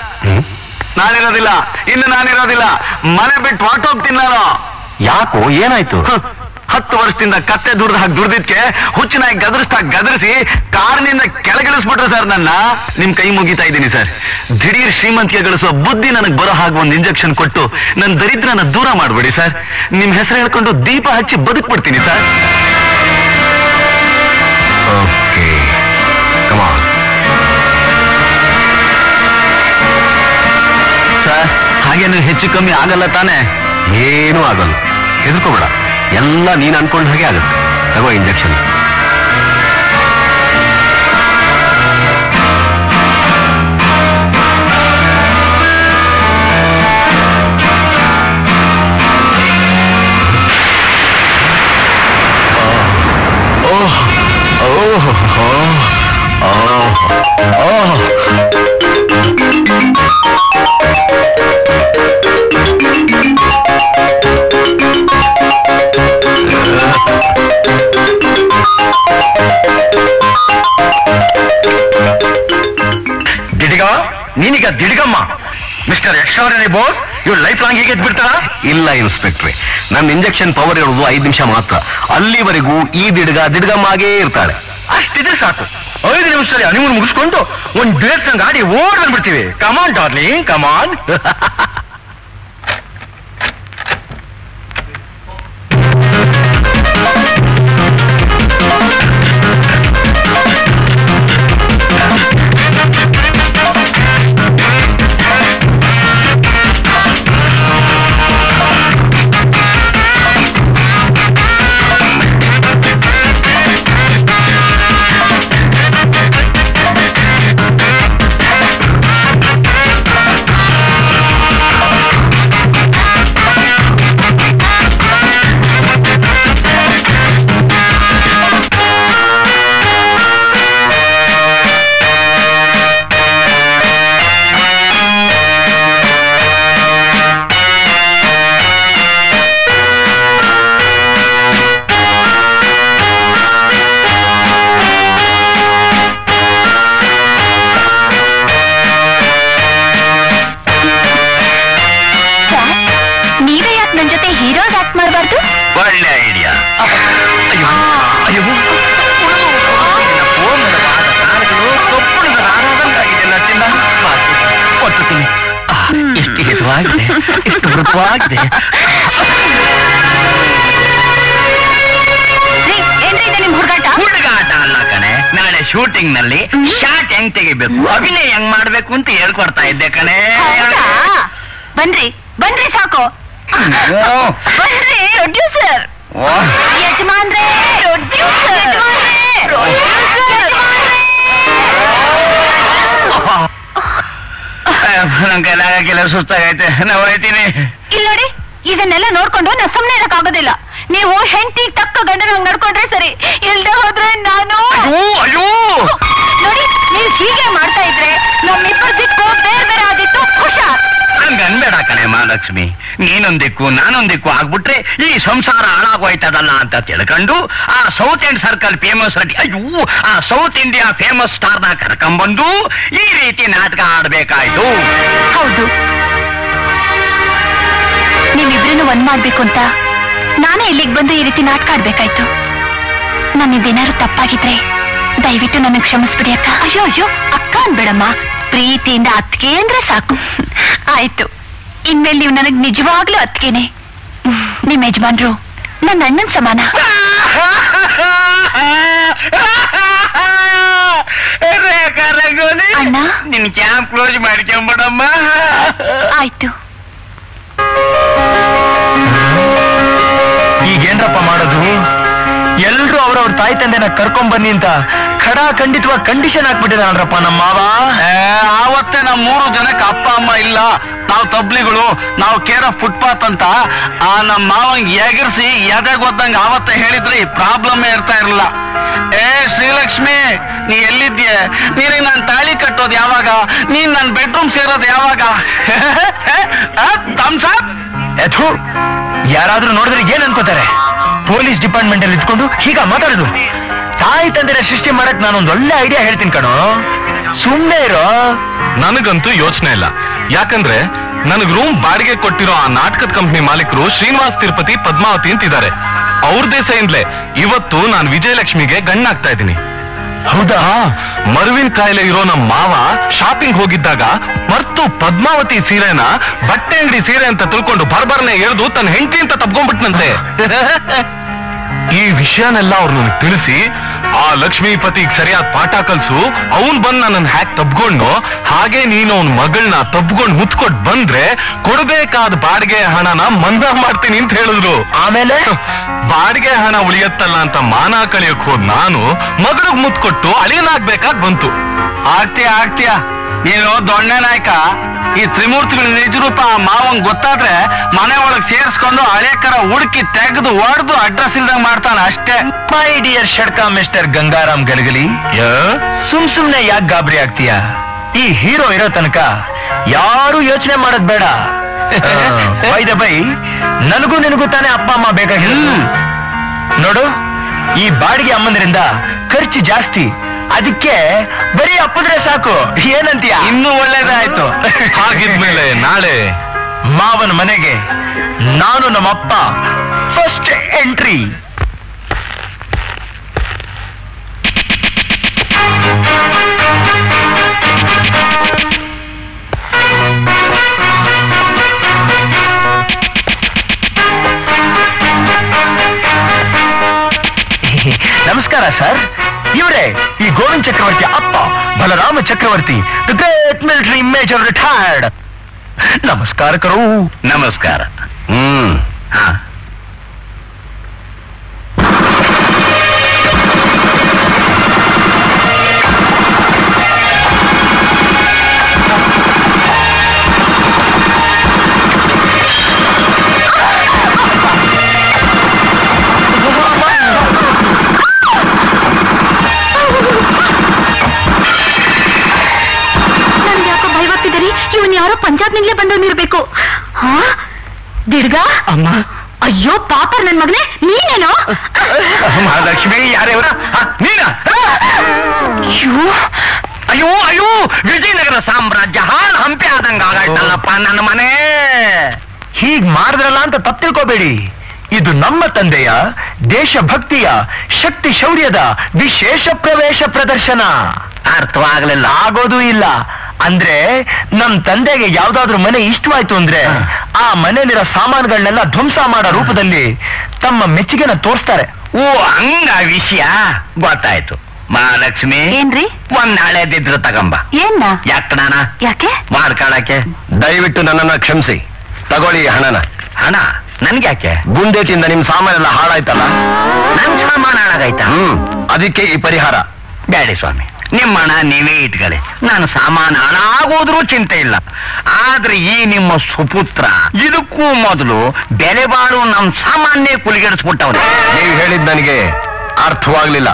ನಾನಿರೋದಿಲ್ಲ, ಇನ್ನು ನಾನಿರೋದಿಲ್ಲ. ಮನೆ ಬಿಟ್ಟು ಹೊರಟೋಗ್ತೀನಿ ನಾನು. ಯಾಕೋ, ಏನಾಯ್ತು? 10 ವರ್ಷದಿಂದ ಕತ್ತೆ ದುಡ್ದು ಹಾಕಿ ದುಡ್ದಿದ್ಕೆ ಹುಚ್ಚಿನಾಗಿ ಗದರಿಸಿ ಕಾರ್ನಿಂದ ಕೆಳಗಿಳಿಸ್ಬಿಟ್ರು ಸರ್ ನನ್ನ. ನಿಮ್ ಕೈ ಮುಗಿತಾ ಇದ್ದೀನಿ ಸರ್. ದಿಢೀರ್ ಶ್ರೀಮಂತಿಗೆ ಗಳಿಸೋ ಬುದ್ಧಿ ನನಗೆ ಬರೋ ಹಾಗೆ ಒಂದು ಇಂಜೆಕ್ಷನ್ ಕೊಟ್ಟು ನನ್ನ ದರಿದ್ರನ ದೂರ ಮಾಡ್ಬಿಡಿ ಸರ್. ನಿಮ್ ಹೆಸರು ಹೇಳ್ಕೊಂಡು ದೀಪ ಹಚ್ಚಿ ಬದುಕ್ಬಿಡ್ತೀನಿ ಸರ್. Okay, come on. ಸರ್, ಹಾಗೇನು ಹೆಚ್ಚು ಕಮ್ಮಿ ಆಗಲ್ಲ ತಾನೆ? ಏನೂ ಆಗಲ್ಲ, ಹೆದರ್ಕೋಬೇಡ. ಎಲ್ಲ ನೀನ್ ಅನ್ಕೊಂಡ ಹಾಗೆ ಆಗುತ್ತೆ. ತಗೋ ಇಂಜೆಕ್ಷನ್. ನೀನೀಗ ದಿಡ್ಗಮ್ಮ ಮಿಸ್ಟರ್ ಎಕ್ಸ್ಟ್ರಾರ್ಡಿನರಿ ಬೋಸ್, ಇವ್ರು ಲೈಫ್ ಲಾಂಗ್ ಹೀಗೆ ಬಿಡ್ತಾರ? ಇಲ್ಲ ಇನ್ಸ್ಪೆಕ್ಟ್ರೆ, ನನ್ನ ಇಂಜೆಕ್ಷನ್ ಪವರ್ ಇರೋದು 5 ನಿಮಿಷ ಮಾತ್ರ. ಅಲ್ಲಿವರೆಗೂ ಈ ದಿಡ್ಗಮ್ಮಾಗೇ ಇರ್ತಾಳೆ. ಅಷ್ಟಿದ್ರೆ ಸಾಕು. 5 ನಿಮಿಷದಲ್ಲಿ ಹನಿಮೂನ್ ಮುಗಿಸ್ಕೊಂಡು ಒಂದ್ ಡೇಟ್ ಗಾಡಿ ಓಡ್ ಬಂದ್ಬಿಡ್ತೀವಿ. ಕಮಾನ್ ಡಾರ್ಲಿಂಗ್, ಕಮಾನ್. ಮೃದುವಾಗಿದೆ, ಎಷ್ಟು ಮೃದುವಾಗಿದೆ. ನಿಮ್ ಹುಡುಗಾಟ ಅಲ್ಲ ಕಣೆ, ನಾಳೆ ಶೂಟಿಂಗ್ ನಲ್ಲಿ ಶಾಟ್ ಹೆಂಗ್ ತೆಗಿಬೇಕು, ಅಭಿನಯ ಹೆಂಗ್ ಮಾಡ್ಬೇಕು ಅಂತ ಹೇಳ್ಕೊಡ್ತಾ ಇದ್ದೆ ಕಣೆ. ಬನ್ರಿ ಬನ್ರಿ ಸಾಕು, ಬನ್ರಿ ಪ್ರೊಡ್ಯೂಸರ್ ಯಜಮಾನ್ರೇ, ಪ್ರೊಡ್ಯೂಸರ್ ನಂಗೆಲ್ಲ ಸುಸ್ತಾಗೈತೆ, ನಾವು ಹೋಯ್ತೀನಿ. ಇಲ್ಲ ನೋಡಿ, ಇದನ್ನೆಲ್ಲ ನೋಡ್ಕೊಂಡು ನಾ ಸುಮ್ನೆ ಇರಕ್ಕಾಗೋದಿಲ್ಲ. ನೀವು ಹೆಂಡತಿ ತಕ್ಕ ಗಂಡನ ನಡ್ಕೊಂಡ್ರೆ ಸರಿ, ಇಲ್ದೆ ಹೋದ್ರೆ ನಾನು ಅಯ್ಯೋ ನೋಡಿ, ನೀವು ಹೀಗೆ ಮಾಡ್ತಾ ಇದ್ರೆ ನಮ್ಮಿಬ್ಬರ ದಿಕ್ಕು ಬೇರೆ ಬೇರೆ ಆಗಿತ್ತು. ಹುಷಾರ್. ನಂಗೆ ಅನ್ಬೇಡ ಕಣೆ ಮಹಾಲಕ್ಷ್ಮಿ, ನೀನೊಂದಿಕ್ಕು ನಾನೊಂದಿಕ್ಕು ಆಗ್ಬಿಟ್ರೆ ಈ ಸಂಸಾರ ಹಾಳಾಗೋಯ್ತದಲ್ಲ ಅಂತ ತಿಳ್ಕೊಂಡು ಆ ಸೌತ್ ಇಂಡ್ ಸರ್ಕಲ್ ಫೇಮಸ್ ಆ ಸೌತ್ ಇಂಡಿಯಾ ಫೇಮಸ್ ಸ್ಟಾರ್ನ ಕರ್ಕೊಂಡ್ಬಂದು ಈ ರೀತಿ ನಾಟಕ ಆಡ್ಬೇಕಾಯ್ತು. ಹೌದು, ನೀವಿಬ್ರನ್ನು ಒಂದ್ ಮಾಡ್ಬೇಕು ಅಂತ ನಾನೇ ಇಲ್ಲಿಗೆ ಬಂದು ಈ ರೀತಿ ನಾಟಕ ಆಡ್ಬೇಕಾಯ್ತು. ನನ್ನಿದ್ದೇನಾದ್ರು ತಪ್ಪಾಗಿದ್ರೆ ದಯವಿಟ್ಟು ನನಗೆ ಕ್ಷಮಿಸ್ಬಿಡಿ ಅಕ್ಕ. ಅಯ್ಯೋ ಅಯ್ಯೋ ಅಕ್ಕ ಅನ್ಬೇಡಮ್ಮ, ಪ್ರೀತಿಯಿಂದ ಅತ್ತಿಗೆ ಅಂದ್ರೆ ಸಾಕು. ಆಯ್ತು, ಇನ್ಮೇಲೆ ನೀವು ನನಗ್ ನಿಜವಾಗ್ಲೂ ಅತ್ತಿಗೆನೆ. ನಿಮ್ ಯಜಮಾನ್ರು ನನ್ನ ಅಣ್ಣನ್ ಸಮಾನ. ಅಣ್ಣ, ನಿನ್ ಕ್ಯಾಂಪ್ ಕ್ಲೋಸ್ ಮಾಡ್ಕೊಂಬಿಡಮ್ಮ. ಆಯ್ತು. ಈಗೇನ್ರಪ್ಪ ಮಾಡೋದು? ಎಲ್ರು ಅವ್ರವ್ರ ತಾಯಿ ತಂದೆನ ಕರ್ಕೊಂಡ್ ಬನ್ನಿ ಅಂತ ಖಂಡಿತವಾಗಿ ಕಂಡೀಷನ್ ಹಾಕ್ಬಿಟ್ಟಿದಾನ್ರಪ್ಪ ನಮ್ಮ ಮಾವ. ಆವತ್ತೇ ನಮ್ 3 ಜನಕ್ಕೆ ಅಪ್ಪ ಅಮ್ಮ ಇಲ್ಲ, ನಾವು ತಬ್ಲಿಗಳು, ನಾವು ಕೇರ್ ಆಫ್ ಫುಟ್ಪಾತ್ ಅಂತ ಆ ನಮ್ಮ ಮಾವಂಗ್ ಎಗರ್ಸಿ ಎದೆಗೊದ್ದಂಗ ಆವತ್ತೇ ಹೇಳಿದ್ರೆ ಈ ಪ್ರಾಬ್ಲಮ್ ಇರ್ತಾ ಇರಲಿಲ್ಲ. ಶ್ರೀಲಕ್ಷ್ಮಿ, ನೀ ಎಲ್ಲಿದ್ಯೆ? ನೀನಿಗೆ ನಾನು ತಾಳಿ ಕಟ್ಟೋದು ಯಾವಾಗ? ನೀನ್ ನನ್ನ ಬೆಡ್ರೂಮ್ ಸೇರೋದು ಯಾವಾಗ? ಎಥು, ಯಾರಾದ್ರೂ ನೋಡಿದ್ರೆ ಏನ್ ಅನ್ಕೋತಾರೆ? ಪೊಲೀಸ್ ಡಿಪಾರ್ಟ್ಮೆಂಟ್ ಅಲ್ಲಿ ಇಟ್ಕೊಂಡು ಹೀಗ ಮಾತಾಡುದು? ತಾಯಿ ತಂದೆನ ಸೃಷ್ಟಿ ಮಾಡಕ್ ನಾನೊಂದು ಒಳ್ಳೆ ಐಡಿಯಾ ಹೇಳ್ತೀನಿ ಕಣೋ, ಸುಮ್ಮನೆ ಇರೋ. ನನಗಂತೂ ಯೋಚನೆ ಇಲ್ಲ, ಯಾಕಂದ್ರೆ ನನಗ್ ರೂಮ್ ಬಾಡಿಗೆ ಕೊಟ್ಟಿರೋ ಆ ನಾಟಕದ ಕಂಪ್ನಿ ಮಾಲೀಕರು ಶ್ರೀನಿವಾಸ್ ತಿರುಪತಿ ಪದ್ಮಾವತಿ ಅಂತಿದ್ದಾರೆ. ಅವ್ರ ದೇಶದಿಂದಲೇ ಇವತ್ತು ನಾನು ವಿಜಯಲಕ್ಷ್ಮಿಗೆ ಗಣ್ಣಾಗ್ತಾ ಇದ್ದೀನಿ. ಹೌದಾ? ಮರುವಿನ ಕಾಯಿಲೆ ಇರೋ ನಮ್ಮ ಮಾವ ಶಾಪಿಂಗ್ ಹೋಗಿದ್ದಾಗ ಮರ್ತು ಪದ್ಮಾವತಿ ಸೀರೆನ ಬಟ್ಟೆ ಅಂಗಡಿ ಸೀರೆ ಅಂತ ತಿಳ್ಕೊಂಡು ಬರ್ಬರ್ನೆ ಎಳೆದು ತನ್ನ ಹೆಂಡತಿ ಅಂತ ತಪ್ಕೊಂಡ್ಬಿಟ್ನಂತೆ. ಈ ವಿಷಯನೆಲ್ಲ ಅವ್ರು ನನಗೆ ತಿಳಿಸಿ, ಆ ಲಕ್ಷ್ಮೀಪತಿಗೆ ಸರಿಯಾದ ಪಾಠ ಕಲ್ಸು, ಅವನ್ ಬಂದ್ ನನ್ನ ಹ್ಯಾಕ್ ತಬ್ಕೊಂಡು, ಹಾಗೆ ನೀನು ಅವನ್ ಮಗಳನ್ನ ತಬ್ಕೊಂಡು ಮುತ್ಕೊಟ್ ಬಂದ್ರೆ ಕೊಡ್ಬೇಕಾದ ಬಾಡಿಗೆ ಹಣನ ಮನ್ನಾ ಮಾಡ್ತೀನಿ ಅಂತ ಹೇಳಿದ್ರು. ಆಮೇಲೆ ಬಾಡಿಗೆ ಹಣ ಉಳಿಯತ್ತಲ್ಲ ಅಂತ ಮಾನ ಕಳಿಯಕ್ ಹೋದ್ ನಾನು ಮಗಳಿಗೆ ಮುತ್ಕೊಟ್ಟು ಅಳಿಯನಾಗ್ಬೇಕಾದ್ ಬಂತು. ಆಗ್ತೀಯ ನೀನು ದೊಣ್ಣೆ ನಾಯಕ. ಈ ತ್ರಿಮೂರ್ತಿಗಳ ನಿಜರೂಪ ಮಾವಂಗ್ ಗೊತ್ತಾದ್ರೆ ಮನೆ ಒಳಗ್ ಸೇರಿಸ್ಕೊಂಡು ಹಳೇಕರ ಹುಡುಕಿ ತೆಗೆದು ಹೊಡೆದು ಅಡ್ರೆಸ್ ಇಲ್ದಂಗ್ ಮಾಡ್ತಾನೆ ಅಷ್ಟೇ. ಮೈ ಡಿಯರ್ ಷಡ್ಕ ಮಿಸ್ಟರ್ ಗಂಗಾರಾಮ್ ಗಲಗಲಿ, ಸುಮ್ನೆ ಯಾಕೆ ಗಾಬರಿ ಆಗ್ತೀಯ? ಈ ಹೀರೋ ಇರೋ ತನಕ ಯಾರು ಯೋಚನೆ ಮಾಡೋದ್ ಬೇಡ. ಬೈ ನನಗೂ ನಿನಗೂ ತಾನೇ ಅಪ್ಪ ಅಮ್ಮ ಬೇಕಾಗಿಲ್ಲ. ನೋಡು, ಈ ಬಾಡಿಗೆ ಅಮ್ಮಂದ್ರಿಂದ ಖರ್ಚು ಜಾಸ್ತಿ, ಅದಕ್ಕೆ ಬರೀ ಅಪ್ಪದ್ರೆ ಸಾಕು. ಏನಂತೀಯ? ಇನ್ನೂ ಒಳ್ಳೇದಾಯ್ತು. ಹಾಗಿದ್ಮೇಲೆ ನಾಳೆ ಮಾವನ ಮನೆಗೆ ನಾನು ನಮ್ಮಪ್ಪ ಫಸ್ಟ್ ಎಂಟ್ರಿ. ನಮಸ್ಕಾರ ಸರ್, ಇವರೇ ಈ ಗೋವಿಂದ್ ಚಕ್ರವರ್ತಿ ಅಪ್ಪ Balarama Chakravarthi, the great military major retired. ನಮಸ್ಕಾರ ಕರು. ನಮಸ್ಕಾರ. ಇವನ್ ಯಾರೋ ಪಂಜಾಬ್ನಿಂದಲೇ ಬಂದವನಿರ್ಬೇಕು. ದಿಡ್ಗ ಅಮ್ಮ. ಅಯ್ಯೋ ಪಾಪ ನನ್ ಮಗನೇ, ನೀನೇನೋ? ಮಹಾಲಕ್ಷ್ಮಿ, ಯಾರೇವ್ರ? ನೀನ? ಅಯ್ಯೋ ಅಯ್ಯೋ, ವಿಜಯನಗರ ಸಾಮ್ರಾಜ್ಯ ಹಾಳು ಹಂಪೆ ಆದಂಗ ಆಗಾಯ್ತಲ್ಲಪ್ಪ ನನ್ನ ಮನೆ. ಹೀಗ್ ಮಾಡಿದ್ರಲ್ಲ ಅಂತ ತಪ್ಪು ತಿಳ್ಕೋಬೇಡಿ. ಇದು ನಮ್ಮ ತಂದೆಯ ದೇಶಭಕ್ತಿಯ ಶಕ್ತಿ ಶೌರ್ಯದ ವಿಶೇಷ ಪ್ರವೇಶ ಪ್ರದರ್ಶನ. ಅರ್ಥವಾಗಲಿಲ್ಲ. ಆಗೋದು ಇಲ್ಲ, ಅಂದ್ರೆ ನಮ್ ತಂದೆಗೆ ಯಾವ್ದಾದ್ರು ಮನೆ ಇಷ್ಟವಾಯ್ತು ಅಂದ್ರೆ ಆ ಮನೆಯಲ್ಲಿರೋ ಸಾಮಾನುಗಳನ್ನೆಲ್ಲ ಧ್ವಂಸ ಮಾಡೋ ರೂಪದಲ್ಲಿ ತಮ್ಮ ಮೆಚ್ಚುಗೆನ ತೋರಿಸ್ತಾರೆ. ಓ ಹಂಗ ವಿಷಯ ಗೊತ್ತಾಯ್ತು. ಮಹಾಲಕ್ಷ್ಮಿ ಏನ್ರಿ? ಒಂದ್ ನಾಳೆದಿದ್ರು ತಗಂಬ. ಏನ್ನ? ಯಾಕಣಾನ? ಯಾಕೆ? ಮಾಡ್ಕೊಳಕ್ಕೆ. ದಯವಿಟ್ಟು ನನ್ನನ್ನ ಕ್ಷಮಿಸಿ, ತಗೊಳ್ಳಿ ಹಣನ. ಹಣ ನನ್ಗ್ಯಾಕೆ? ಗುಂಡೇಟಿಂದ ನಿಮ್ ಸಾಮಾನೆಲ್ಲ ಹಾಳಾಯ್ತಲ್ಲ, ನನ್ ಸಾಮಾನು ಹಾಳಾಗಾಯ್ತಾ? ಅದಕ್ಕೆ ಈ ಪರಿಹಾರ. ಬೇಡಿ ಸ್ವಾಮಿ, ನಿಮ್ಮ ಹಣ ನೀವೇ ಇಟ್ಕೊಳ್ಳಿ, ನಾನು ಸಾಮಾನು ಹಾಳಾಗೋದ್ರೂ ಚಿಂತೆ ಇಲ್ಲ. ಆದ್ರೆ ಈ ನಿಮ್ಮ ಸುಪುತ್ರ ಇದಕ್ಕೂ ಮೊದಲು ಬೆಲೆ ಬಾಳು ನಮ್ ಸಾಮಾನ್ಯ ಕುಲಿಗೆಡಿಸ್ಬಿಟ್ಟವ್ರೆ. ನೀವು ಹೇಳಿದ್ ನನಗೆ ಅರ್ಥವಾಗ್ಲಿಲ್ಲ.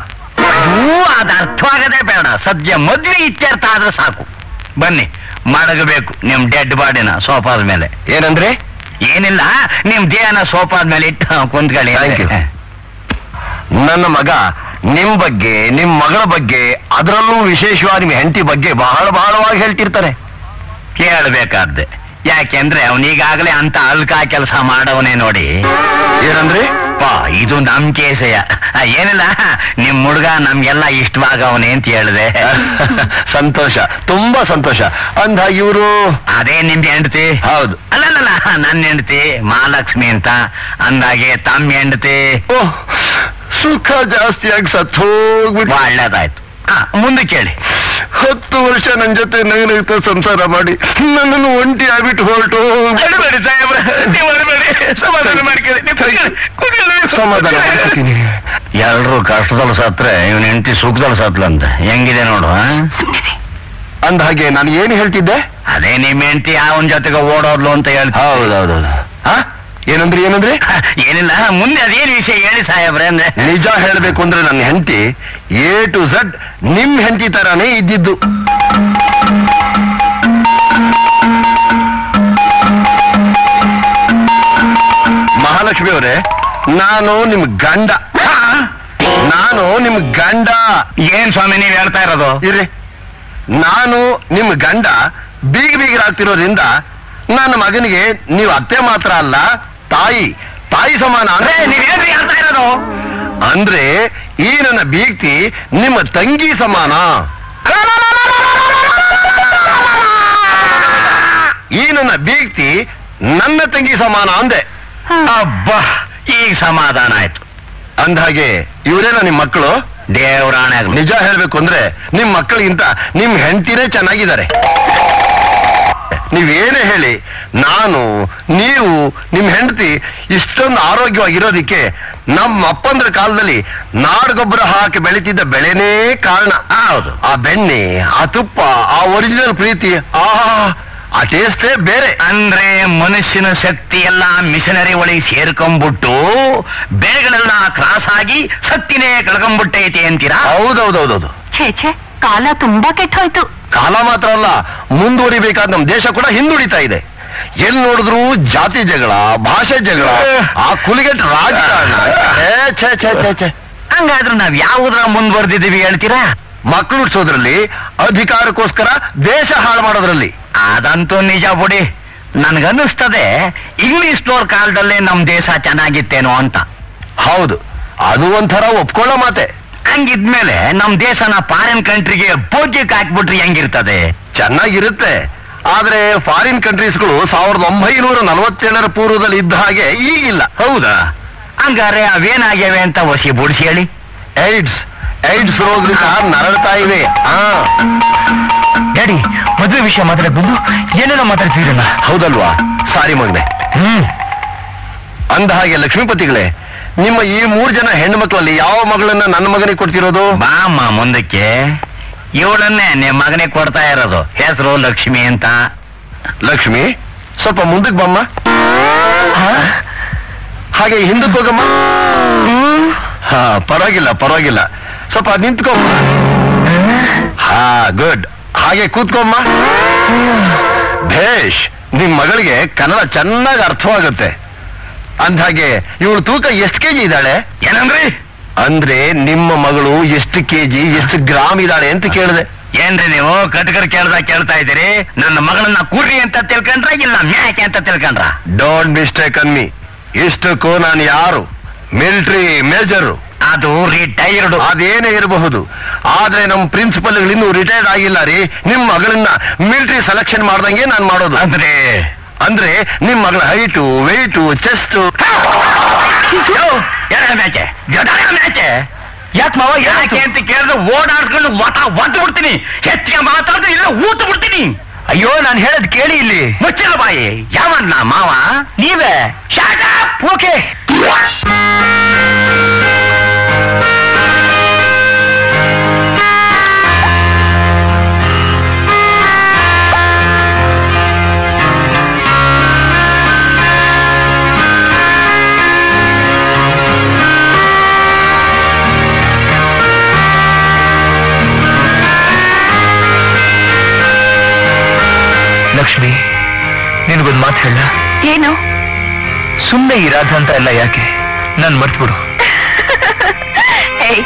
ಅದು ಅರ್ಥವಾಗದೆ ಬೇಡ, ಸದ್ಯ ಮದ್ವೆ ಇತ್ಯರ್ಥ ಆದ್ರೆ ಸಾಕು. ಬನ್ನಿ ಮಡಗಬೇಕು ನಿಮ್ ಡೆಡ್ ಬಾಡಿನ ಸೋಫಾದ ಮೇಲೆ. ಏನಂದ್ರೆ? ಏನಿಲ್ಲ, ನಿಮ್ ದೇಹನ ಸೋಫಾದ ಮೇಲೆ ಇಟ್ಟು ಕುಂತ್ಕೊಳ್ಳಿ. ನನ್ನ ಮಗ ನಿಮ್ ಬಗ್ಗೆ, ನಿಮ್ ಮಗಳ ಬಗ್ಗೆ, ಅದರಲ್ಲೂ ವಿಶೇಷವಾಗಿ ನಿಮ್ ಹೆಂಡತಿ ಬಗ್ಗೆ ಬಹಳವಾಗಿ ಹೇಳ್ತಿರ್ತಾರೆ. ಕೇಳಬೇಕಾದ್ದೆ, ಯಾಕೆಂದ್ರೆ ಅವನೀಗಾಗಲೇ ಅಂತ ಅಲ್ಕ ಕೆಲಸ ಮಾಡವನೇ ನೋಡಿ. ಏನಂದ್ರೆ? ಇದು ನಮ್ ಕೇಸೆಯ. ಏನಿಲ್ಲ, ನಿಮ್ ಹುಡುಗ ನಮ್ಗೆಲ್ಲ ಇಷ್ಟವಾಗವನೇ ಅಂತ ಹೇಳಿದೆ. ಸಂತೋಷ, ತುಂಬಾ ಸಂತೋಷ. ಅಂದ ಇವರು? ಅದೇ ನಿಮ್ದು ಹೆಂಡತಿ? ಹೌದು. ಅಲ್ಲಲ್ಲ, ನನ್ನ ಹೆಂಡತಿ ಮಹಾಲಕ್ಷ್ಮಿ ಅಂತ. ಅಂದಾಗೆ ತಮ್ಮ ಹೆಂಡತಿ ಸುಖ ಜಾಸ್ತಿಯಾಗಿ ಸತ್ತೋಗ್ಬಿಟ್ಟು. ಒಳ್ಳೇದಾಯ್ತು. ಮುಂದೆ ಕೇಳಿ. 10 ವರ್ಷ ನನ್ನ ಜೊತೆ ನಗನಗ್ತಾ ಸಂಸಾರ ಮಾಡಿ ನನ್ನನ್ನು ಒಂಟಿ ಆಗ್ಬಿಟ್ಟು ಹೊರಟು. ಸಮಾಧಾನ ಮಾಡ್ತೀನಿ. ಎಲ್ರು ಕಷ್ಟದಲ್ಲಿ ಸತ್ರೆ ಇವನ್ ಹೆಂಡತಿ ಸುಖದಲ್ಲಿ ಸತ್ಲಂತ. ಹೆಂಗಿದೆ ನೋಡು. ಅಂದ ಹಾಗೆ ನಾನು ಏನು ಹೇಳ್ತಿದ್ದೆ? ಅದೇ ನಿಮ್ ಹೆಂಡತಿ ಅವನ ಜೊತೆಗೆ ಓಡೋದ್ಲು ಅಂತ ಹೇಳ್ತಾ. ಹೌದೌದು. ಏನಂದ್ರೆ? ಏನಿಲ್ಲ, ಮುಂದೆ ಅದೇನು ವಿಷಯ ಹೇಳಿ ಸಾಹೇಬ್ರೆ. ಅಂದ್ರೆ ನಿಜ ಹೇಳ್ಬೇಕು ಅಂದ್ರೆ ನನ್ನ ಹೆಂಡತಿ A to Z ನಿಮ್ ಹೆಂಡತಿ ತರಾನೇ ಇದ್ದಿದ್ದು. ಮಹಾಲಕ್ಷ್ಮಿ ಅವರೇ, ನಾನು ನಿಮ್ ಗಂಡ. ಏನ್ ಸ್ವಾಮಿ ನೀವ್ ಹೇಳ್ತಾ ಇರೋದು? ಇರ್ರಿ, ನಾನು ನಿಮ್ ಗಂಡ ಬೀಗರಾಗ್ತಿರೋದ್ರಿಂದ ನನ್ನ ಮಗನಿಗೆ ನೀವು ಅತ್ತೆ ಮಾತ್ರ ಅಲ್ಲ, ತಾಯಿ ಸಮಾನ. ಅಂದ್ರೆ ನೀವೇನ್ರಿ ಹೇಳ್ತಾ ಇರೋದು? ಅಂದ್ರೆ ಈ ನನ್ನ ಬೀಗ್ತಿ ನಿಮ್ಮ ತಂಗಿ ಸಮಾನ. ಈ ನನ್ನ ಬೀಗ್ತಿ ನನ್ನ ತಂಗಿ ಸಮಾನ ಅಂದೆ. ಅಬ್ಬಾ, ಈಗ ಸಮಾಧಾನ ಆಯ್ತು. ಅಂದ್ಹಾಗೆ ಇವರೇನ ನಿಮ್ ಮಕ್ಕಳು? ದೇವರಾಣೆ. ನಿಜ ಹೇಳ್ಬೇಕು ಅಂದ್ರೆ ನಿಮ್ ಮಕ್ಕಳಿಗಿಂತ ನಿಮ್ ಹೆಂಡತಿನೇ ಚೆನ್ನಾಗಿದ್ದಾರೆ. ನೀವೇನೇ ಹೇಳಿ, ನೀವು ನಿಮ್ ಹೆಂಡತಿ ಇಷ್ಟೊಂದು ಆರೋಗ್ಯವಾಗಿರೋದಿಕ್ಕೆ ನಮ್ಮ ಅಪ್ಪಂದ್ರ ಕಾಲದಲ್ಲಿ ನಾಡಗೊಬ್ಬರ ಹಾಕಿ ಬೆಳೀತಿದ್ದ ಬೆಳೆನೇ ಕಾರಣ. ಹೌದು. ಆ ಬೆಣ್ಣೆ, ಆ ತುಪ್ಪ, ಆ ಒರಿಜಿನಲ್ ಪ್ರೀತಿ, ಆ ಟೇಸ್ಟೇ ಬೇರೆ. ಅಂದ್ರೆ ಮನುಷ್ಯನ ಶಕ್ತಿ ಎಲ್ಲ ಮಿಷನರಿ ಒಳಗೆ ಸೇರ್ಕೊಂಡ್ಬಿಟ್ಟು ಬೆಳೆಗಳೆಲ್ಲ ಕ್ರಾಸ್ ಆಗಿ ಶಕ್ತಿನೇ ಕಳ್ಕೊಂಡ್ಬಿಟ್ಟೈತಿ ಅಂತೀರಾ? ಹೌದೌದೌದೌದು. ಛೇ, ಕಾಲ ತುಂಬಾ ಕೆಟ್ಟೋಯ್ತು. ಕಾಲ ಮಾತ್ರ ಅಲ್ಲ, ಮುಂದುವರಿಬೇಕಾದ ನಮ್ ದೇಶ ಕೂಡ ಹಿಂದುಳಿತಾ ಇದೆ. ಎಲ್ಲಿ ನೋಡಿದ್ರು ಜಾತಿ ಜಗಳ, ಭಾಷೆ ಜಗಳ, ಆ ಕುಲಿಗೆಟ್ ರಾಜಕಾರಣ. ಹಂಗಾದ್ರೆ ನಾವ್ ಯಾವುದ್ರ ಮುಂದುವರೆದಿದ್ದೀವಿ ಹೇಳ್ತೀರಾ? ಮಕ್ಕಳು ಹುಡ್ಸೋದ್ರಲ್ಲಿ, ಅಧಿಕಾರಕ್ಕೋಸ್ಕರ ದೇಶ ಹಾಳು ಮಾಡೋದ್ರಲ್ಲಿ. ಅದಂತೂ ನಿಜ ಬಿಡಿ. ನನ್ಗನ್ನಿಸ್ತದೆ ಇಂಗ್ಲಿಷ್ನವ್ರ ಕಾಲದಲ್ಲೇ ನಮ್ ದೇಶ ಚೆನ್ನಾಗಿತ್ತೇನೋ ಅಂತ. ಹೌದು, ಅದು ಒಂಥರ ಒಪ್ಕೊಳ್ಳೋ ಮಾತೆ. ಹಂಗಿದ್ಮೇಲೆ ನಮ್ ದೇಶನ ಫಾರಿನ್ ಕಂಟ್ರಿಗೆ ಬೋಗ್ಯಕ್ಕೆ ಹಾಕ್ಬಿಟ್ರಿ ಹೆಂಗಿರ್ತದೆ? ಚೆನ್ನಾಗಿರುತ್ತೆ. ಆದ್ರೆ ಫಾರಿನ್ ಕಂಟ್ರೀಸ್ಗಳು 1947 ಪೂರ್ವದಲ್ಲಿ ಇದ್ದ ಹಾಗೆ ಈಗಿಲ್ಲ. ಹೌದಾ? ಹಂಗಾರೆ ಅವೇನಾಗ್ಯವೆ ಅಂತ ವಸಿ ಬುಡ್ಸಿ ಹೇಳಿ. ಏಡ್ಸ್ ರೋಗದಿಂದ ನರಳ್ತಾ ಇವೆ. ಡ್ಯಾಡಿ, ಮದುವೆ ವಿಷಯ ಮಾತಾಡಕ್ ಬಂದು ಏನೇನೋ ಮಾತಾಡ್ತಿದ್ರಲ್ಲ. ಹೌದಲ್ವಾ? ಸಾರಿ ಮಗನೆ. ಅಂದ ಹಾಗೆ ಲಕ್ಷ್ಮೀಪತಿಗಳೇ, ನಿಮ್ಮ ಈ 3 ಜನ ಹೆಣ್ಣು ಮಕ್ಕಳಲ್ಲಿ ಯಾವ ಮಗಳನ್ನ ನನ್ನ ಮಗನಿಗೆ ಕೊಡ್ತಿರೋದು? ಬಾಮ್ಮ ಮುಂದಕ್ಕೆ. ಇವಳನ್ನೇ ನಿಮ್ಮ ಮಗನಿಗೆ ಕೊಡ್ತಾ ಇರೋದು. ಹೆಸರು ಲಕ್ಷ್ಮಿ ಅಂತ. ಲಕ್ಷ್ಮಿ, ಸ್ವಲ್ಪ ಮುಂದಕ್ಕೆ ಬಮ್ಮ. ಹಾಗೆ ಹಿಂದಕ್ಕೆ ಹೋಗಮ್ಮ. ಪರವಾಗಿಲ್ಲ, ಸ್ವಲ್ಪ ನಿಂತ್ಕೊ. ಗುಡ್. ಹಾಗೆ ಕೂತ್ಕೊಮ್ಮ. ಭೇಷ್. ನಿಮ್ ಮಗಳಿಗೆ ಕನ್ನಡ ಚೆನ್ನಾಗಿ ಅರ್ಥವಾಗುತ್ತೆ. ಅಂದ್ಹಾಗೆ ಇವಳು ತೂಕ ಎಷ್ಟು ಕೆಜಿ ಇದ್ದಾಳೆ? ಏನಂದ್ರಿ? ಅಂದ್ರೆ ನಿಮ್ಮ ಮಗಳು ಎಷ್ಟು ಕೆಜಿ, ಎಷ್ಟು ಗ್ರಾಮ್ ಇದ್ದಾಳೆ ಅಂತ ಕೇಳಿದೆ. ಏನ್ರಿ ನೀವು ಕಟ್ಕರ್ ಕೇಳ್ತಾ ಇದ್ದೀರಿ? ನನ್ನ ಮಗಳನ್ನ ಕುರ್ರಿ ಅಂತ ತಿಳ್ಕೊಂಡ್ರ ಇಲ್ಲ ಮ್ಯಾಕೆ ಅಂತ ತಿಳ್ಕೊಂಡ್ರ? Don't mistake on me. ಇಷ್ಟಕ್ಕೂ ನಾನು ಯಾರು, ಮಿಲಿಟರಿ ಮೇಜರ್. ಅದು ರಿಟೈರ್ಡ್. ಅದೇನೇ ಇರಬಹುದು, ಆದ್ರೆ ನಮ್ಮ ಪ್ರಿನ್ಸಿಪಲ್ಗಳು ಇನ್ನೂ ರಿಟೈರ್ಡ್ ಆಗಿಲ್ಲ ರೀ. ನಿಮ್ ಮಗಳನ್ನ ಮಿಲಿಟರಿ ಸೆಲೆಕ್ಷನ್ ಮಾಡ್ದಂಗೆ ನಾನು ಮಾಡೋದು. ಅಂದ್ರೆ ನಿಮ್ ಮಗಳ ಹೈಟು, ವೆಯ್ಟು, ಚೆಸ್ಟ್. ಯಾಕೆ ಮಾವ ಯಾಕೆ ಅಂತ ಕೇಳಿದ್ರೆ ಓಡಾಡ್ಕೊಂಡು ಒಟ್ಟು ಬಿಡ್ತೀನಿ. ಹೆಚ್ಚಿಗೆ ಮಾತಾಡಿದ್ರೆ ಇಲ್ಲ ಊಟ ಬಿಡ್ತೀನಿ. ಅಯ್ಯೋ ನಾನು ಹೇಳದ್ ಕೇಳಿ ಇಲ್ಲಿ. ಮುಚ್ಚಿನ ಬಾಯಿ. ಯಾವನ್ನ ಮಾವ? ನೀವೇ. ಓಕೆ. ಲಕ್ಷ್ಮಿ, ನಿನಗೊಂದು ಮಾತು ಹೇಳ. ಏನು? ಸುಮ್ಮನೆ ಈ ರಾಧ ಅಂತ ಎಲ್ಲ ಯಾಕೆ, ನನ್ ಮರ್ತ್ಬಿಡು. ಏಯ್,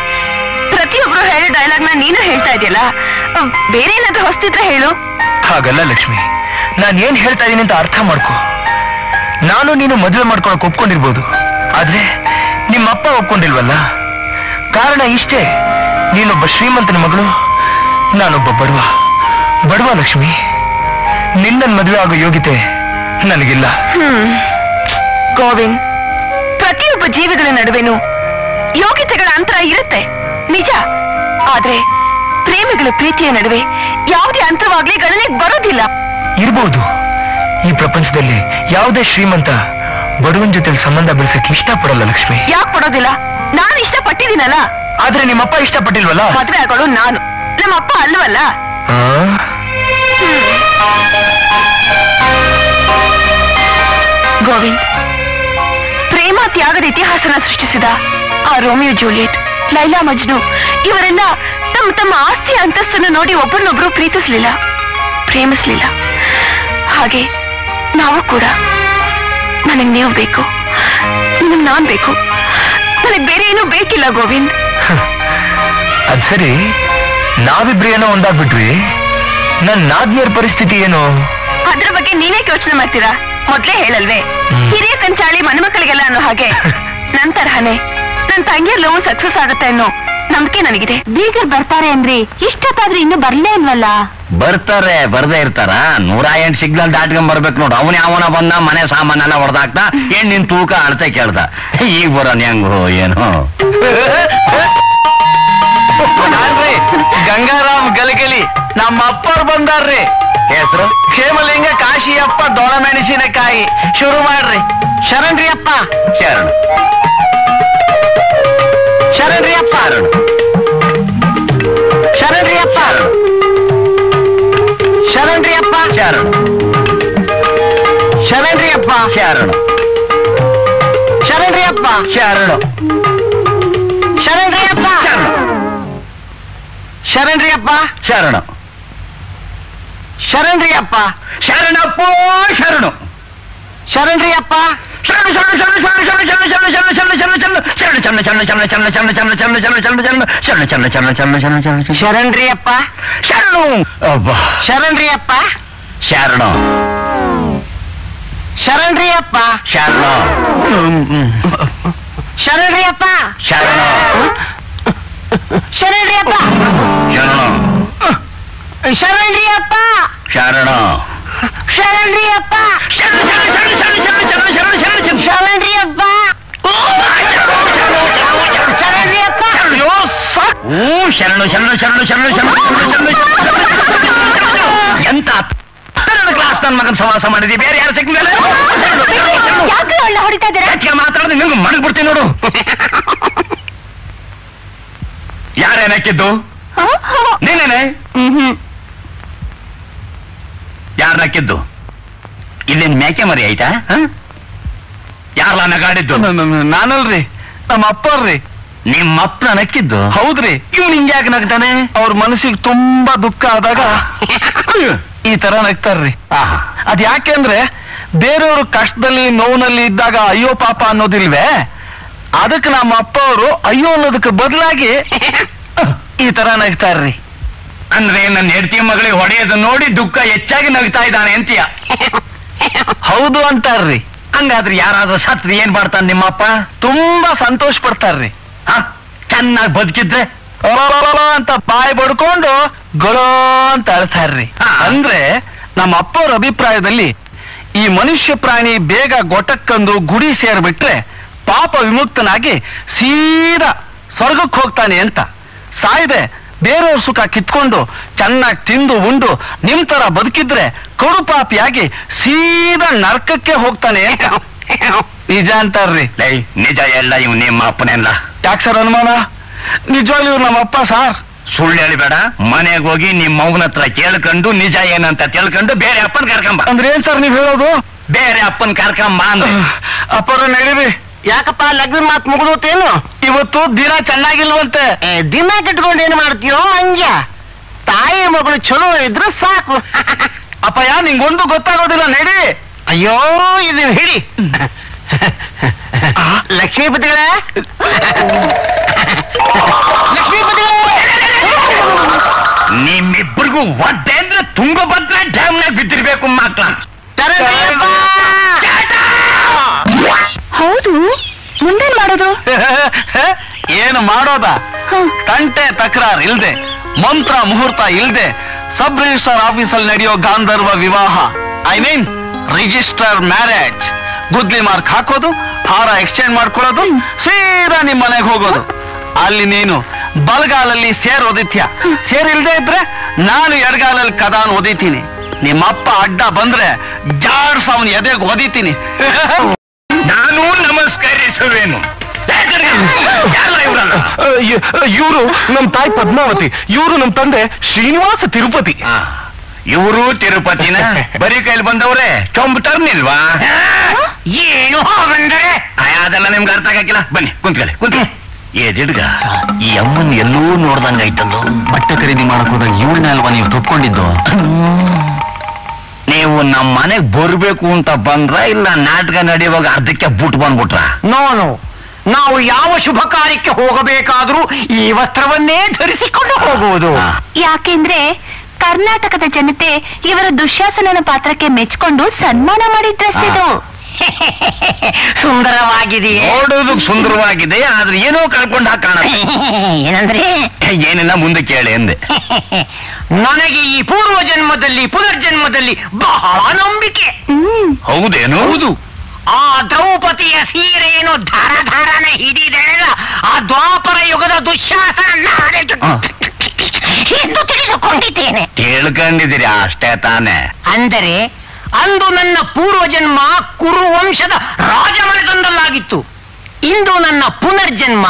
ಪ್ರತಿಯೊಬ್ರು ಹೇಳೋ ಡೈಲಾಗ್ ನ ನೀನು ಹೇಳ್ತಾ ಇದೆಯಲ್ಲ, ಬೇರೆ ಏನಾದ್ರೂ ಹೊಸ್ತಿದ್ರೆ ಹೇಳು. ಹಾಗಲ್ಲ ಲಕ್ಷ್ಮಿ, ನಾನು ಏನ್ ಹೇಳ್ತಾ ಇದೀನಿ ಅಂತ ಅರ್ಥ ಮಾಡ್ಕೊ. ನಾನು ನೀನು ಮದುವೆ ಮಾಡ್ಕೊಳಕ್ ಒಪ್ಕೊಂಡಿರ್ಬೋದು, ಆದ್ರೆ ನಿಮ್ಮಪ್ಪ ಒಪ್ಕೊಂಡಿಲ್ವಲ್ಲ. ಕಾರಣ ಇಷ್ಟೇ, ನೀನೊಬ್ಬ ಶ್ರೀಮಂತನ ಮಗಳು, ನಾನೊಬ್ಬ ಬಡವ ಲಕ್ಷ್ಮಿ. ನಿನ್ನನ್ ಮದುವೆ ಆಗೋ ಯೋಗ್ಯತೆ ನನಗಿಲ್ಲ. ಗೋವಿಂದ್, ಪ್ರತಿಯೊಬ್ಬ ಜೀವಿಗಳ ನಡುವೆನೂ ಯೋಗ್ಯತೆಗಳ ಅಂತರ ಇರುತ್ತೆ ನಿಜ. ಆದ್ರೆ ಪ್ರೇಮಿಗಳ ಪ್ರೀತಿಯ ನಡುವೆ ಯಾವುದೇ ಅಂತರವಾಗ್ಲಿ ಗಣನೆಗೆ ಬರೋದಿಲ್ಲ. ಇರ್ಬೋದು, ಈ ಪ್ರಪಂಚದಲ್ಲಿ ಯಾವುದೇ ಶ್ರೀಮಂತ ಬಡವನ ಜೊತೆ ಸಂಬಂಧ ಬೆಳೆಸಕ್ಕೆ ಇಷ್ಟಪಡಲ್ಲ ಲಕ್ಷ್ಮಿ. ಯಾಕೆ ಪಡೋದಿಲ್ಲ? ನಾನು ಇಷ್ಟಪಟ್ಟಿದ್ದೀನಲ್ಲ. ಆದ್ರೆ ನಿಮ್ಮಪ್ಪ ಇಷ್ಟಪಟ್ಟಿಲ್ವಲ್ಲ. ಮದುವೆ ಆಗೋಳು ನಾನು, ನಮ್ಮಪ್ಪ ಅಲ್ವಲ್ಲ. ಗೋವಿಂದ್, ಪ್ರೇಮ ತ್ಯಾಗದ ಇತಿಹಾಸನ ಸೃಷ್ಟಿಸಿದ ಆ ರೋಮಿಯೋ ಜೂಲಿಯಟ್, ಲೈಲಾ ಮಜ್ನು ಇವರೆಲ್ಲ ತಮ್ಮ ತಮ್ಮ ಆಸ್ತಿ ಅಂತಸ್ತನ್ನು ನೋಡಿ ಒಬ್ಬರನ್ನೊಬ್ರು ಪ್ರೇಮಿಸ್ಲಿಲ್ಲ. ಹಾಗೆ ನಾವು ಕೂಡ. ನನಗ್ ನೀವು ಬೇಕು, ನಿಮಗ್ ನಾನ್ ಬೇಕು, ನನಗ್ ಬೇರೆ ಏನೂ ಬೇಕಿಲ್ಲ ಗೋವಿಂದ್. ಅದ್ ಸರಿ, ನಾವಿಬ್ರೇನೋ ಒಂದಾಗ್ಬಿಟ್ವಿ. ನನ್ ನಾದ್ನಿಯರ ಪರಿಸ್ಥಿತಿ ಏನು? ಅದ್ರ ಬಗ್ಗೆ ನೀವೇ ಯೋಚನೆ ಮಾಡ್ತೀರಾ? ಮೊದ್ಲೇ ಹೇಳಲ್ವೇ, ಹಿರಿಯ ಕಂಚಾಳಿ ಮನೆಮಕ್ಕಳಿಗೆಲ್ಲ ಅನ್ನೋ ಹಾಗೆ ನನ್ ತರಹನೇ ನನ್ ತಂಗಿಯ ಲವ್ ಸಕ್ಸಸ್ ಆಗುತ್ತೆ ಅನ್ನೋ ನಂಬಿಕೆ ನನಗಿದೆ. ಬೀಗರ್ ಬರ್ತಾರೆ ಅಂದ್ರಿ, ಇಷ್ಟೊತ್ತಾದ್ರೂ ಇನ್ನು ಬರ್ಲೇ ಇಲ್ವಲ್ಲ? ಬರ್ತಾರೆ, ಬರ್ದೇ ಇರ್ತಾರ. 108 ಸಿಗ್ನಲ್ ದಾಟ್ಕೊಂಡ್ ಬರ್ಬೇಕು ನೋಡು. ಅವನ ಬಂದ ಮನೆ ಸಾಮಾನೆಲ್ಲ ಹೊಡೆದಾಕ್ತಾ ನಿನ್ ತೂಕ ಅಳತೆ ಕೇಳ್ದ. ಈಗ ಬರೋನ್ ಹೆಂಗು ಏನು? ಗಂಗಾರಾಮ್ ಗಲಗಲಿ ನಮ್ಮ ಅಪ್ಪವ್ರು ಬಂದಾರ್ರಿ. ಹೆಸರು ಕ್ಷೇಮಲಿಂಗ ಕಾಶಿಯಪ್ಪ ದೊಳ ಮೆಣಸಿನಕಾಯಿ. ಶುರು ಮಾಡ್ರಿ. ಶರಣ್ರಿ ಅಪ್ಪ. ಶರಣ ಶರಣ್ರಿ ಅಪ್ಪ. ಶರಣ್ರಿ ಅಪ್ಪ. ಶರಣ್ರಿ ಅಪ್ಪ. ಶರಣ ಶರಣ್ರಿ ಅಪ್ಪ. ಶರಣ ಶರಣ್ರಿ ಅಪ್ಪ. ಶರಣ ಶರಣ್ರಿ ಅಪ್ಪ. ಶರಣ್ರಿ ಅಪ್ಪ. ಶರಣ ಶರಣ್ರಿ ಅಪ್ಪ. ಶರಣಪ್ಪೋ ಶರಣು. ಶರಣ್ರಿ ಅಪ್ಪ. ಶರಣ್ರಿ ಅಪ್ಪ. ಶರಣು. ಶರಣ್ರಿ ಅಪ್ಪ. ಶರಣ ಶರಣ್ರಿ ಅಪ್ಪ. ಶರಣ ಶರಣ್ರಿ ಅಪ್ಪ. ಶರಣ ಶರಣ್ರಿ ಅಪ್ಪ. ಶರಣ್ರಿ ಅಪ್ಪ. ಶರಣ ಶರಣ್ರಿ ಅಪ್ಪ. ಶರಣ್ರಿ ಅಪ್ಪ. ಶರಣ್ರಿ ಅಪ್ಪ. ಶರಣು ಶರಣು ಶರಣು ಶರಣು ಶರಣು ಎಂತ ಕ್ಲಾಸ್ ನನ್ನ ಮಗನ ಸವಾಸ ಮಾಡಿದ್ವಿ. ಬೇರೆ ಯಾರು ಸಿಕ್ಕ ಮೇಲೆ ಹೊಡಿತಾ ಇದ್ದಾರೆ. ಮಾತಾಡಿದ್ರೆ ನಿಮ್ಗೆ ಮಡಗ್ಬಿಡ್ತೀನಿ ನೋಡು. ಯಾರೇನಕ್ಕಿದ್ದು? ನೀನೇನೆ. ಯಾರು ನಕ್ಕಿದ್ದು? ಇಲ್ಲಿಂದ ಮೇಕೆ ಮರಿ ಆಯ್ತಾ? ಯಾರಲ್ಲ ನಗಾಡಿದ್ದು? ನಾನಲ್ರಿ, ನಮ್ಮ ಅಪ್ಪರ್ರಿ. ನಿಮ್ಮಪ್ಪ ನಕ್ಕಿದ್ದು? ಹೌದ್ರಿ. ಇವ್ನು ಹಿಂಗ್ಯಾಕೆ ನಗ್ತಾನೆ? ಅವ್ರ ಮನಸ್ಸಿಗೆ ತುಂಬಾ ದುಃಖ ಆದಾಗ ಈ ತರ ನಗ್ತಾರ್ರಿ. ಅದ್ ಯಾಕೆಂದ್ರೆ ಬೇರೆಯವರು ಕಷ್ಟದಲ್ಲಿ ನೋವಿನಲ್ಲಿ ಇದ್ದಾಗ ಅಯ್ಯೋ ಪಾಪ ಅನ್ನೋದಿಲ್ವೇ, ಅದಕ್ಕೆ ನಮ್ಮ ಅಪ್ಪ ಅವರು ಅಯ್ಯೋ ಅನ್ನೋದಕ್ಕೆ ಬದಲಾಗಿ ಈ ತರ ನಗ್ತಾರ್ರಿ. ಅಂದ್ರೆ ನನ್ನ ಹೆಂಡತಿ ಮಗಳಿಗೆ ಹೊಡೆಯೋದು ನೋಡಿ ದುಃಖ ಹೆಚ್ಚಾಗಿ ನಗ್ತಾ ಇದ್ದಾನೆ ಅಂತೀಯ? ಹೌದು ಅಂತಾರ್ರಿ. ಹಂಗಾದ್ರೆ ಯಾರಾದ್ರೂ ಸತ್ರು ಏನ್ ಮಾಡ್ತಾನೆ ನಿಮ್ಮಪ್ಪ? ತುಂಬಾ ಸಂತೋಷ ಪಡ್ತಾರ್ರಿ. ಚೆನ್ನಾಗಿ ಬದುಕಿದ್ರೆ ಅಂತ ಬಾಯಿ ಬಡ್ಕೊಂಡು ಗೊಳೋ ಅಂತ ಅಳ್ತಾರ್ರಿ. ಅಂದ್ರೆ ನಮ್ಮ ಅಪ್ಪವ್ರ ಅಭಿಪ್ರಾಯದಲ್ಲಿ ಈ ಮನುಷ್ಯ ಪ್ರಾಣಿ ಬೇಗ ಗೊಟಕ್ಕಂದು ಗುಡಿ ಸೇರ್ಬಿಟ್ರೆ ಪಾಪ ವಿಮುಕ್ತನಾಗಿ ಸೀದಾ ಸ್ವರ್ಗಕ್ಕೆ ಹೋಗ್ತಾನೆ ಅಂತ. ಸಾಯ್ದೆ ಬೇರೆಯವ್ರ ಸುಖ ಕಿತ್ಕೊಂಡು ಚೆನ್ನಾಗಿ ತಿಂದು ಉಂಡು ನಿಮ್ ತರ ಬದುಕಿದ್ರೆ ಕಡುಪಾಪಿಯಾಗಿ ಸೀದಾ ನರ್ಕಕ್ಕೆ ಹೋಗ್ತಾನೆ ಅಂತ. ನಿಜ ಅಂತಾರ್ರಿ. ನಿಜ ಎಲ್ಲ ಇವ್ ನಿಮ್ಮ ಅಪ್ಪನೆಲ್ಲ. ಯಾಕೆ ಸರ್ ಅನುಮಾನ? ನಿಜವಾಗ್ಲೂ ಇವ್ರು ನಮ್ಮ ಅಪ್ಪ ಸಾರ್. ಸುಳ್ಳು ಹೇಳಿಬೇಡ. ಮನೆಗೆ ಹೋಗಿ ನಿಮ್ಮ ಮಗನ ಹತ್ರ ಕೇಳ್ಕೊಂಡು ನಿಜ ಏನಂತ ತಿಳ್ಕೊಂಡು ಬೇರೆ ಅಪ್ಪನ್ ಕರ್ಕೊಂಬ. ಅಂದ್ರೆ ಏನ್ ಸರ್ ನೀವ್ ಹೇಳೋದು? ಬೇರೆ ಅಪ್ಪನ್ ಕರ್ಕೊಂಬ ಅಂದ್ರೆ. ಅಪ್ಪರ ನಡೀರಿ. ಯಾಕಪ್ಪ ಲಗ್ನ ಮಾತು ಮುಗಿದೋತೇನು? ಇವತ್ತು ದಿನ ಚೆನ್ನಾಗಿಲ್ವಂತೆ. ದಿನ ಕಟ್ಕೊಂಡು ಏನ್ ಮಾಡ್ತೀಯೋ ಮಂಜ? ತಾಯಿ ಮಗಳು ಚಲೋ ಇದ್ರೆ ಸಾಕು. ಅಪ್ಪಯ್ಯ ನಿಂಗೊಂದು ಗೊತ್ತಾಗೋದಿಲ್ಲ ನಡಿ. ಅಯ್ಯೋ ಇದು ಹಿಡಿ. ಲಕ್ಷ್ಮೀಪತಿಗಳೇ, ಲಕ್ಷ್ಮೀಪತಿಗಳೇ, ನಿಮ್ಮಿಬ್ಬರಿಗೂ ಒಡ್ಡೆ ಅಂದ್ರೆ ತುಂಗಭದ್ರಾ ಡ್ಯಾಮ್ನಾಗ ಬಿದ್ದಿರ್ಬೇಕು ಮಕ್ಳ. ಹೌದು, ಮುಂದೇನ್ ಮಾಡೋದು? ಏನು ಮಾಡೋದ? ತಂಟೆ ತಕರಾರ್ ಇಲ್ದೆ, ಮಂತ್ರ ಮುಹೂರ್ತ ಇಲ್ದೆ, ಸಬ್ ರಿಜಿಸ್ಟರ್ ಆಫೀಸಲ್ಲಿ ನಡೆಯೋ ಗಾಂಧರ್ವ ವಿವಾಹ, ಐ ಮೀನ್ ರಿಜಿಸ್ಟರ್ ಮ್ಯಾರೇಜ್. ಗುದ್ಲಿ ಮಾರ್ಕ್ ಹಾಕೋದು, ಹಾರ ಎಕ್ಸ್ಚೇಂಜ್ ಮಾಡ್ಕೊಳ್ಳೋದು, ಸೀದಾ ನಿಮ್ ಮನೆಗೆ ಹೋಗೋದು. ಅಲ್ಲಿ ನೀನು ಬಲಗಾಲಲ್ಲಿ ಸೇರ್ ಓದಿತ್ಯ, ಸೇರಿಲ್ದೇ ಇದ್ರೆ ನಾನು ಎಡಗಾಲಲ್ಲಿ ಕದಾನ್ ಓದಿತೀನಿ. ನಿಮ್ಮಪ್ಪ ಅಡ್ಡ ಬಂದ್ರೆ ಜಾಡ್ಸ್ ಅವನ್ ಎದೆಗೆ ಓದಿತೀನಿ. ನಾನು ನಮಸ್ಕರಿಸುವೇನು. ಇವರು ನಮ್ ತಾಯಿ ಪದ್ಮಾವತಿ, ಇವರು ನಮ್ ತಂದೆ ಶ್ರೀನಿವಾಸ ತಿರುಪತಿ. ಇವರು ತಿರುಪತಿನ ಬರೀ ಕೈಲಿ ಬಂದವ್ರೆ, ಚೊಂಬು ತರ್ನಿಲ್ವಾ? ಏನು ಬಂದ್ರೆ ಅದೆಲ್ಲ ನಿಮ್ಗೆ ಅರ್ಥ ಆಗಿಲ್ಲ. ಬನ್ನಿ ಕುಂತ್ಕೊಳ್ಳಿ, ಕುಂತ್ಕೊಳ್ಳಿ. ಏದಿಡ್ಗ ಈ ಅಮ್ಮನ್ ಎಲ್ಲೂ ನೋಡ್ದಂಗಾಯ್ತಲ್ಲೋ. ಬಟ್ಟೆ ಖರೀದಿ ಮಾಡಕ್ ಹೋದಾಗ ಇವಳನ್ನ ಅಲ್ವಾ ನೀವು ತಪ್ಕೊಂಡಿದ್ದು? ನೀವು ನಮ್ಮ ಮನೆಗ್ ಬರ್ಬೇಕು ಅಂತ ಬಂದ್ರ ಇಲ್ಲ ನಾಟಕ ನಡೆಯುವಾಗ ಅರ್ಧಕ್ಕೆ ಬುಟ್ ಬಂದ್ಬಿಟ್ರ? ನೋನು, ನಾವು ಯಾವ ಶುಭ ಕಾರ್ಯಕ್ಕೆ ಹೋಗಬೇಕಾದ್ರೂ ಈ ವಸ್ತ್ರವನ್ನೇ ಧರಿಸಿಕೊಂಡು ಹೋಗುವುದು. ಯಾಕೆಂದ್ರೆ ಕರ್ನಾಟಕದ ಜನತೆ ಇವರ ದುಶ್ಯಾಸನನ ಪಾತ್ರಕ್ಕೆ ಮೆಚ್ಕೊಂಡು ಸನ್ಮಾನ ಮಾಡಿದ ಡ್ರೆಸ್ ಇದು. ಸುಂದರವಾಗಿದೆಯೇ? ನೋಡೋದಕ್ಕೆ ಸುಂದರವಾಗಿದೆ, ಆದ್ರೆ ಏನೋ ಕಳ್ಕೊಂಡ್ ಕಾಣ. ಏನಂದ್ರೆ? ಏನಿಲ್ಲ, ಮುಂದೆ ಕೇಳಿ ಎಂದೆ. ನನಗೆ ಈ ಪೂರ್ವ ಜನ್ಮದಲ್ಲಿ ಪುನರ್ಜನ್ಮದಲ್ಲಿ ಬಹಳ ನಂಬಿಕೆ. ಹೌದೇನು? ಹೌದು. ಆ ದ್ರೌಪದಿಯ ಸೀರೆಯನ್ನು ಧಾರ ಧಾರನ ಹಿಡಿದೆಳೆದ ಆ ದ್ವಾಪರ ಯುಗದ ದುಶ್ಯಾಸನ ಎಂದು ತಿಳಿದುಕೊಂಡಿದ್ದೇನೆ. ತಿಳ್ಕೊಂಡಿದ್ದೀರಿ ಅಷ್ಟೇ ತಾನೆ? ಅಂದರೆ ಅಂದು ನನ್ನ ಪೂರ್ವಜನ್ಮ ಕುರು ವಂಶದ ರಾಜಮನೆತನದಲ್ಲಾಗಿತ್ತು. ಇಂದು ನನ್ನ ಪುನರ್ಜನ್ಮ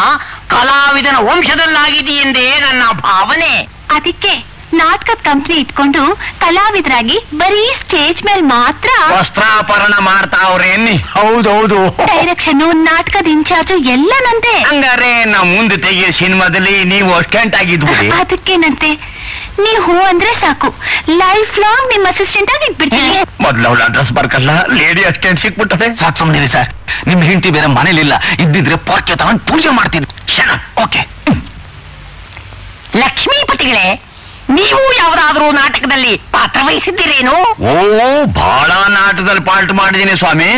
ಕಲಾವಿದನ ವಂಶದಲ್ಲಾಗಿದೆಯೆಂದೇ ನನ್ನ ಭಾವನೆ. ಅದಕ್ಕೆ ನಾಟಕದ ಕಂಪ್ನಿ ಇಟ್ಕೊಂಡು ಕಲಾವಿದರಾಗಿ ಬರೀ ಸ್ಟೇಜ್ ಮೇಲೆ ಮಾತ್ರ ವಸ್ತ್ರಾಪರಣ ಮಾಡ್ತಾವ್ರೇನಿ? ಹೌದೌದು. ಡೈರೆಕ್ಷನ್, ನಾಟಕದ ಇನ್ಚಾರ್ಜ್ ಎಲ್ಲ ನಂದೆ. ಹಂಗಾರೆ ನಾವು ಮುಂದೆ ತೆಗೆಯೋ ಸಿನಿಮಾದಲ್ಲಿ ನೀವು ಅಸ್ಟೆಂಟ್ ಆಗಿದ್ಬಿಡಿ. ಅದಕ್ಕೇನಂತೆ, ನೀವು ಹೂ ಅಂದ್ರೆ ಸಾಕು, ಲೈಫ್ ಲಾಂಗ್ ನಿಮ್ಮ ಅಸಿಸ್ಟೆಂಟ್ ಆಗಿ ಇಟ್ಬಿಡ್ತೀನಿ. ಮೊದ್ಲು ಅವಳ ಅಡ್ರೆಸ್ ಬರ್ಕಲ್ಲ, ಲೇಡಿ ಅಸ್ಟೆಂಟ್ ಸಿಕ್ಬಿಟ್ಟದೆ. ಸಾಕು ಸುಮ್ಮನಿರಿ ಸರ್. ನಿಮ್ ಹೆಂಡತಿ ಬೇರೆ ಮನೇಲಿಲ್ಲ, ಇದ್ದಿದ್ರೆ ಪೊರ್ಕೆ ತಗೊಂಡು ಪೂಜೆ ಮಾಡ್ತೀನಿ. ಓಕೆ. ಲಕ್ಷ್ಮೀಪತಿಗಳೇ, ನೀವು ಯಾವ್ದಾದ್ರೂ ನಾಟಕದಲ್ಲಿ ಪಾತ್ರ ವಹಿಸಿದ್ದೀರೇನು? ಓ, ಬಹಳ ನಾಟಕದಲ್ಲಿ ಪಾಲ್ಟ್ ಮಾಡಿದ್ದೀನಿ ಸ್ವಾಮಿ.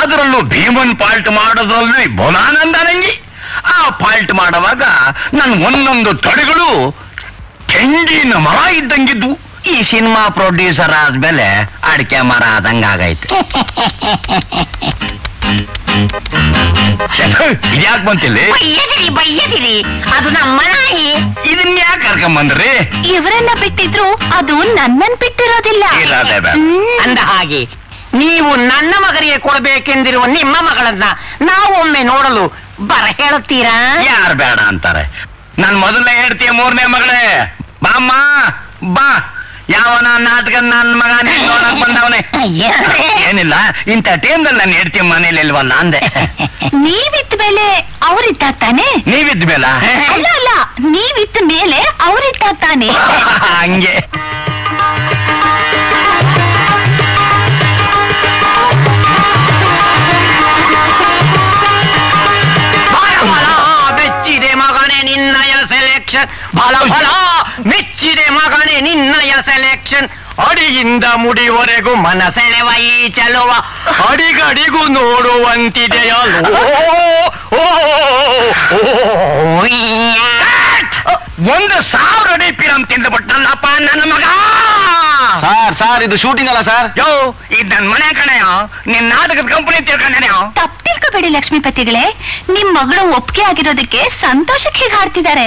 ಅದರಲ್ಲೂ ಭೀಮನ್ ಪಾಲ್ಟ್ ಮಾಡೋದ್ರಲ್ಲೂ ಬೋನಾನಂದ ನಂಗಿ. ಆ ಪಾಲ್ಟ್ ಮಾಡುವಾಗ ನನ್ ಒಂದೊಂದು ತೊಡೆಗಳು ಕೆಂಡಿನ ಮರ ಇದ್ದಂಗಿದ್ವು. ಈ ಸಿನಿಮಾ ಪ್ರೊಡ್ಯೂಸರ್ ಆದ್ಮೇಲೆ ಅಡಿಕೆ ಮರ ಆದಂಗಾಗೈತೆ. ಇದ್ಯಾಕ್ ಬಂತಿಲ್ಲಿ? ಬಯ್ಯದಿರಿ ಬಯ್ಯದಿರಿ, ಅದು ನಮ್ಮ ನಾಯಿ. ಇದನ್ನ ಯಾಕೆ ಕರ್ಕೊಂಬಂದ್ರಿ? ಇವರನ್ನ ಬಿಟ್ಟಿದ್ರು ಅದು ನನ್ನನ್ ಬಿಟ್ಟಿರೋದಿಲ್ಲ. ಅಂದ ಹಾಗೆ ನೀವು ನನ್ನ ಮಗನಿಗೆ ಕೊಡಬೇಕೆಂದಿರುವ ನಿಮ್ಮ ಮಗಳನ್ನ ನಾವೊಮ್ಮೆ ನೋಡಲು ಬರ ಹೇಳುತ್ತೀರಾ? ಯಾರು ಬೇಡ ಅಂತಾರೆ? ನನ್ ಮೊದಲನೇ ಹೇಳ್ತೀಯ, ಮೂರನೇ ಮಗಳೇ ಬಾಮ್ಮ ಬಾ. ಯಾವನ ನಾಟಕ ನನ್ನ ಮಗ ನೋಡಕ್ ಬಂದವನೇ. ಏನಿಲ್ಲ, ಇಂಥ ಟೈಮ್ದಲ್ಲಿ ನಾನು ಹೇಳ್ತೀನಿ ಮನೇಲಿ ಇಲ್ವಲ್ಲ ಅಂದೆ. ನೀವಿದ್ದ ಮೇಲೆ ಅವ್ರಿದ್ದಾಗ ತಾನೆ? ನೀವಿದ್ದ ಮೇಲ? ಅಲ್ಲ ಅಲ್ಲ, ನೀವಿದ್ದ ಮೇಲೆ ಅವ್ರಿದ್ದಾಗ ತಾನೆ. ಹಂಗೆ. ಬೆಚ್ಚಿದೆ ಮಗನೇ ನಿನ್ನಯ ಸೆಲೆಕ್ಷನ್. ಬಲ ಬಲ ಮೆಚ್ಚಿದೆ ಮಗನೇ ನಿನ್ನಯ ಸೆಲೆಕ್ಷನ್. ಅಡಿಯಿಂದ ಮುಡಿವರೆಗೂ ಮನಸೆಳೆವ ಈ ಚಲುವ ಅಡಿಗಡಿಗೂ ನೋಡುವಂತಿದೆಯಲ್ಲ. ಒಂದು 1000 ಅಡಿ ಪಿರಂ ತಿಂದುಬಿಟ್ಟಲ್ಲಪ್ಪ ನನ್ನ ಮಗ. ಸಾರ್ ಇದು ಶೂಟಿಂಗ್ ಅಲ್ಲ ಸರ್. ಯೋ ಇದು ನನ್ನ ಮನೆ ಕಣೆಯೋ, ನಿನ್ ನಾಟಕದ ಕಂಪನಿ ತಿಳ್ಕೊಂಡೇನೆಯೋ. ತಪ್ಪು ತಿಳ್ಕೊಬೇಡಿ ಲಕ್ಷ್ಮೀಪತಿಗಳೇ, ನಿಮ್ ಮಗಳು ಒಪ್ಪಿಗೆ ಆಗಿರೋದಕ್ಕೆ ಸಂತೋಷಕ್ಕೆ ಹೀಗೆ ಹಾಡ್ತಿದ್ದಾರೆ.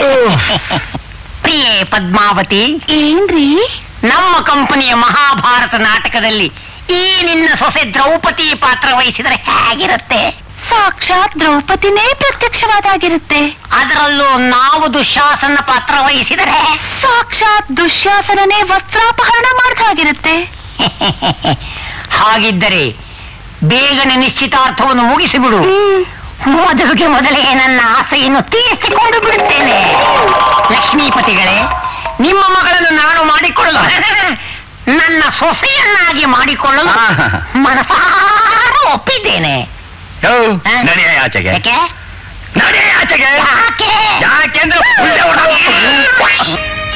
ಪ್ರಿಯೇ ಪದ್ಮಾವತಿ, ಏನ್ರಿ ನಮ್ಮ ಕಂಪನಿಯ ಮಹಾಭಾರತ ನಾಟಕದಲ್ಲಿ ಈ ನಿನ್ನ ಸೊಸೆ ದ್ರೌಪದಿ ಪಾತ್ರ ವಹಿಸಿದರೆ ಹೇಗಿರುತ್ತೆ? ಸಾಕ್ಷಾತ್ ದ್ರೌಪದಿನೇ ಪ್ರತ್ಯಕ್ಷವಾದಾಗಿರುತ್ತೆ. ಅದರಲ್ಲೂ ನಾವು ದುಶ್ಯಾಸನ ಪಾತ್ರ ವಹಿಸಿದರೆ ಸಾಕ್ಷಾತ್ ದುಶ್ಯಾಸನನೇ ವಸ್ತ್ರಾಪಹರಣ ಮಾಡ್ದಾಗಿರುತ್ತೆ. ಹಾಗಿದ್ದರೆ ಬೇಗನೆ ನಿಶ್ಚಿತಾರ್ಥವನ್ನು ಮುಗಿಸಿಬಿಡು. ಮದುವೆಗೆ ಮೊದಲೇ ನನ್ನ ಆಸೆಯನ್ನು ತೀರಿಸಿಕೊಂಡು ಬಿಡುತ್ತೇನೆ. ಲಕ್ಷ್ಮೀಪತಿಗಳೇ, ನಿಮ್ಮ ಮಗಳನ್ನು ನಾನು ಮಾಡಿಕೊಳ್ಳಲು ನನ್ನ ಸೊಸೆಯನ್ನಾಗಿ ಮಾಡಿಕೊಳ್ಳಲು ಮನಸಾರ ಒಪ್ಪಿದ್ದೇನೆ. ನಡೆಯ ಆಚೆಗೆ, ಯಾಕೆ? ನಡೆಯ ಆಚೆಗೆ. ಯಾಕೆ? ಯಾಕೆಂದ್ರೆ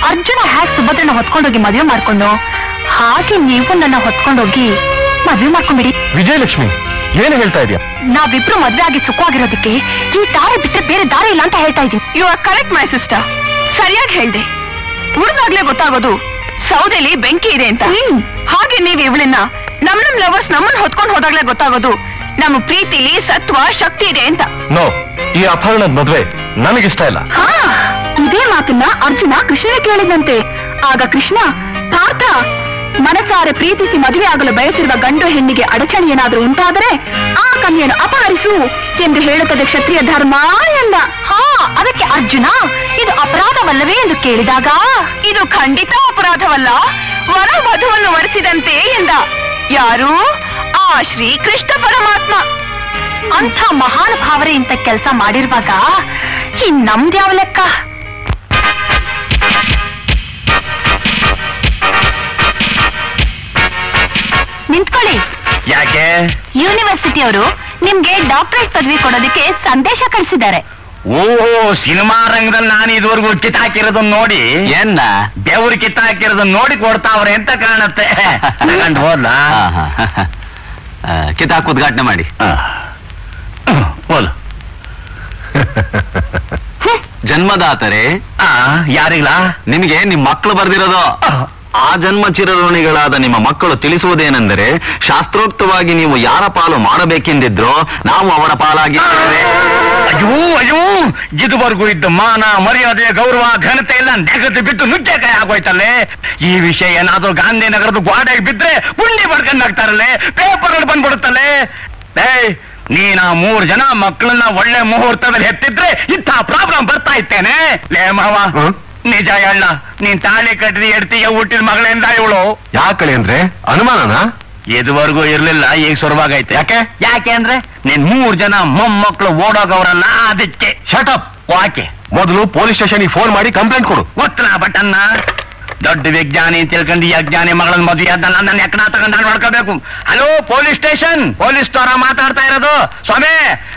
ಅರ್ಜುನ ಹ್ಯಾಕ್ ಸುಭದ್ರನ ಹೊತ್ಕೊಂಡೋಗಿ ಮದುವೆ ಮಾಡ್ಕೊಂಡು, ಹಾಗೆ ನೀವು ನನ್ನ ಹೊತ್ಕೊಂಡೋಗಿ ಮದುವೆ ಮಾಡ್ಕೊಂಡ್ಬಿಡಿ. ವಿಜಯಲಕ್ಷ್ಮಿ, ಏನು ಹೇಳ್ತಾ ಇದೆಯಾ? ನಾವಿಬ್ರು ಮದ್ವೆ ಆಗಿ ಸುಖವಾಗಿರೋದಕ್ಕೆ ಈ ದಾರಿ ಬಿಟ್ಟರೆ ಬೇರೆ ದಾರಿ ಇಲ್ಲ ಅಂತ ಹೇಳ್ತಾ ಇದ್ದೀನಿ. You are correct my sister. ಸರಿಯಾಗಿ ಹೇಳ್ದೆ. ಉಳಿದಾಗ್ಲೇ ಗೊತ್ತಾಗೋದು ಸೌದೆಲಿ ಬೆಂಕಿ ಇದೆ ಅಂತ. ಹಾಗೆ ನೀವು ಇವಳನ್ನ ನಮ್ ಲವರ್ಸ್ ನಮ್ಮನ್ನ ಹೊತ್ಕೊಂಡು ಹೋದಾಗ್ಲೇ ಗೊತ್ತಾಗೋದು ನಮ್ಮ ಪ್ರೀತಿಲಿ ಸತ್ವ ಶಕ್ತಿ ಇದೆ ಅಂತ. ನೋ, ಈ ಅಪಹರಣದ ಮದ್ವೆ ನನಗಿಷ್ಟ ಇಲ್ಲ. ಹಾ, ಇದೇ ಮಾತನ್ನ ಅರ್ಜುನ ಕೃಷ್ಣನೇ ಕೇಳಿದಂತೆ. ಆಗ ಕೃಷ್ಣ, ಪಾರ್ಥ, ಮನಸಾರೆ ಪ್ರೀತಿಸಿ ಮದುವೆ ಆಗಲು ಬಯಸಿರುವ ಗಂಡು ಹೆಣ್ಣಿಗೆ ಅಡಚಣೆ ಏನಾದ್ರೂ ಉಂಟಾದರೆ ಆ ಕನ್ಯೆಯನ್ನು ಅಪಹರಿಸು ಎಂದು ಹೇಳುತ್ತದೆ ಕ್ಷತ್ರಿಯ ಧರ್ಮ ಎಂದ. ಹಾ, ಅದಕ್ಕೆ ಅರ್ಜುನ ಇದು ಅಪರಾಧವಲ್ಲವೇ ಎಂದು ಕೇಳಿದಾಗ, ಇದು ಖಂಡಿತ ಅಪರಾಧವಲ್ಲ, ವರ ವಧುವನ್ನು ವರಿಸಿದಂತೆ ಎಂದ. ಯಾರು? ಆ ಶ್ರೀ ಕೃಷ್ಣ ಪರಮಾತ್ಮ. ಅಂಥ ಮಹಾನ್ ಭಾವರೆ ಇಂಥ ಕೆಲಸ ಮಾಡಿರುವಾಗ ಇನ್ ನಮ್ದ್ಯಾವ ಲೆಕ್ಕ? ನಿಂತ್ಕೊಳ್ಳಿ. ಯಾಕೆ? ಯೂನಿವರ್ಸಿಟಿಯವರು ನಿಮ್ಗೆ ಡಾಕ್ಟರೇಟ್ ಪದವಿ ಕೊಡೋದಕ್ಕೆ ಸಂದೇಶ ಕಳಿಸಿದ್ದಾರೆ. ಓಹೋ, ಸಿನಿಮಾ ರಂಗದಲ್ಲಿ ನಾನು ಇದುವರೆಗೂ ಕಿತ್ತಾಕಿರೋದನ್ನ ನೋಡಿ ಏನ್ನ ದೇವ್ರು ಕಿತ್ತಾಕಿರೋದನ್ನ ನೋಡಿ ಕೊಡ್ತಾವ್ರೆ ಅಂತ ಕಾಣುತ್ತೆ. ತಗೊಂಡು ಹೋದ್ಲಾ? ಕಿತಾಕ್ ಉದ್ಘಾಟನೆ ಮಾಡಿ. ಹೋಲ್. ಜನ್ಮದಾತರೆ, ಯಾರಿಲ್ಲ? ನಿಮಗೆ ನಿಮ್ ಮಕ್ಕಳು ಬರ್ದಿರೋದು. ಆ ಜನ್ಮ ಚಿರಋಣಿಗಳಾದ ನಿಮ್ಮ ಮಕ್ಕಳು ತಿಳಿಸುವುದೇನೆಂದರೆ, ಶಾಸ್ತ್ರೋಕ್ತವಾಗಿ ನೀವು ಯಾರ ಪಾಲು ಮಾಡಬೇಕೆಂದಿದ್ರೋ ನಾವು ಅವರ ಪಾಲಾಗಿದ್ದೇವೆ. ಅಯ್ಯೋ, ಇದುವರೆಗೂ ಇದ್ದ ಮಾನ ಮರ್ಯಾದೆ ಗೌರವ ಘನತೆ ಎಲ್ಲ ನೆಗದು ಬಿಟ್ಟು ನುಗ್ಗೆಕಾಯಿ ಆಗೋಯ್ತಲ್ಲೇ. ಈ ವಿಷಯ ಏನಾದ್ರೂ ಗಾಂಧಿನಗರದ ಗೋಡೆಗೆ ಬಿದ್ರೆ ಗುಂಡಿ ಬಡ್ಕೊಂಡು ಹಾಕ್ತಾರಲ್ಲೇ, ಪೇಪರ್ ಬಂದ್ಬಿಡುತ್ತಲ್ಲೇ. ನೀನ 3 ಜನ ಮಕ್ಕಳನ್ನ ಒಳ್ಳೆ ಮುಹೂರ್ತದಲ್ಲಿ ಹೆತ್ತಿದ್ರೆ ಇಂಥ ಪ್ರಾಬ್ಲಮ್ ಬರ್ತಾ ಇತ್ತೇನೆ. ಲೇ ಮಾವ, ನಿಜ ಹೇಳ, ನೀನ್ ತಾಳಿ ಕಟ್ಟಿದ ಎಡ್ತಿಗೆ ಹುಟ್ಟಿದ ಮಗಳಿಂದ ಇವಳು. ಯಾಕಳಿ ಅಂದ್ರೆ ಅನುಮಾನನ? ಇದುವರೆಗೂ ಇರ್ಲಿಲ್ಲ, ಈಗ ಶುರುವಾಗೈತೆ. ಯಾಕೆ ಅಂದ್ರೆ ನೀನ್ 3 ಜನ ಮೊಮ್ಮಕ್ಕಳು ಓಡೋಗವ್ರಲ್ಲ, ಅದಕ್ಕೆ. ಶಟಪ್. ಯಾಕೆ? ಮೊದಲು ಪೊಲೀಸ್ ಸ್ಟೇಷನ್ಗೆ ಫೋನ್ ಮಾಡಿ ಕಂಪ್ಲೇಂಟ್ ಕೊಡು. ಗೊತ್ತಲ್ಲ ಬಟನ್ನ. ದೊಡ್ಡ ವಿಜ್ಞಾನಿ ತಿಳ್ಕೊಂಡು ಈ ಅಜ್ಞಾನಿ ಮಗಳನ್ನ ಮದುವೆ ಅದನ್ನ ನನ್ನ ಎಕ್ಕಡ ತಗೊಂಡು ನಾನು ನೋಡ್ಕೋಬೇಕು. ಹಲೋ, ಪೊಲೀಸ್ ಸ್ಟೇಷನ್, ಪೊಲೀಸ್ ತರ ಮಾತಾಡ್ತಾ ಇರೋದು. ಸ್ವಾಮಿ,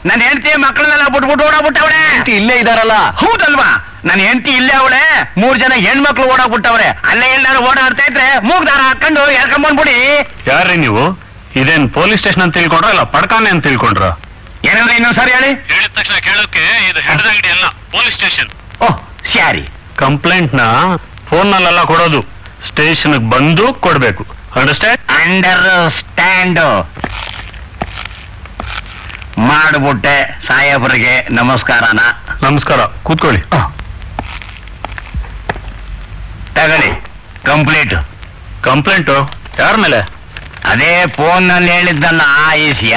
ನನ್ನ ಹೆಂಡತಿ ಮಕ್ಕಳನ್ನೆಲ್ಲ ಬಿಟ್ಬಿಟ್ಟು ಓಡಾಗ್ಬಿಟ್ಟವಳೆ. ಇಲ್ಲೇ ಇದಾರಲ್ಲ? ಹೌದಲ್ವಾ, ನನ್ನ ಹೆಂಡತಿ ಇಲ್ಲೇ ಅವಳೆ. 3 ಜನ ಹೆಣ್ಮಕ್ಳು ಓಡಾಗ್ಬಿಟ್ಟವ್ರೆ. ಅಲ್ಲೇ ಎಲ್ಲಾರು ಓಡಾಡ್ತಾ ಇದ್ರೆ ಮೂಗ್ದಾರ ಹಾಕೊಂಡು ಎಳ್ಕೊಂಡ್ಬಂದ್ಬಿಡಿ. ಯಾರ್ರಿ ನೀವು? ಇದೇನ್ ಪೊಲೀಸ್ ಸ್ಟೇಷನ್ ಅಂತ ತಿಳ್ಕೊಂಡ್ರ ಇಲ್ಲ ಪಡ್ಕಾನೆ ಅಂತ ತಿಳ್ಕೊಂಡ್ರ? ಏನಂದ್ರೆ ಇನ್ನೂ ಸರಿ ಹೇಳಿ. ಹೇಳಿದ ತಕ್ಷಣ ಕೇಳೋಕೆ ಇದು ಹೆಡ್ದಂಗಡಿ ಅಲ್ಲ, ಪೊಲೀಸ್ ಸ್ಟೇಷನ್. ಓಹ್, ಸ್ಯಾರಿ. ಕಂಪ್ಲೇಂಟ್ ನ ಫೋನ್ ನಲ್ಲೆಲ್ಲ ಕೊಡೋದು, ಸ್ಟೇಷನ್ ಬಂದು ಕೊಡ್ಬೇಕು. ಅಂಡರ್ಸ್ಟ್ಯಾಂಡ್? ಅಂಡರ್ಸ್ಟ್ಯಾಂಡ್. ಮಾಡ್ಬಿಟ್ಟೆ ಸಾಹೇಬ್ರಿಗೆ ನಮಸ್ಕಾರನ. ನಮಸ್ಕಾರ, ಕೂತ್ಕೊಳ್ಳಿ. ತಗೊಳ್ಳಿ ಕಂಪ್ಲೀಟ್. ಕಂಪ್ಲೇಂಟು ಯಾರ ಮೇಲೆ? ಅದೇ ಫೋನ್ ನಲ್ಲಿ ಹೇಳಿದ್ದಲ್ಲ ಆಯುಷ್ಯ.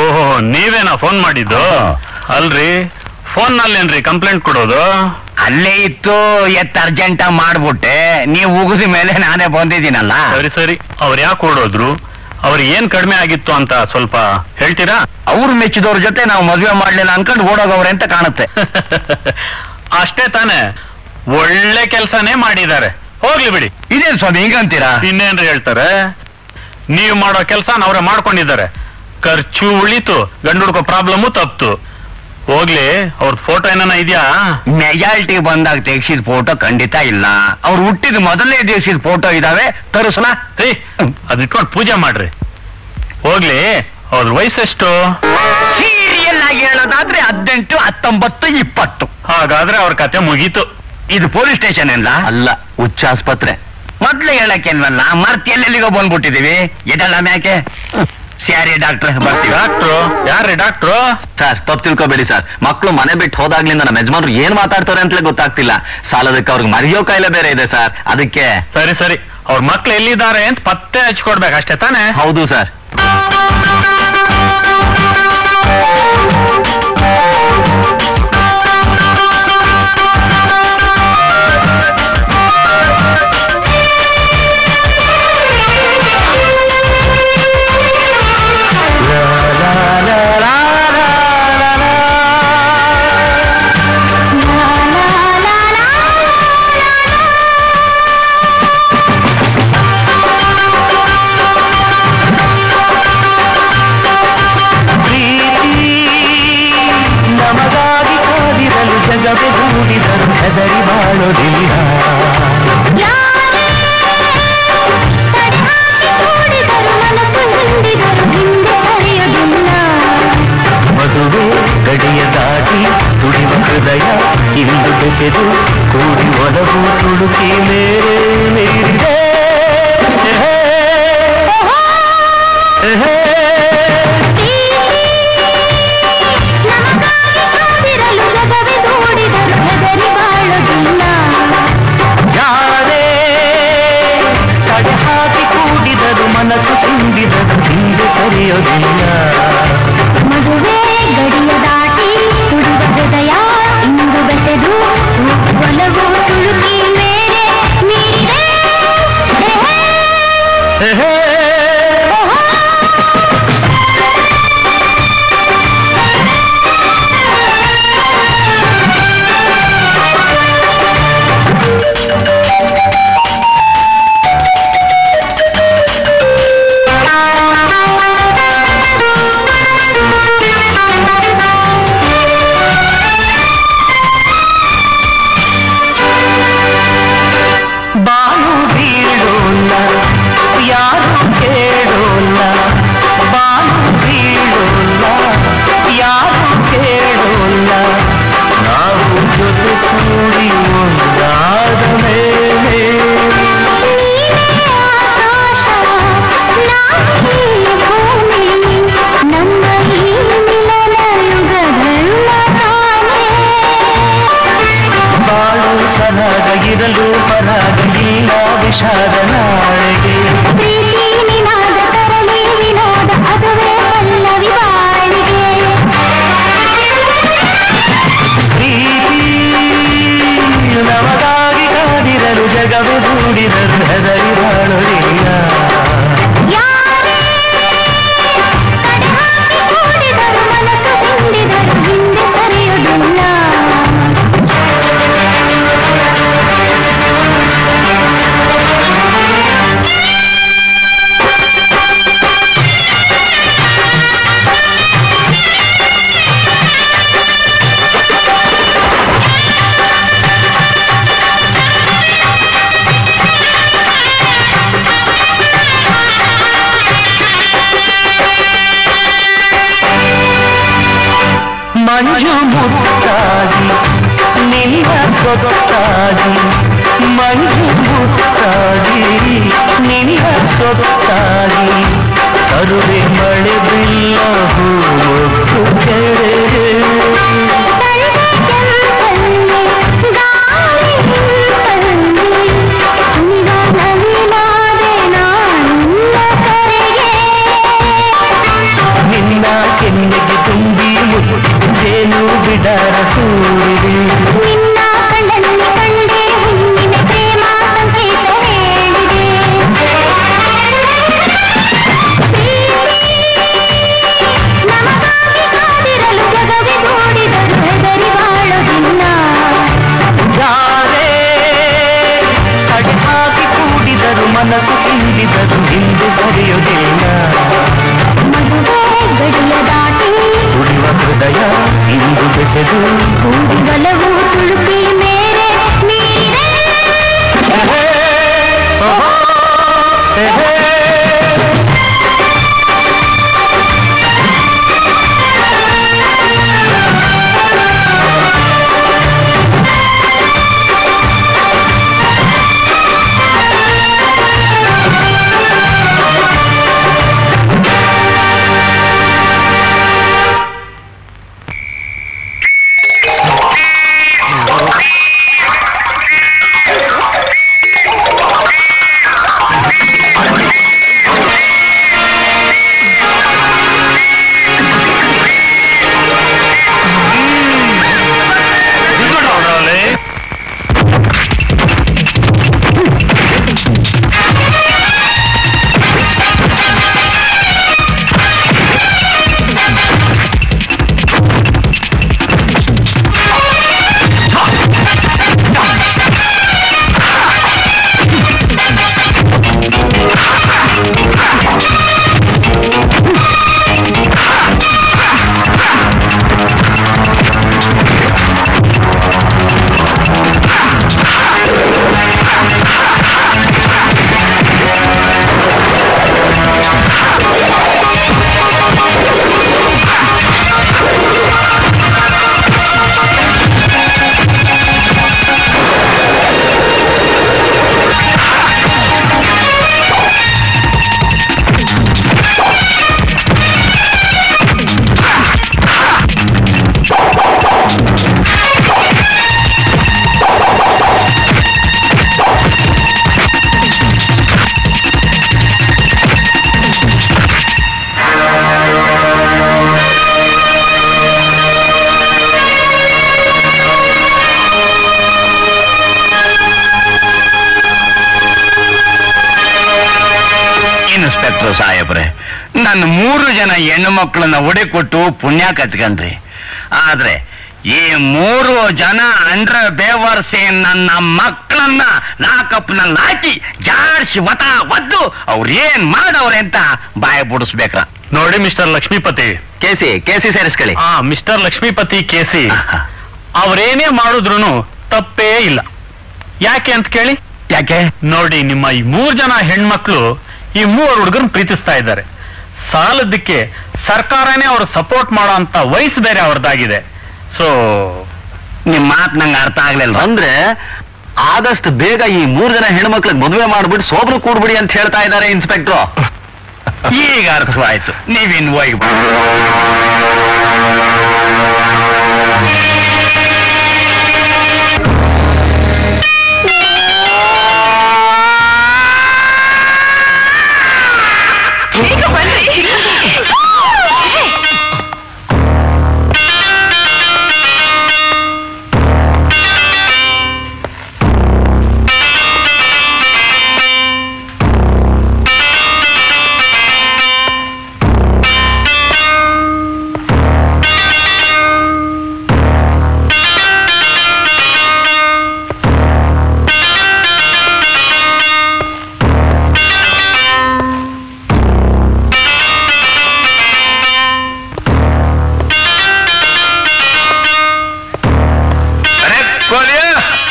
ಓಹೋ, ನೀವೇನಾ ಫೋನ್ ಮಾಡಿದ್ದು? ಅಲ್ರಿ, ಫೋನ್ ನಲ್ಲೇನ್ರಿ ಕಂಪ್ಲೇಂಟ್ ಕೊಡೋದು? ಅಲ್ಲೇ ಇತ್ತು, ಅರ್ಜೆಂಟ್ ಮಾಡ್ಬಿಟ್ಟೆ. ನೀವು ಉಗಿದ ಮೇಲೆ ನಾನೇ ಬಂದಿದ್ದೀನಲ್ಲ. ಸರಿ ಸರಿ, ಅವ್ರು ಯಾಕೆ ಓಡೋದ್ರು? ಅವ್ರಿಗೆ ಏನ್ ಕಡಿಮೆ ಆಗಿತ್ತು ಅಂತ ಸ್ವಲ್ಪ ಹೇಳ್ತೀರಾ? ಅವ್ರು ಮೆಚ್ಚಿದವ್ರ ಜೊತೆ ನಾವು ಮದುವೆ ಮಾಡ್ಲಿಲ್ಲ ಅನ್ಕೊಂಡು ಓಡೋಗವ್ರೆ ಅಂತ ಕಾಣುತ್ತೆ. ಅಷ್ಟೇ ತಾನೇ, ಒಳ್ಳೆ ಕೆಲ್ಸನೇ ಮಾಡಿದ್ದಾರೆ. ಹೋಗ್ಲಿ ಬಿಡಿ. ಇದೇನ್ ಸ್ವಾಮಿ ಹಿಂಗಂತೀರಾ? ಇನ್ನೇನ್ರಿ ಹೇಳ್ತಾರೆ? ನೀವು ಮಾಡೋ ಕೆಲ್ಸ ಅವ್ರೆ ಮಾಡ್ಕೊಂಡಿದ್ದಾರೆ. ಖರ್ಚು ಉಳಿತು, ಗಂಡು ಹುಡ್ಕೋ ಪ್ರಾಬ್ಲಮ್ಮು ತಪ್ತು. ಹೋಗ್ಲಿ ಅವ್ರದ್ ಫೋಟೋ ಏನಾನ ಇದೆಯಾ? ಮೆಜಾರಿಟಿ ಬಂದಾಗ ತೆಗ್ಸಿದ ಫೋಟೋ ಖಂಡಿತ ಇಲ್ಲ. ಅವ್ರು ಹುಟ್ಟಿದ ಮೊದಲನೇ ದಿವಸದ ಫೋಟೋ ಇದಾವೆ, ತರಿಸಲ ಅದಿಟ್ಕೊಂಡು ಪೂಜೆ ಮಾಡ್ರಿ. ಹೋಗ್ಲಿ ಅವ್ರ ವಯಸ್ಸೆಷ್ಟು? ಸೀರಿಯಲ್ ಆಗಿ ಹೇಳೋದಾದ್ರೆ 18, 19, 20. ಹಾಗಾದ್ರೆ ಅವ್ರ ಕತೆ ಮುಗೀತು. ಇದು ಪೊಲೀಸ್ ಸ್ಟೇಷನ್ ಅಲ್ಲ, ಅಲ್ಲ ಹುಚ್ಚ ಆಸ್ಪತ್ರೆ. ಮೊದ್ಲು ಹೇಳಕ್ಕೇನ್ವಲ್ಲ, ಮರ್ತಿ ಎಲ್ಲೆಲ್ಲಿಗೋ ಬಂದ್ಬಿಟ್ಟಿದೀವಿ. ಇದೆಲ್ಲ ಮ್ಯಾಕೆ ಸ್ಯಾರಿ ಡಾಕ್ಟರ್ ಬರ್ತೀವಿ. ಡಾಕ್ಟ್ರು ಯಾರ್ರಿ ಡಾಕ್ಟ್ರು? ಸರ್ ತಪ್ಪು ತಿಳ್ಕೊಬೇಡಿ ಸರ್, ಮಕ್ಕಳು ಮನೆ ಬಿಟ್ಟು ಹೋದಾಗ್ಲಿಂದ ನಮ್ಮ ಯಜಮಾನ್ರು ಏನ್ ಮಾತಾಡ್ತಾರೆ ಅಂತಲೇ ಗೊತ್ತಾಗ್ತಿಲ್ಲ. ಸಾಲದಕ್ಕೆ ಅವ್ರಿಗೆ ಮರೆಯೋ ಕಾಯಿಲೆ ಬೇರೆ ಇದೆ ಸರ್, ಅದಕ್ಕೆ. ಸರಿ ಸರಿ, ಅವ್ರ ಮಕ್ಳು ಎಲ್ಲಿದ್ದಾರೆ ಅಂತ ಪತ್ತೆ ಹಚ್ಕೊಡ್ಬೇಕು ಅಷ್ಟೇ ತಾನೆ? ಹೌದು ಸರ್. ಹೆದರಿ ಬಾಳೋದಿಲ್ಲ, ಮದುವೆ ಗಡಿಯ ದಾಟಿ ತುಡಿವ ಹೃದಯ ಇಂದು ಬೆಸೆದು ಕೂಡಿ ಒಲವು ತುಳುಕಿ ಮೇರೆ ಮೀರಿದೆ. ಯಾರೇ ತಡೆ ಹಾಕಿ ಕೂಡಿದರು ಮನಸ್ಸು ತುಂಬಿದರು ಹಿಂದೆ ಸರಿಯೋದಿಲ್ಲ. ಮದುವೆ ಗಡಿಯ ದಾಟಿ ತುಡಿವ ಹೃದಯ ಇಂದು ಬೆಸೆದು ಒಲವು ತುಳುಕಿ ಮೇರೆ ಮೀರಿದೆ. ಬಾಳು ಬೀಳೋಲ್ಲ ಯಾರು ಕೇಳೋಲ್ಲ, ಬಾಳು ಬೀಳೋಲ್ಲ ಯಾರು ಕೇಳೋಲ್ಲ, ನಾವು ಜೊತೆ ಕೂಡಿ ಒಂದಾದ ಮೇಲೆ ಬಾಳು ಸರಾಗ ಇರಲು ಪರಾಗ ಇಲ್ಲ ವಿಷಾದ ನಾಳೆಗೆ. ಪ್ರೀತಿ ನಿನಾದ ತರಲಿ ವಿನೋದ ಅದುವೇ ಪಲ್ಲವಿ ಬಾಳಿಗೆ. ಪ್ರೀತಿ ನಮಗಾಗಿ ಕಾದಿರಲು ಜಗವೇ ದೂಡಿದರು ಹೆದರಿ ಬಾಳೋದಿಲ್ಲ. ಯಾರೇ ತಡೆ ಹಾಕಿ ಕೂಡಿದರು ಮನಸ್ಸು ಹಿಂಡಿದರು ಹಿಂದೆ ಸರಿಯುವುದಿಲ್ಲ. ಮಂಜು ಮುತ್ತಾಗಿ ನಿನ್ನ ಸೊತ್ತಾಗಿ, ಮಂಜು ಮುತ್ತಾಗಿ ನಿನ್ನ ಸೊತ್ತಾಗಿ, ಕರುವೆ ಮಳೆ ಬಿಲ್ಲ ಹೂವು ಕೆರೆ. ನಿನ್ನ ಕೆನ್ನೆಗೆ ತುಂಬಿ ಮುದ್ದೇನು ಬಿಡರ ಸೂರಿದೆ. ನಿನ್ನ ಕಣ್ಣಲ್ಲಿ ಕಂಡೆ ಹುಣ್ಣಿನ ಪ್ರೇಮ ಸಂಕೇತ ಹೇಳಿದೆ. ನಮಗಾಗಿ ಕಾದಿರಲು ಜಗವೇ ದೂಡಿದರು ಹೆದರಿ ಬಾಳೋದಿಲ್ಲ. ಯಾರೇ ತಡೆ ಹಾಕಿ ಕೂಡಿದರು ಮನಸ್ಸು ಹಿಂದಿದರು ಹಿಂದೆ ಸರಿಯುವುದಿಲ್ಲ. ಮದುವೆ ಗಡಿಯ ದಾಟಿ ತುಡಿವ ಹೃದಯ ಇಂದು ಒಲವು ತುಳುಕಿ ಮೇರೆ ಮೀರೆ ಸಾಹೇಬ್ರೆ, ನನ್ನ 3 ಜನ ಹೆಣ್ಣು ಮಕ್ಕಳನ್ನ ಒಡೆ ಕೊಟ್ಟು ಪುಣ್ಯ ಕತ್ಕಂಡ್ರಿ. ಆದ್ರೆ ಈ 3 ಜನ ಅಂಡ್ರ ಬೇವರ್ಸಿ ನನ್ನ ಮಕ್ಕಳನ್ನ ಲಾಕಪ್ನಲ್ಲಿ ಹಾಕಿ ಜಾಡ್ಸಿ ವಟ ಒದ್ದು ಅವ್ರೇನ್ ಮಾಡವ್ರೆ ಅಂತ ಬಾಯ ಬಿಡಿಸ್ಬೇಕ್ರ. ನೋಡಿ ಮಿಸ್ಟರ್ ಲಕ್ಷ್ಮೀಪತಿ, ಕೇಸಿ ಸೇರಿಸ್ಕೊಳ್ಳಿ. ಮಿಸ್ಟರ್ ಲಕ್ಷ್ಮೀಪತಿ ಕೇಸಿ ಅವ್ರೇನೇ ಮಾಡಿದ್ರು ತಪ್ಪೇ ಇಲ್ಲ. ಯಾಕೆ ಅಂತ ಕೇಳಿ? ಯಾಕೆ ನೋಡಿ, ನಿಮ್ಮ ಈ 3 ಜನ ಹೆಣ್ಮಕ್ಳು ಈ 3 ಹುಡುಗರನ್ನ ಪ್ರೀತಿಸ್ತಾ ಇದ್ದಾರೆ. ಸಾಲದಕ್ಕೆ ಸರ್ಕಾರನೇ ಅವ್ರಿಗೆ ಸಪೋರ್ಟ್ ಮಾಡೋ ಅಂತ ವಯಸ್ಸು ಬೇರೆ ಅವ್ರದ್ದಾಗಿದೆ. ಸೊ ನಿಮ್ ಮಾತು ನಂಗೆ ಅರ್ಥ ಆಗ್ಲಿಲ್ಲ. ಅಂದ್ರೆ ಆದಷ್ಟು ಬೇಗ ಈ 3 ಜನ ಹೆಣ್ಮಕ್ಳಿಗೆ ಮದುವೆ ಮಾಡ್ಬಿಟ್ಟು ಸೋಬ್ರು ಕೂಡ್ಬಿಡಿ ಅಂತ ಹೇಳ್ತಾ ಇದ್ದಾರೆ ಇನ್ಸ್ಪೆಕ್ಟ್ರು. ಈಗ ಅರ್ಥವಾಯ್ತು. ನೀವಿನ್ ಹೋಗಿ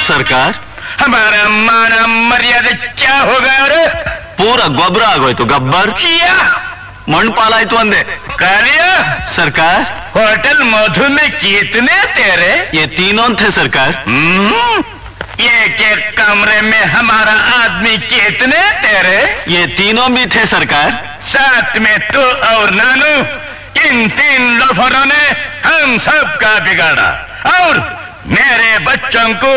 ಸರ್ಕಾರ हमारा मान मर्यादा क्या होगा? ಪೂರ ಗೊಬ್ಬರ ಆಗೋಯ್ತು. ಗಬ್ಬರ್ ಮಣ್ಣು ಪಾಲಾಯ್ತು ಅಂದೆ. कालिया सरकार होटल मधु में कितने तेरे? ये तीनों थे सरकार. एक एक कमरे में हमारा आदमी कितने तेरे? ये तीनों भी थे सरकार. साथ में तू और नानू, इन 3 लोफरों ने हम सबका बिगाड़ा और मेरे बच्चों को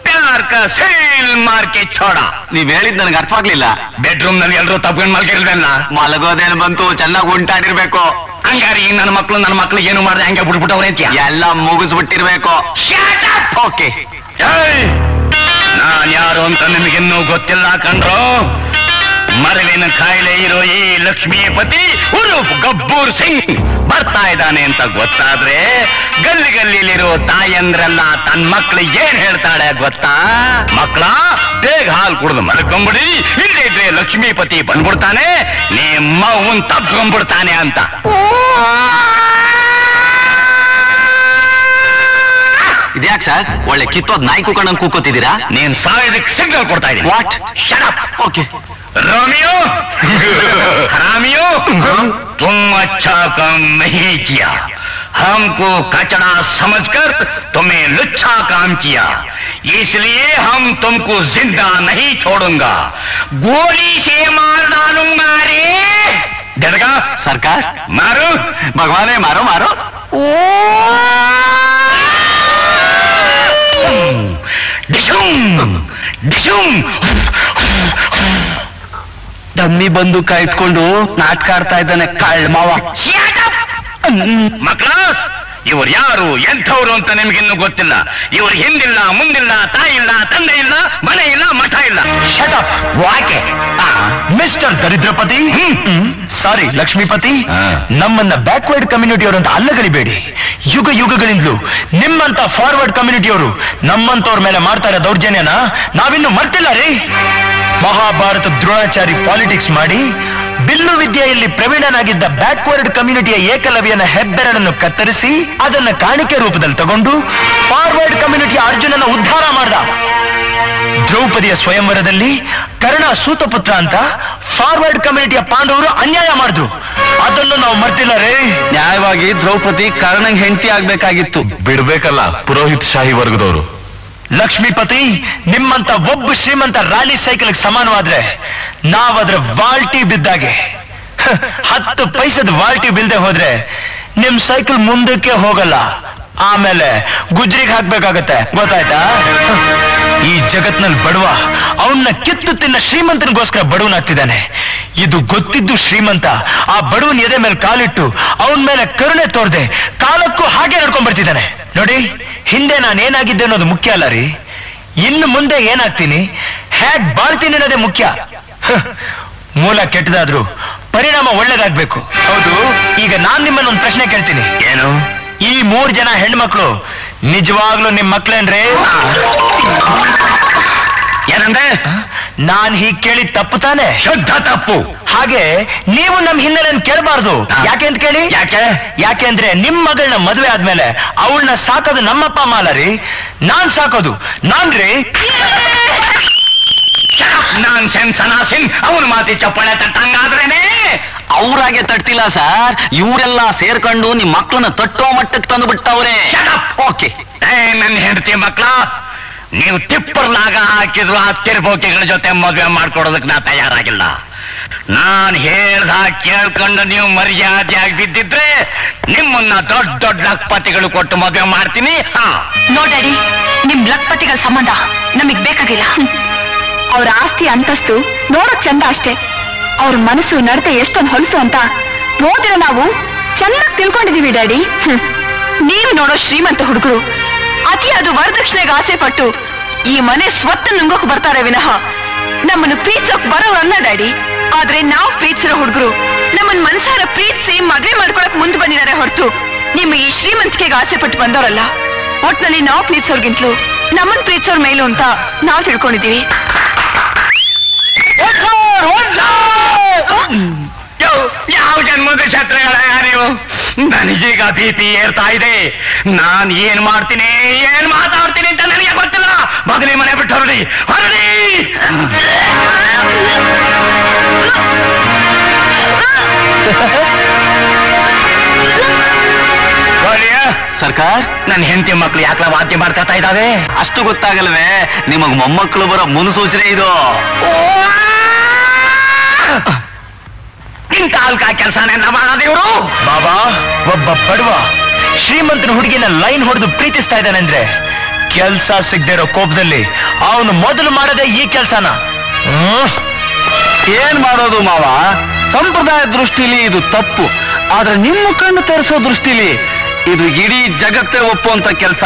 प्यार का सील मार के छोड़ा. ನೀವ್ ಹೇಳಿದ್ ನನಗೆ ಅರ್ಥ ಆಗ್ಲಿಲ್ಲ. ಬೆಡ್ರೂಮ್ ನಲ್ಲಿ ಎಲ್ಲರೂ ತಪ್ಕೊಂಡು ಮಲ್ಗಿರ್ಲಿಲ್ಲ. ಮಲಗೋದೇನು ಬಂತು, ಚೆನ್ನಾಗಿ ಉಂಟಾಡಿರ್ಬೇಕು. ಹಂಗಾರಿ ನನ್ನ ಮಕ್ಕಳು ಏನು ಮಾಡ್ದೆ ಹಂಗೆ ಬಿಟ್ಬಿಟ್ಟವ್ರೆ ಅಂತ ಎಲ್ಲ ಮುಗಿಸ್ಬಿಟ್ಟಿರ್ಬೇಕು. ಓಕೆ, ನಾನ್ ಯಾರು ಅಂತ ನಿಮಗಿನ್ನೂ ಗೊತ್ತಿಲ್ಲ ಕಣ್ರೋ. ಮರವಿನ ಕಾಯಿಲೆ ಇರೋ ಈ ಲಕ್ಷ್ಮೀಪತಿ ಉರುಫ್ ಗಬ್ಬೂರ್ ಸಿಂಗ್ ಬರ್ತಾ ಇದ್ದಾನೆ ಅಂತ ಗೊತ್ತಾದ್ರೆ ಗಲ್ಲಿ ಗಲ್ಲಿಲಿರೋ ತಾಯಂದ್ರೆಲ್ಲ ತನ್ನ ಮಕ್ಳಿಗೆ ಏನ್ ಹೇಳ್ತಾಳೆ ಗೊತ್ತಾ? ಮಕ್ಕಳ ಬೇಗ ಹಾಲು ಕುಡಿದು ಮಲ್ಕೊಂಬಿಡಿ, ಇಲ್ಲದಿದ್ರೆ ಲಕ್ಷ್ಮೀಪತಿ ಬಂದ್ಬಿಡ್ತಾನೆ, ನಿಮ್ಮ ಅವ್ವನ್ ತಪ್ಕೊಂಡ್ಬಿಡ್ತಾನೆ ಅಂತ. ಇದ್ಯಾಕ್ ಸರ್ ಒಳ್ಳೆ ಕಿತ್ತೋದ್ ನಾಯಿ ಕೂಕೊಂಡಂಗ್ ಕೂಕೋತಿದ್ದೀರಾ? ನೀನ್ ಸಾಯೋದಕ್ಕೆ ಸಿಗ್ನಲ್ ಕೊಡ್ತಾ ಇದ್ದೀನಿ. What? Shut up. Okay. Romeo हरामियो तुम अच्छा काम नहीं किया, हमको कचड़ा समझकर तुम्हें लुच्चा काम किया, इसलिए हम तुमको जिंदा नहीं छोड़ूंगा, गोली से मार डालूंगा रे। डरगा सरकार? मारो भगवान है, मारो मारो। डिशुम डिशुम ಡಮ್ಮಿ ಬಂದು ಕಾಯ್ದುಕೊಂಡು ನಾಟಕ ಆಡ್ತಾ ಇದ್ದಾನೆ ಕಳ್ಳ ಮಾವ. ಮಕ್ಳಾಸ್, ಇವ್ರು ಯಾರು ಎಂಥವ್ರು ಅಂತ ನಿಮ್ಗಿನ್ನೂ ಗೊತ್ತಿಲ್ಲ. ಇವ್ರು ಹಿಂದಿಲ್ಲ ಮುಂದಿಲ್ಲ, ತಾಯಿ ಇಲ್ಲ, ತಂದೆ ಇಲ್ಲ, ಮನೆ ಇಲ್ಲ, ಮಠ ಇಲ್ಲ. ಶಟಪ್. ವಾಕೆ ಮಿಸ್ಟರ್ ದರಿದ್ರಪತಿ, ಸಾರಿ ಲಕ್ಷ್ಮೀಪತಿ, ನಮ್ಮನ್ನ ಬ್ಯಾಕ್ವರ್ಡ್ ಕಮ್ಯುನಿಟಿಯವರು ಅಂತ ಅಲ್ಲಗಳಿಬೇಡಿ. ಯುಗ ಯುಗಗಳಿಂದಲೂ ನಿಮ್ಮಂತ ಫಾರ್ವರ್ಡ್ ಕಮ್ಯುನಿಟಿಯವರು ನಮ್ಮಂತವ್ರ ಮೇಲೆ ಮಾಡ್ತಾ ಇರೋ ದೌರ್ಜನ್ಯನ ನಾವಿನ್ನು ಮರ್ತಿಲ್ಲ ರೀ. ಮಹಾಭಾರತ ದ್ರೋಣಾಚಾರಿ ಪಾಲಿಟಿಕ್ಸ್ ಮಾಡಿ ಬಿಲ್ಲು ವಿದ್ಯೆಯಲ್ಲಿ ಪ್ರವೀಣನಾಗಿದ್ದ ಬ್ಯಾಕ್ವರ್ಡ್ ಕಮ್ಯುನಿಟಿಯ ಏಕಲವ್ಯನ ಹೆಬ್ಬೆರಳನ್ನು ಕತ್ತರಿಸಿ ಅದನ್ನ ಕಾಣಿಕೆ ರೂಪದಲ್ಲಿ ತಗೊಂಡು ಫಾರ್ವರ್ಡ್ ಕಮ್ಯುನಿಟಿಯ ಅರ್ಜುನನ ಉದ್ಧಾರ ಮಾಡ್ದ. ದ್ರೌಪದಿಯ ಸ್ವಯಂವರದಲ್ಲಿ ಕರ್ಣ ಸೂತಪುತ್ರ ಅಂತ ಫಾರ್ವರ್ಡ್ ಕಮ್ಯುನಿಟಿಯ ಪಾಂಡವರು ಅನ್ಯಾಯ ಮಾಡಿದ್ರು. ಅದನ್ನು ನಾವು ಮರ್ತಿಲ್ಲ ರೇ. ನ್ಯಾಯವಾಗಿ ದ್ರೌಪದಿ ಕರ್ಣಂಗ್ ಹೆಂಡತಿ ಆಗ್ಬೇಕಾಗಿತ್ತು. ಬಿಡ್ಬೇಕಲ್ಲ ಪುರೋಹಿತ್ ಶಾಹಿ ವರ್ಗದವರು. ಲಕ್ಷ್ಮೀಪತಿ, ನಿಮ್ಮಂತ ಒಬ್ಬ ಶ್ರೀಮಂತ ರ್ಯಾಲಿ ಸೈಕಲ್ ಸಮಾನವಾದ್ರೆ ನಾವದ್ರ ವಾಲ್ಟಿ ಬಿದ್ದಾಗೆ. 10 ಪೈಸದ ವಾಲ್ಟಿ ಬಿಲ್ದೆ ಹೋದ್ರೆ ನಿಮ್ ಸೈಕಲ್ ಮುಂದಕ್ಕೆ ಹೋಗಲ್ಲ. ಆಮೇಲೆ ಗುಜ್ರಿಗೆ ಹಾಕ್ಬೇಕಾಗತ್ತೆ, ಗೊತ್ತಾಯ್ತಾ? ಈ ಜಗತ್ನಲ್ಲಿ ಬಡವ ಅವನ್ನ ಕಿತ್ತು ತಿನ್ನ ಶ್ರೀಮಂತನಿಗೋಸ್ಕರ ಬಡವನಾಗ್ತಿದ್ದಾನೆ. ಇದು ಗೊತ್ತಿದ್ದು ಶ್ರೀಮಂತ ಆ ಬಡವನ ಎದೆ ಮೇಲೆ ಕಾಲಿಟ್ಟು ಅವನ ಮೇಲೆ ಕರುಣೆ ತೋರ್ದೆ ಕಾಲಕ್ಕೂ ಹಾಗೆ ನಡ್ಕೊಂಡ್ ಬರ್ತಿದ್ದಾನೆ. ನೋಡಿ, ಹಿಂದೆ ನಾನೇನಾಗಿದ್ದೆ ಅನ್ನೋದು ಮುಖ್ಯ ಅಲ್ಲ ರೀ, ಇನ್ನು ಮುಂದೆ ಏನಾಗ್ತೀನಿ, ಹ್ಯಾಕ್ ಬಾಳ್ತೀನಿ ಅನ್ನೋದೇ ಮುಖ್ಯ. ಮೂಲ ಕೆಟ್ಟದಾದ್ರೂ ಪರಿಣಾಮ ಒಳ್ಳೇದಾಗ್ಬೇಕು. ಹೌದು, ಈಗ ನಾನ್ ನಿಮ್ಮನ್ನ ಒಂದು ಪ್ರಶ್ನೆ ಕೇಳ್ತೀನಿ. ಏನು? ಈ 3 ಜನ ಹೆಣ್ಮಕ್ಳು ನಿಜವಾಗ್ಲೂ ನಿಮ್ ಮಕ್ಳೇನ್ರಿ? ಏನಂದ್ರೆ? ನಾನ್ ಹೀಗ್ ಕೇಳಿ ತಪ್ಪು ತಾನೆ? ಶುದ್ಧ ತಪ್ಪು. ಹಾಗೆ ನೀವು ನಮ್ ಹಿನ್ನೆಲೆಯನ್ನು ಕೇಳಬಾರ್ದು. ಯಾಕೆ ಅಂತ ಕೇಳಿ. ಯಾಕೆ ಅಂದ್ರೆ ನಿಮ್ ಮಗಳನ್ನ ಮದುವೆ ಆದ್ಮೇಲೆ ಅವಳನ್ನ ಸಾಕೋದು ನಮ್ಮಪ್ಪ ಅಮ್ಮ ಅಲ್ಲ ರೀ, ನಾನ್ ಸಾಕೋದು ನಾನ್ರಿ. ನಾನ್ ಸೆನ್ಸನಾಸಿನ್ ಅವನ ಮಾತಿ ಚಪ್ಪಾಳೆ ತಟ್ಟಂಗಾದ್ರೇನೆ. ಅವ್ರಾಗೆ ತಟ್ಟಿಲ್ಲ ಸರ್, ಇವರೆಲ್ಲ ಸೇರ್ಕೊಂಡು ನಿಮ್ ಮಕ್ಕಳನ್ನ ತಟ್ಟೋ ಮಟ್ಟಕ್ಕೆ ತಂದು ಬಿಟ್ಟವ್ರೆ. ಓಕೆ, ನನ್ನ ಹೆಂಡತಿ ಮಕ್ಳ, ನೀವು ಟಿಪ್ಪರ್ಲಾಗ ಹಾಕಿದ್ರು ಆ ತಿರ್ಬೋಕಿಗಳ ಜೊತೆ ಮದುವೆ ಮಾಡ್ಕೊಡೋದಕ್ಕೆ ನಾ ತಯಾರಾಗಿಲ್ಲ. ನಾನ್ ಹೇಳ್ದ ಕೇಳ್ಕೊಂಡು ನೀವು ಮರ್ಯಾದೆಯಾಗಿ ಬಿದ್ದಿದ್ರೆ ನಿಮ್ಮನ್ನ ದೊಡ್ಡ ದೊಡ್ಡ ಲಕ್ಪತಿಗಳು ಕೊಟ್ಟು ಮದುವೆ ಮಾಡ್ತೀನಿ. ನೋಡ್ಯಾಡಿ, ನಿಮ್ ಲಕ್ಪತಿಗಳ ಸಂಬಂಧ ನಮಗ್ ಬೇಕಾಗಿಲ್ಲ. ಅವ್ರ ಆಸ್ತಿ ಅಂತಸ್ತು ನೋಡೋಕ್ ಚಂದ ಅಷ್ಟೇ, ಅವ್ರ ಮನಸ್ಸು ನಡತೆ ಎಷ್ಟೊಂದು ಹೊಲಸು ಅಂತ ಓದಿರ ನಾವು ಚೆನ್ನಾಗಿ ತಿಳ್ಕೊಂಡಿದೀವಿ ಡ್ಯಾಡಿ. ನೀವು ನೋಡೋ ಶ್ರೀಮಂತ ಹುಡುಗರು ಅತಿಯಾದ ವರದಕ್ಷಿಣೆಗೆ ಆಸೆ ಪಟ್ಟು ಈ ಮನೆ ಸ್ವತ್ತು ನುಂಗೋಕ್ ಬರ್ತಾರೆ ವಿನಃ ನಮ್ಮನ್ನು ಪ್ರೀತಿಸೋಕ್ ಬರೋರಲ್ಲ ಡ್ಯಾಡಿ. ಆದ್ರೆ ನಾವು ಪ್ರೀತಿಸಿರೋ ಹುಡುಗರು ನಮ್ಮನ್ ಮನ್ಸಾರ ಪ್ರೀತಿಸಿ ಮದ್ವೆ ಮಾಡ್ಕೊಳಕ್ ಮುಂದೆ ಬಂದಿದ್ದಾರೆ ಹೊರತು ನಿಮ್ಮ ಈ ಶ್ರೀಮಂತಿಕೆಗೆ ಆಸೆ ಪಟ್ಟು ಬಂದವರಲ್ಲ. ಒಟ್ನಲ್ಲಿ ನಾವು ಪ್ರೀತಿಸೋರ್ಗಿಂತಲೂ ನಮ್ಮನ್ ಪ್ರೀತಿಸೋರ್ ಮೇಲು ಅಂತ ನಾವು ತಿಳ್ಕೊಂಡಿದೀವಿ. ಯಾವ ಜನ್ಮದ ಛತ್ರಗಳ ನೀವು? ನನಗೀಗ ಭೀತಿ ಏರ್ತಾ ಇದೆ. ನಾನ್ ಏನ್ ಮಾಡ್ತೀನಿ ಏನ್ ಮಾತಾಡ್ತೀನಿ ಅಂತ ನನಗೆ ಗೊತ್ತಿಲ್ಲ. ಬದಲಿ ಮನೆ ಬಿಟ್ಟು ಹೊರಡಿ ಹೊರಡಿ. ಸರ್ಕಾರ್, ನನ್ನ ಹೆಂಡತಿ ಮಕ್ಳು ಯಾಕಲ ವಾದ್ಯ ಮಾಡ್ತಾ ಇದ್ದಾವೆ? ಅಷ್ಟು ಗೊತ್ತಾಗಲ್ವೇ? ನಿಮಗ್ ಮೊಮ್ಮಕ್ಕಳು ಬರೋ ಮುನ್ಸೂಚನೆ ಇದು. ಇಂಥ ಅಲ್ಕ ಕೆಲಸನೆಲ್ಲ ಮಾಡೋದಿವ್ರು. ಬಾಬಾ, ಒಬ್ಬ ಬಡವ ಶ್ರೀಮಂತನ ಹುಡುಗಿನ ಲೈನ್ ಹೊಡೆದು ಪ್ರೀತಿಸ್ತಾ ಇದ್ದಾನಂದ್ರೆ ಕೆಲ್ಸ ಸಿಗದೆ ಇರೋ ಕೋಪದಲ್ಲಿ ಅವನು ಮೊದಲು ಮಾಡದೆ ಈ ಕೆಲ್ಸನ. ಏನ್ ಮಾಡೋದು ಮಾವ? ಸಂಪ್ರದಾಯ ದೃಷ್ಟಿಲಿ ಇದು ತಪ್ಪು, ಆದ್ರೆ ನಿಮ್ಮ ಕಣ್ಣು ತೆರೆಸೋ ದೃಷ್ಟಿಲಿ ಇದು ಇಡೀ ಜಗತ್ತೇ ಒಪ್ಪುವಂತ ಕೆಲಸ.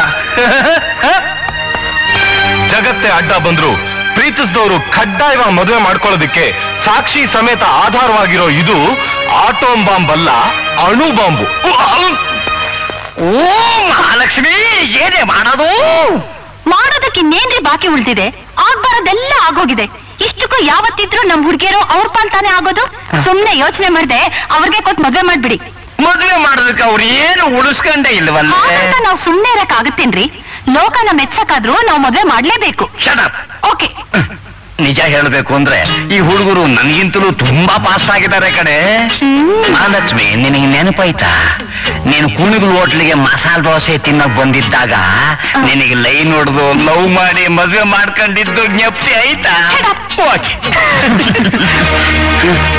ಜಗತ್ತೇ ಅಡ್ಡ ಬಂದ್ರು ಪ್ರೀತಿಸಿದವರು ಕಡ್ಡಾಯವಾಗಿ ಮದುವೆ ಮಾಡ್ಕೊಳ್ಳೋದಕ್ಕೆ ಸಾಕ್ಷಿ ಸಮೇತ ಆಧಾರವಾಗಿರೋ ಇದು ಆಟೋಮ್ ಬಾಂಬ್ ಅಲ್ಲ, ಅಣು ಬಾಂಬು. ಓ ಮಹಾಲಕ್ಷ್ಮಿ, ಏನೇ ಮಾಡೋದು? ಮಾಡೋದಕ್ಕೆ ಇನ್ನೇನ್ರಿ ಬಾಕಿ ಉಳಿದಿದೆ? ಆಗ್ಬಾರದೆಲ್ಲ ಆಗೋಗಿದೆ. ಇಷ್ಟಕ್ಕೂ ಯಾವತ್ತಿದ್ರು ನಮ್ ಹುಡುಗಿಯರು ಅವ್ರ ಪಾಲ್ತಾನೆ ಆಗೋದು. ಸುಮ್ನೆ ಯೋಚನೆ ಮಾಡ್ದೆ ಅವ್ರಿಗೆ ಕೊಟ್ಟು ಮದ್ವೆ ಮಾಡ್ಬಿಡಿ. ಮದುವೆ ಮಾಡೋದಕ್ಕೆ ಅವ್ರು ಏನು ಉಳಿಸ್ಕೊಂಡೇ ಇಲ್ವಲ್ಲ. ನಾವು ಸುಮ್ನೆ ಇರಕ್ ಆಗತ್ತೇನ್ರಿ? ಲೋಕನ ಮೆಚ್ಚಕ್ಕಾದ್ರೂ ನಾವು ಮದ್ವೆ ಮಾಡ್ಲೇಬೇಕು. ಓಕೆ, ನಿಜ ಹೇಳಬೇಕು ಅಂದ್ರೆ ಈ ಹುಡುಗರು ನನಗಿಂತಲೂ ತುಂಬಾ ಪಾಸ್ ಆಗಿದ್ದಾರೆ ಕಡೆ. ಮಹಾಲಕ್ಷ್ಮಿ, ನಿನಗೆ ನೆನಪಾಯ್ತಾ ನೀನು ಕುಣಿಗುಲ್ ಹೋಟ್ಲಿಗೆ ಮಸಾಲೆ ದೋಸೆ ತಿನ್ನಕ್ ಬಂದಿದ್ದಾಗ ನಿನಗೆ ಲೈನ್ ಹೊಡೆದು ಲವ್ ಮಾಡಿ ಮದ್ವೆ ಮಾಡ್ಕೊಂಡಿದ್ದು ಜ್ಞಪ್ತಿ ಆಯ್ತಾ?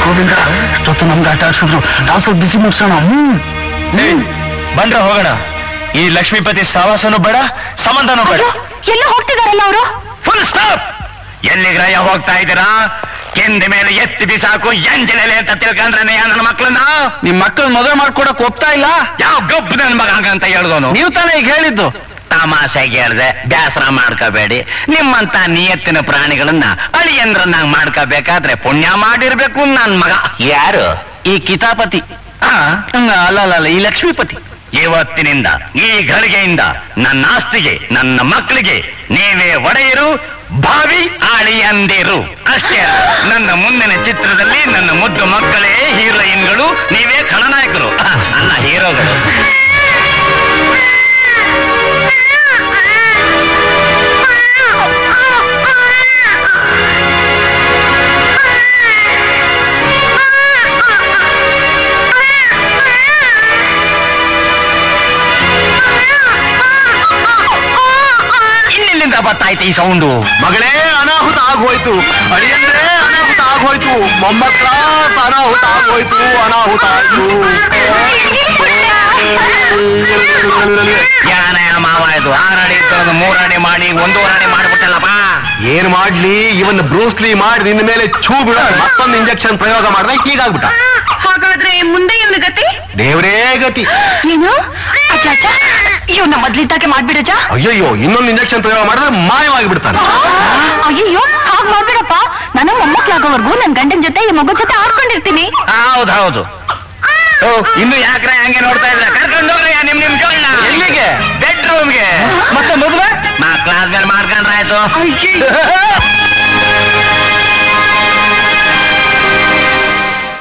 ಗೋವಿಂದ, ಅಷ್ಟೊತ್ತು ನಮ್ಗೆ ಆಟ ಆಡ್ಸಿದ್ರು, ನಾವು ಸ್ವಲ್ಪ ಬಿಸಿ ಮುಗಿಸೋಣ. ಬಂದ್ರ ಹೋಗೋಣ. ಈ ಲಕ್ಷ್ಮೀಪತಿ ಸಹವಾಸನೂ ಬೇಡ, ಸಂಬಂಧನೂ ಬೇಡ. ಎಲ್ಲ ಹೋಗ್ತಿದಾರಲ್ಲ ಅವರು. Full stop. ಎಲ್ಲಿಗ್ರಯ ಹೋಗ್ತಾ ಇದ್ದೀರಾ? ಕೆಂದ ಮೇಲೆ ಎತ್ತಿ ಬಿಸಾಕು ಎಂಜಲೆಲೆ ಅಂತ ತಿಳ್ಕೊಂಡ್ರೆ ನನ್ನ ಮಕ್ಕಳನ್ನ. ನಿಮ್ ಮಕ್ಕಳು ಮದುವೆ ಮಾಡ್ಕೊಡಕ್ ಒಪ್ತಾ ಇಲ್ಲ. ಯಾವ ಗಬ್ಬು ನನ್ ಮಗ ಅಂತ ಹೇಳ್ದೋನು? ನೀವು ತಾನೇ ಈಗ ಹೇಳಿದ್ದು. ತಮಾಷೆಗೆ ಹೇಳ್ದೆ, ಬೇಸರ ಮಾಡ್ಕೋಬೇಡಿ. ನಿಮ್ಮಂತ ನಿಯತ್ತಿನ ಪ್ರಾಣಿಗಳನ್ನ ಅಳಿಯಂದ್ರನ್ನಾಗ ಮಾಡ್ಕೋಬೇಕಾದ್ರೆ ಪುಣ್ಯ ಮಾಡಿರ್ಬೇಕು ನನ್ ಮಗ. ಯಾರು? ಈ ಕಿತಾಪತಿ. ಅಲ್ಲ, ಈ ಲಕ್ಷ್ಮೀಪತಿ. ಇವತ್ತಿನಿಂದ ಈ ಗಳಿಗೆಯಿಂದ ನನ್ನ ಆಸ್ತಿಗೆ, ನನ್ನ ಮಕ್ಕಳಿಗೆ ನೀವೇ ಒಡೆಯರು, ಭಾವಿ ಆಳಿಯಂದಿರು. ಅಷ್ಟೇ ಅಲ್ಲ, ನನ್ನ ಮುಂದಿನ ಚಿತ್ರದಲ್ಲಿ ನನ್ನ ಮುದ್ದು ಮಕ್ಕಳೇ ಹೀರೋಯಿನ್ಗಳು, ನೀವೇ ಖಳನಾಯಕರು ಅಲ್ಲ ಹೀರೋಗಳು. ಇನ್ನೆಲ್ಲಿಂದ ಬರ್ತಾಯ್ತು ಈ ಸೌಂಡು? ಮಗಳೇ, ಅನಾಹುತ ಆಗೋಯ್ತು. ಅಳಿಯಂದ್ರೆ ಅನಾಹುತ ಆಗೋಯ್ತು. ಮೊಮ್ಮಕ್ಕಳ ಅನಾಹುತ ಆಗೋಯ್ತು. ಅನಾಹುತ ಆಯ್ತು. ಯಾನೇ ಮಾವ ಇದು? 6 ಅಡಿ ಇತ್ತು, 3 ಅಡಿ ಮಾಡಿ 1.5 ಅಡಿ ಮಾಡ್ಬಿಟ್ಟಲ್ಲಪ್ಪ. ಏನ್ ಮಾಡ್ಲಿ, ಇವನ್ ಬ್ರೂಸ್ಲಿ ಮಾಡಿ ನಿನ್ನ ಮೇಲೆ ಛೂ ಬಿಡ ಮತ್ತೊಂದು ಇಂಜೆಕ್ಷನ್ ಪ್ರಯೋಗ ಮಾಡಿದ್ರೆ ಹೀಗಾಗ್ಬಿಟ್ಟ. ಹಾಗಾದ್ರೆ ಮುಂದೆ ಇವನ ಗತಿ? ದೇವ್ರೇ ಗತಿ. ಏನು ಅಜ್ಜ ಅಜ್ಜ, ಇವನ್ನ ಮೊದ್ಲಿದ್ದಾಗೆ ಮಾಡ್ಬಿಡಜ್ಜ. ಅಯ್ಯಯ್ಯೋ, ಇನ್ನೊಂದು ಇಂಜೆಕ್ಷನ್ ಪ್ರಯೋಗ ಮಾಡಿದ್ರೆ ಮಾಯವಾಗಿ ಬಿಡ್ತಾನೆ. ಅಯ್ಯಯ್ಯೋ, ಹಾಗ್ ಮಾಡ್ಬಿಡಪ್ಪ. ನನ್ನ ಮೊಮ್ಮಕ್ಳಾಗೋವರೆಗೂ ನನ್ ಗಂಡನ ಜೊತೆ ಈ ಮಗು ಜೊತೆ ಆಡ್ಕೊಂಡಿರ್ತೀನಿ. ಹೌದು. ಇನ್ನು ಯಾಕ್ರೆ ಹಂಗೆ ನೋಡ್ತಾ ಇದ್ರ? ಕರ್ಕೊಂಡು ಹೋಗ್ರಿ ನಿಮ್ ಜೋಳನ. ಎಲ್ಲಿಗೆ? ಬೆಡ್ರೂಮ್ಗೆ. ಮತ್ತೆ ಮದುವೆ ಮಕ್ಕಳಾದ್ಮೇಲೆ ಮಾಡ್ಕೊಂಡ್ರಾಯ್ತು.